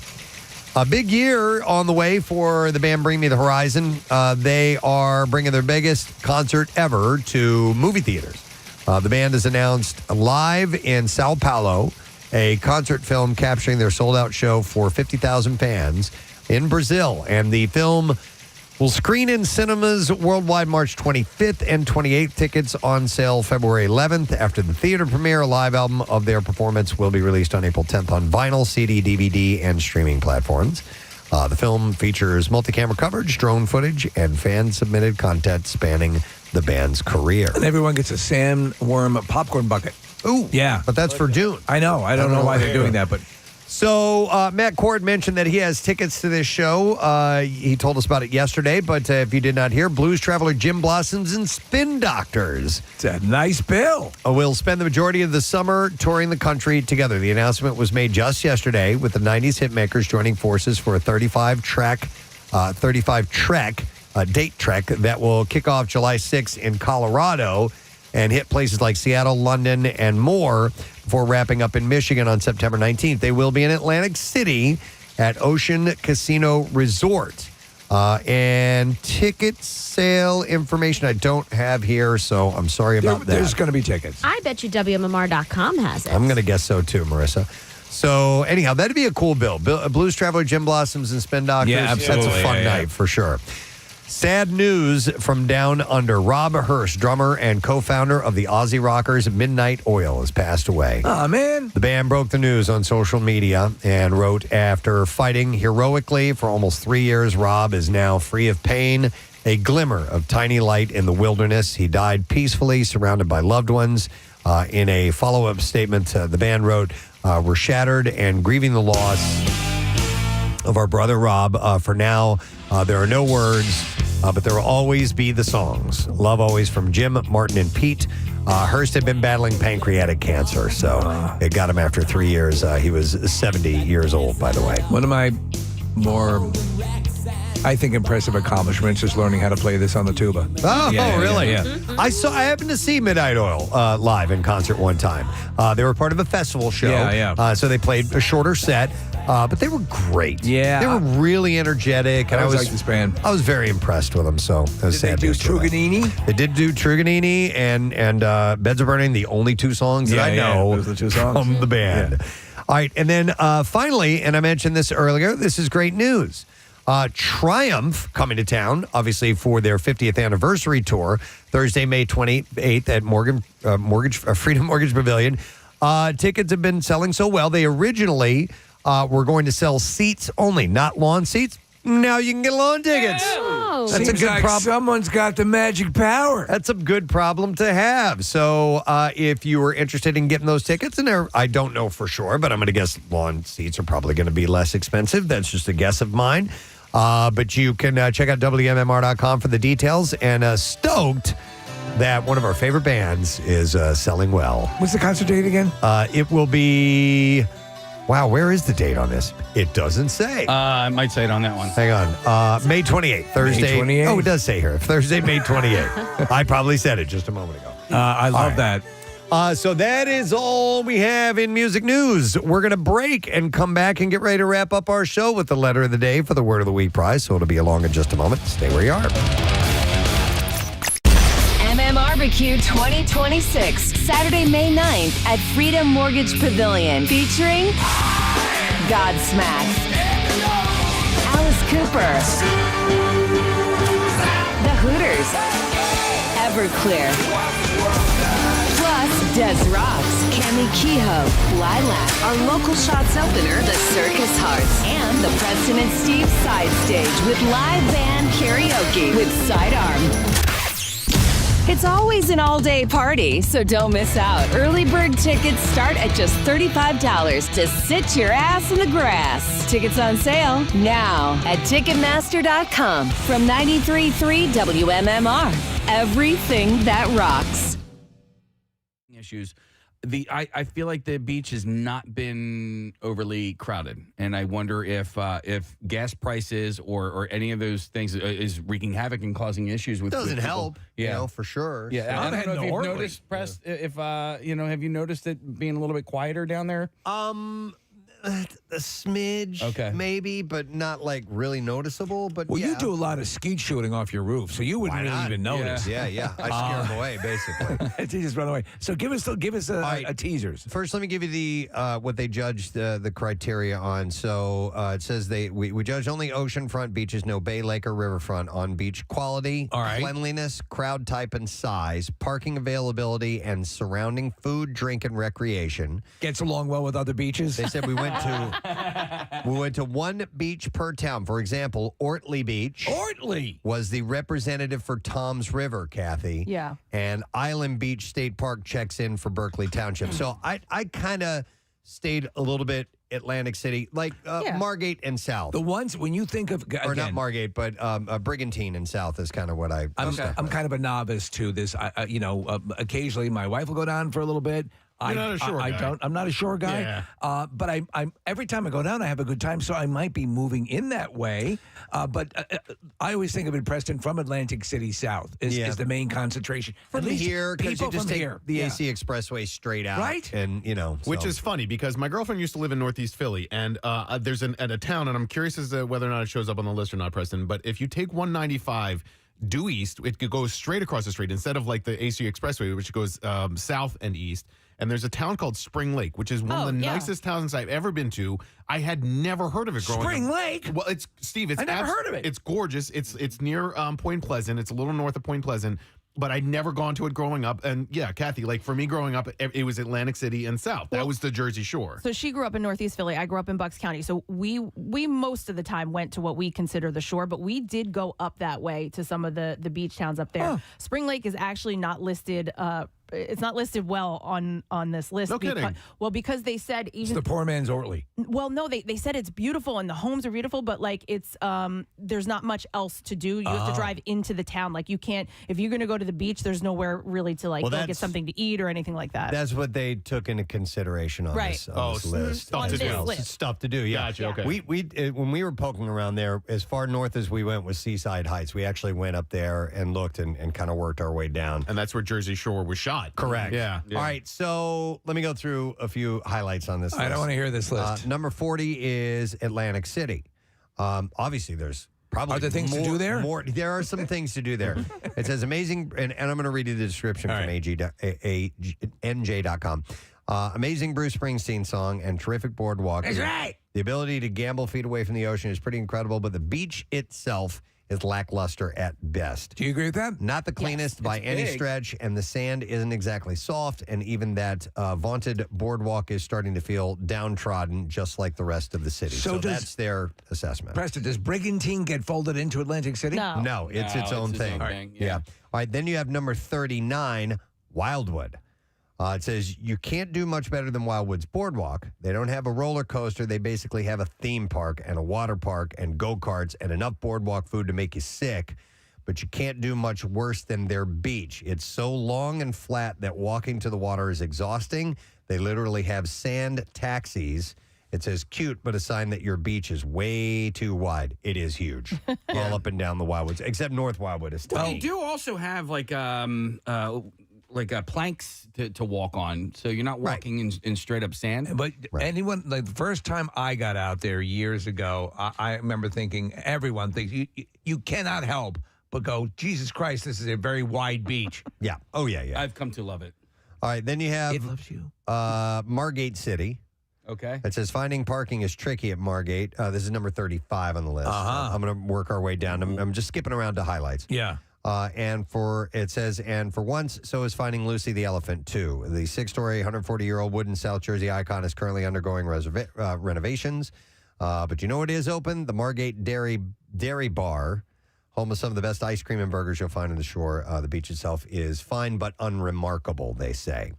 A big year on the way for the band Bring Me the Horizon. They are bringing their biggest concert ever to movie theaters. The band has announced live in Sao Paulo a concert film capturing their sold-out show for 50,000 fans in Brazil. And the film will screen in cinemas worldwide March 25th and 28th. Tickets on sale February 11th. After the theater premiere, a live album of their performance will be released on April 10th on vinyl, CD, DVD, and streaming platforms. The film features multi-camera coverage, drone footage, and fan-submitted content spanning the band's career. And everyone gets a sandworm popcorn bucket. Ooh, yeah. But that's for June. I know. I don't know why they're doing that, but... So Matt Cord mentioned that he has tickets to this show. He told us about it yesterday, but if you did not hear, Blues Traveler, Jim Blossoms, and Spin Doctors. It's a nice bill. Will spend the majority of the summer touring the country together. The announcement was made just yesterday with the 90s hitmakers joining forces for a 35-track date trek that will kick off July 6th in Colorado and hit places like Seattle, London, and more before wrapping up in Michigan on September 19th. They will be in Atlantic City at Ocean Casino Resort. And ticket sale information I don't have here, so I'm sorry about that. There's going to be tickets. I bet you WMMR.com has it. I'm going to guess so too, Marissa. So anyhow, that'd be a cool bill. Blues Traveler, Jim Blossoms, and Spin Doctors. Yeah, absolutely. That's a fun night for sure. Sad news from down under. Rob Hurst, drummer and co-founder of the Aussie rockers Midnight Oil, has passed away. Oh, man. The band broke the news on social media and wrote, after fighting heroically for almost 3 years, Rob is now free of pain, a glimmer of tiny light in the wilderness. He died peacefully, surrounded by loved ones. In a follow-up statement, the band wrote, we're shattered and grieving the loss of our brother Rob. For now, there are no words, but there will always be the songs. Love always from Jim, Martin, and Pete. Hurst had been battling pancreatic cancer, so it got him after 3 years. He was 70 years old, by the way. One of my more, I think, impressive accomplishments is learning how to play this on the tuba. Oh, Yeah, really? yeah. I happened to see Midnight Oil live in concert one time. They were part of a festival show. Yeah. So they played a shorter set. But they were great. Yeah. They were really energetic. And I like this band. I was very impressed with them. So it was sad. Did they do news for them. Truganini? They did do Truganini and Beds Are Burning, the only two songs that I know those are the two songs. from the band. Yeah. All right. And then finally, and I mentioned this earlier, this is great news. Triumph coming to town, obviously, for their 50th anniversary tour, Thursday, May 28th at Freedom Mortgage Pavilion. Tickets have been selling so well. They originally were going to sell seats only, not lawn seats. Now you can get lawn tickets. Oh. That's Seems a good like problem. someone's got the magic power. That's a good problem to have. So if you were interested in getting those tickets, and I don't know for sure, but I'm going to guess lawn seats are probably going to be less expensive. That's just a guess of mine. But you can check out WMMR.com for the details. And stoked that one of our favorite bands is selling well. What's the concert date again? It will be... Wow, where is the date on this? It doesn't say. I might say it on that one. Hang on. May 28th, Thursday. May 28th? Oh, it does say here. Thursday, May 28th. I probably said it just a moment ago. I love right. that. So that is all we have in music news. We're going to break and come back and get ready to wrap up our show with the letter of the day for the Word of the Week prize. So it'll be along in just a moment. Stay where you are. Barbecue 2026, Saturday, May 9th at Freedom Mortgage Pavilion, featuring Godsmack, Alice Cooper, The Hooters, Everclear, plus Des Rocks, Cami Kehoe, Lilac, our local shots opener, The Circus Hearts, and the Preston and Steve Side Stage with live band karaoke with Sidearm. It's always an all-day party, so don't miss out. Early bird tickets start at just $35 to sit your ass in the grass. Tickets on sale now at Ticketmaster.com from 93.3 WMMR. Everything that rocks. Issues. I feel like the beach has not been overly crowded, and I wonder if gas prices or any of those things is wreaking havoc and causing issues with. Doesn't people. help, for sure. Yeah, I don't know if you've noticed, Press. If have you noticed it being a little bit quieter down there? a smidge, maybe, but not like really noticeable. But well, you do a lot of skeet shooting off your roof, so you wouldn't really even notice. Yeah. I scare them away, basically. They just run away. So give us a teasers. First, let me give you the what they judged the criteria on. So it says we judged only oceanfront beaches, no bay, lake, or riverfront on beach quality, cleanliness, crowd type and size, parking availability, and surrounding food, drink, and recreation. Gets along well with other beaches. They said we went to one beach per town. For example, Ortley Beach. Ortley was the representative for Toms River, Kathy. Yeah. And Island Beach State Park checks in for Berkeley Township. So I kind of stayed a little bit Atlantic City, like Margate and South. The ones when you think of or not Margate, but Brigantine and South is kind of what I'm kind of a novice to this. Occasionally my wife will go down for a little bit. You're not a shore guy. I'm not a shore guy. Yeah. But I'm every time I go down, I have a good time. So I might be moving in that way. But I always think of it, Preston, from Atlantic City South is the main concentration. From here, because you just take here. the AC Expressway straight out, right? And which is funny because my girlfriend used to live in Northeast Philly, and there's a town, and I'm curious as to whether or not it shows up on the list or not, Preston. But if you take 195 due east, it goes straight across the street instead of like the AC Expressway, which goes south and east. And there's a town called Spring Lake, which is one of the nicest towns I've ever been to. I had never heard of it growing up. Spring Lake? Well, it's Steve. I never heard of it. It's gorgeous. It's near Point Pleasant. It's a little north of Point Pleasant. But I'd never gone to it growing up. And yeah, Kathy, like for me growing up, it was Atlantic City and South. That was the Jersey Shore. So she grew up in Northeast Philly. I grew up in Bucks County. So we most of the time went to what we consider the shore, but we did go up that way to some of the beach towns up there. Spring Lake is actually not listed. It's not listed well on this list. No kidding. Because they said even it's the poor man's Ortley. Well, no, they said it's beautiful and the homes are beautiful, but like it's there's not much else to do. You have to drive into the town. Like you can't, if you're going to go to the beach, there's nowhere really to go get something to eat or anything like that. That's what they took into consideration on this list. Stuff to do. Stuff to do. Yeah. Gotcha. Okay. We when we were poking around there, as far north as we went was Seaside Heights. We actually went up there and looked and kind of worked our way down. And that's where Jersey Shore was shot. Correct. Yeah. All right, so let me go through a few highlights on this list. I don't want to hear this list. Number 40 is Atlantic City. Obviously, there's probably are there things to do there? There are some things to do there. It says amazing, and I'm going to read you the description from NJ.com. Amazing Bruce Springsteen song and terrific boardwalk. That's right. The ability to gamble feet away from the ocean is pretty incredible, but the beach itself is lackluster at best. Do you agree with that? Not the cleanest by any stretch, and the sand isn't exactly soft, and even that vaunted boardwalk is starting to feel downtrodden, just like the rest of the city. So that's their assessment. Preston, does Brigantine get folded into Atlantic City? No, it's its own thing. Yeah. All right, then you have number 39, Wildwood. It says you can't do much better than Wildwood's Boardwalk. They don't have a roller coaster. They basically have a theme park and a water park and go-karts and enough boardwalk food to make you sick. But you can't do much worse than their beach. It's so long and flat that walking to the water is exhausting. They literally have sand taxis. It says cute, but a sign that your beach is way too wide. It is huge. All up and down the Wildwoods, except North Wildwood is tiny. Well, they do also have planks to walk on, so you're not walking in straight up sand. But anyone, like the first time I got out there years ago, I remember thinking, everyone thinks you cannot help but go, Jesus Christ, this is a very wide beach. Yeah. Oh, yeah. I've come to love it. All right, then you have It loves you. Margate City. Okay. It says finding parking is tricky at Margate. This is number 35 on the list. I'm going to work our way down. I'm just skipping around to highlights. Yeah. And for once, so is finding Lucy the Elephant, too. The 6-story, 140-year-old wooden South Jersey icon is currently undergoing renovations. But you know what is open? The Margate Dairy Bar, home of some of the best ice cream and burgers you'll find on the shore. The beach itself is fine but unremarkable, they say.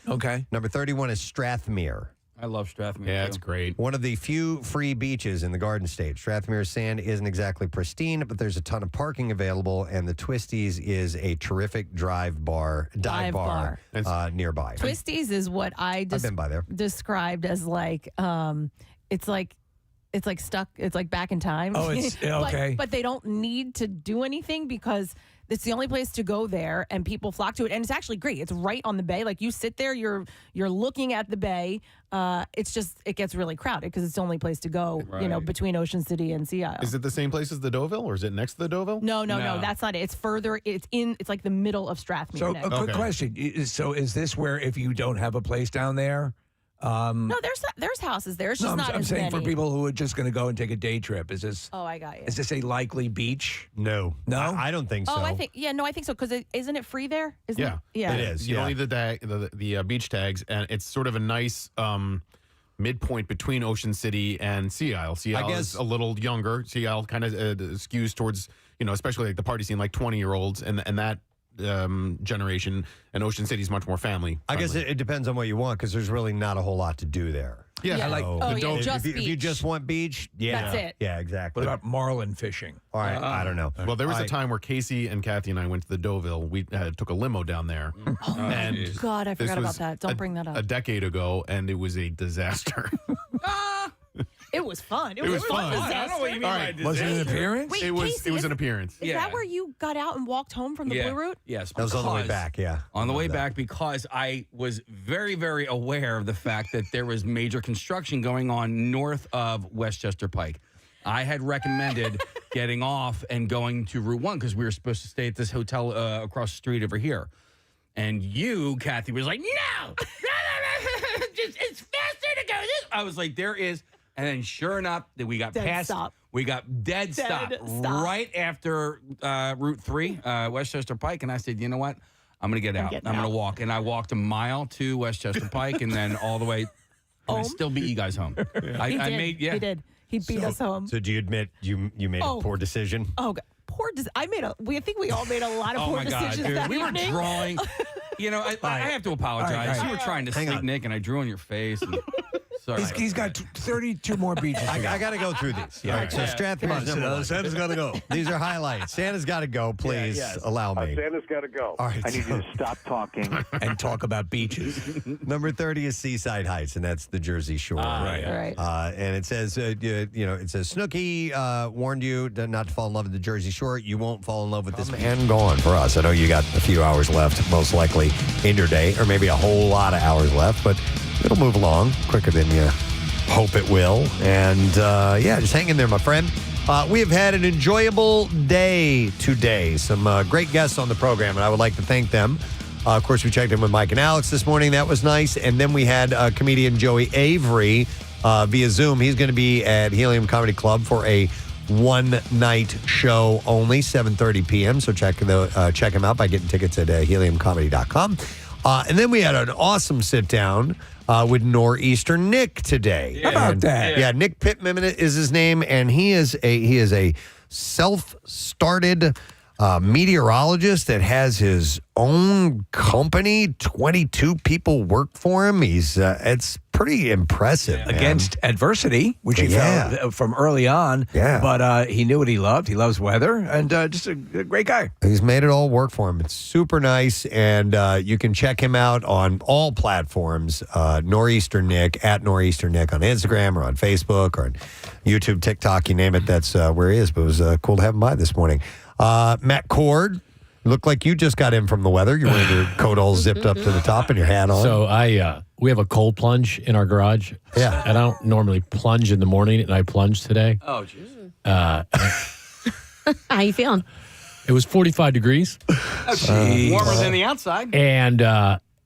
Okay. Number 31 is Strathmere. I love Strathmere. Yeah, it's great. One of the few free beaches in the Garden State. Strathmere's sand isn't exactly pristine, but there's a ton of parking available, and the Twisties is a terrific dive bar nearby. Twisties is what I've been by there. described as like it's like stuck. It's like back in time. Oh, it's okay. But they don't need to do anything because It's the only place to go there, and people flock to it. And it's actually great. It's right on the bay. Like you sit there, you're looking at the bay. It's just it gets really crowded because it's the only place to go. Right. Between Ocean City and Sea Isle. Is it the same place as the Deauville, or is it next to the Deauville? No, that's not it. It's further. It's like the middle of Strathmere. So Nick. a quick question. So is this where if you don't have a place down there? No, there's houses there. It's just not I'm as saying many. for people who are just going to go and take a day trip. Is this? Oh, I got you. Is this a likely beach? No. I don't think so. Oh, I think so because isn't it free there? Isn't Yeah, it? Yeah, it is. You don't need the beach tags, and it's sort of a nice midpoint between Ocean City and Sea Isle. Sea Isle is a little younger. Sea Isle kind of skews towards, especially like the party scene, like 20-year-olds, and that generation, and Ocean City is much more family. I guess it depends on what you want because there's really not a whole lot to do there. Yeah, I like if you just want beach, That's it. Yeah, exactly. What about marlin fishing? All right, I don't know. Well, there was a time where Casey and Kathy and I went to the Deauville. We took a limo down there. Oh, and God, I this forgot about was that. Don't bring that up. A decade ago, and it was a disaster. It was fun. It was fun. Disaster. I don't know what you mean by disaster. Was it an appearance? Wait, it was Casey, an appearance. Is that where you got out and walked home from the Blue Route? Yes. That was on the way because- back, yeah. On the way back, because I was very, very aware of the fact that there was major construction going on north of Westchester Pike. I had recommended getting off and going to Route 1 because we were supposed to stay at this hotel across the street over here. And you, Kathy, was like, no! It's faster to go this. I was like, there is. And then sure enough, that we got we got dead stop right after Route 3, Westchester Pike. And I said, you know what? I'm going to get out. I'm going to walk. And I walked a mile to Westchester Pike and then all the way. And I still beat you guys home. He did. He beat us home. So do you admit you made a poor decision? Oh, God. I think we all made a lot of poor decisions dude. that We were evening. drawing. I have to apologize. You were trying to sleep, Nick, and I drew on your face. And, sorry. He's got 32 more beaches. I got to go through these. All right, so Strathmore's number one. Santa's got to go. These are highlights. Santa's got to go. Please allow me. Santa's got to go. All right, I need you to stop talking. and talk about beaches. Number 30 is Seaside Heights, and that's the Jersey Shore. Right. And it says, it says Snooki warned you not to fall in love with the Jersey Shore. You won't fall in love with this. And gone for us. I know you got a few hours left, most likely in your day, or maybe a whole lot of hours left, but it'll move along quicker than you hope it will. And just hang in there, my friend. We have had an enjoyable day today. Some great guests on the program, and I would like to thank them. Of course, we checked in with Mike and Alex this morning. That was nice. And then we had comedian Joey Avery via Zoom. He's going to be at Helium Comedy Club for a one-night show only, 7:30 p.m. So check him out by getting tickets at heliumcomedy.com. And then we had an awesome sit-down with Nor'easter Nick today. How about that? Yeah, Nick Pittman is his name, and he is a self-started meteorologist that has his own company. 22 people work for him. It's pretty impressive. Man. Against adversity, which he felt from early on. Yeah. But he knew what he loved. He loves weather, and just a great guy. He's made it all work for him. It's super nice, and you can check him out on all platforms. Nor'easter Nick, at Nor'easter Nick on Instagram or on Facebook or on YouTube, TikTok, you name it. That's where he is. But it was cool to have him by this morning. Matt Cord, looked like you just got in from the weather. You're wearing your coat all zipped up to the top and your hat on. So we have a cold plunge in our garage. Yeah. And I don't normally plunge in the morning, and I plunged today. Oh, jeez. How you feeling? It was 45 degrees. Warmer than the outside. And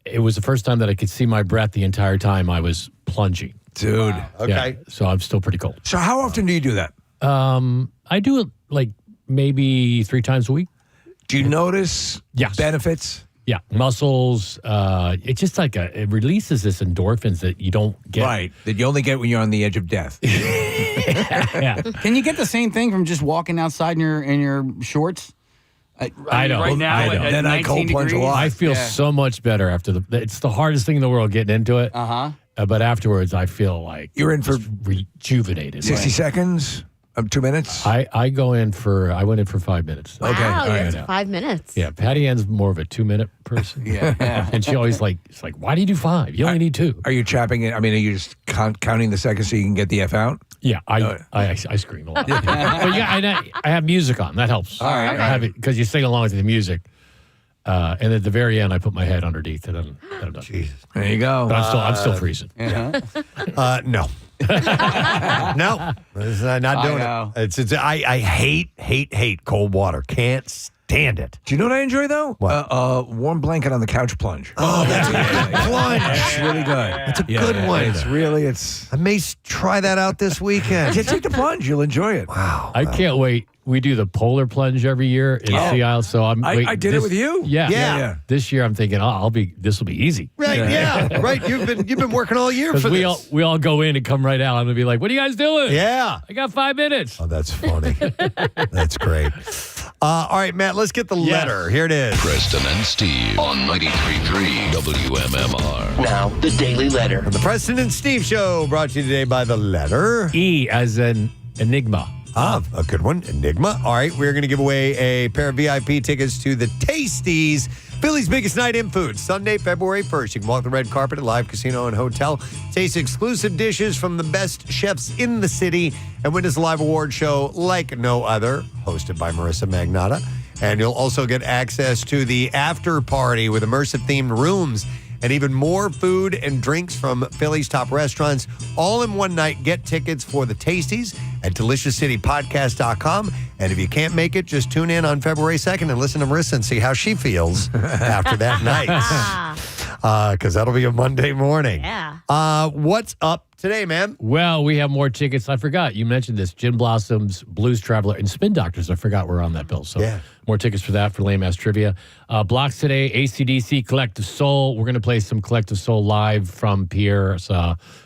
it was the first time that I could see my breath the entire time I was plunging. Dude. Yeah, Okay. so I'm still pretty cold. So how often do you do that? I do it like maybe 3 times a week. Do you notice benefits? Yeah, muscles. It's just like it releases this endorphins that you don't get. Right, that you only get when you're on the edge of death. Yeah. Can you get the same thing from just walking outside in your shorts? I don't. Right now, I don't. at Then I 19 cold plunge a degrees? lot. I feel so much better after it's the hardest thing in the world getting into it. But afterwards, I feel like you're in for rejuvenated. 60 seconds. 2 minutes? I went in for 5 minutes. Wow, that's 5 minutes. Yeah, Patty Ann's more of a 2-minute person. Yeah. And she always it's like, why do you do 5? You only need 2. Are you chapping it? I mean, are you just counting the seconds so you can get the F out? Yeah, I scream a lot. But yeah, I have music on. That helps. All right. I have it because you sing along to the music. And at the very end, I put my head underneath it. And I'm done. Jesus. There you go. But I'm still freezing. No. No. Not doing it. I hate cold water. Can't stand it. Do you know what I enjoy though? What? Warm blanket on the couch plunge. Oh, that's a good plunge. It's really good. That's a good one. It's I may try that out this weekend. Just take the plunge. You'll enjoy it. Wow. I can't wait. We do the polar plunge every year in Sea Isle, so I did it with you. Yeah. This year I'm thinking, this will be easy. Right? Yeah. Right. You've been working all year for this. We all go in and come right out. I'm gonna be like, "What are you guys doing?" Yeah. I got 5 minutes. Oh, that's funny. That's great. All right, Matt. Let's get the letter. Here it is. Preston and Steve on 93.3 WMMR. Now, the Daily Letter. The Preston and Steve Show brought to you today by the letter E as in enigma. A good one. Enigma. All right, we're going to give away a pair of VIP tickets to the Tasties, Philly's biggest night in food, Sunday, February 1st. You can walk the red carpet at Live Casino and Hotel, taste exclusive dishes from the best chefs in the city, and witness a live award show like no other, hosted by Marissa Magnotta. And you'll also get access to the after party with immersive themed rooms and even more food and drinks from Philly's top restaurants, all in one night. Get tickets for the Tasties at deliciouscitypodcast.com. And if you can't make it, just tune in on February 2nd and listen to Marissa and see how she feels after that night. Because that'll be a Monday morning. Yeah. What's up today, man? Well, we have more tickets. I forgot. You mentioned this. Gin Blossoms, Blues Traveler, and Spin Doctors. I forgot we're on that bill. So more tickets for that for Lame Ass Trivia. Blocks today, AC/DC, Collective Soul. We're going to play some Collective Soul live from Pierre's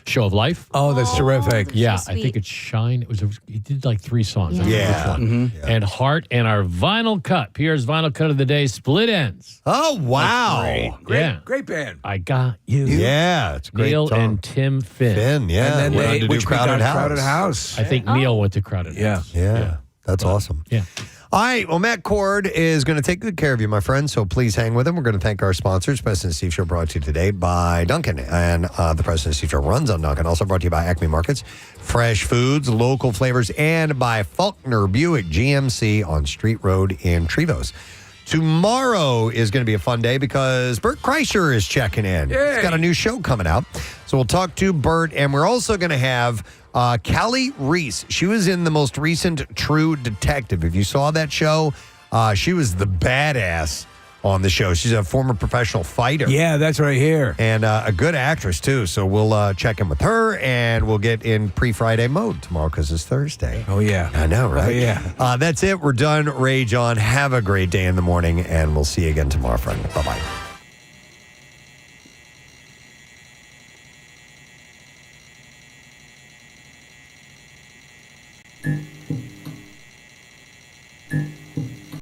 Show of Life. Oh, that's terrific. Yeah, so I think it's Shine. He did like 3 songs. I forget which one. Mm-hmm. And Heart, and our vinyl cut. Pierre's vinyl cut of the day, Split Ends. Oh, wow. Great band. I Got You. Yeah, it's a great Neil song. and Tim Finn. Yeah. And then went on to do which we got Crowded House. I think Neil went to Crowded House. Yeah. That's awesome. Yeah. All right. Well, Matt Cord is going to take good care of you, my friend. So please hang with him. We're going to thank our sponsors. President Steve Show brought to you today by Dunkin'. And the President Steve Show runs on Dunkin'. Also brought to you by Acme Markets, fresh foods, local flavors, and by Faulkner Buick GMC on Street Road in Trevose. Tomorrow is going to be a fun day because Bert Kreischer is checking in. Yay. He's got a new show coming out. So we'll talk to Bert, and we're also going to have Callie Reese. She was in the most recent True Detective. If you saw that show, she was the badass on the show. She's a former professional fighter. Yeah, that's right here. And a good actress, too. So we'll check in with her, and we'll get in pre-Friday mode tomorrow because it's Thursday. Oh, yeah. I know, right? Oh, yeah. That's it. We're done. Rage on. Have a great day in the morning, and we'll see you again tomorrow, friend. Bye-bye.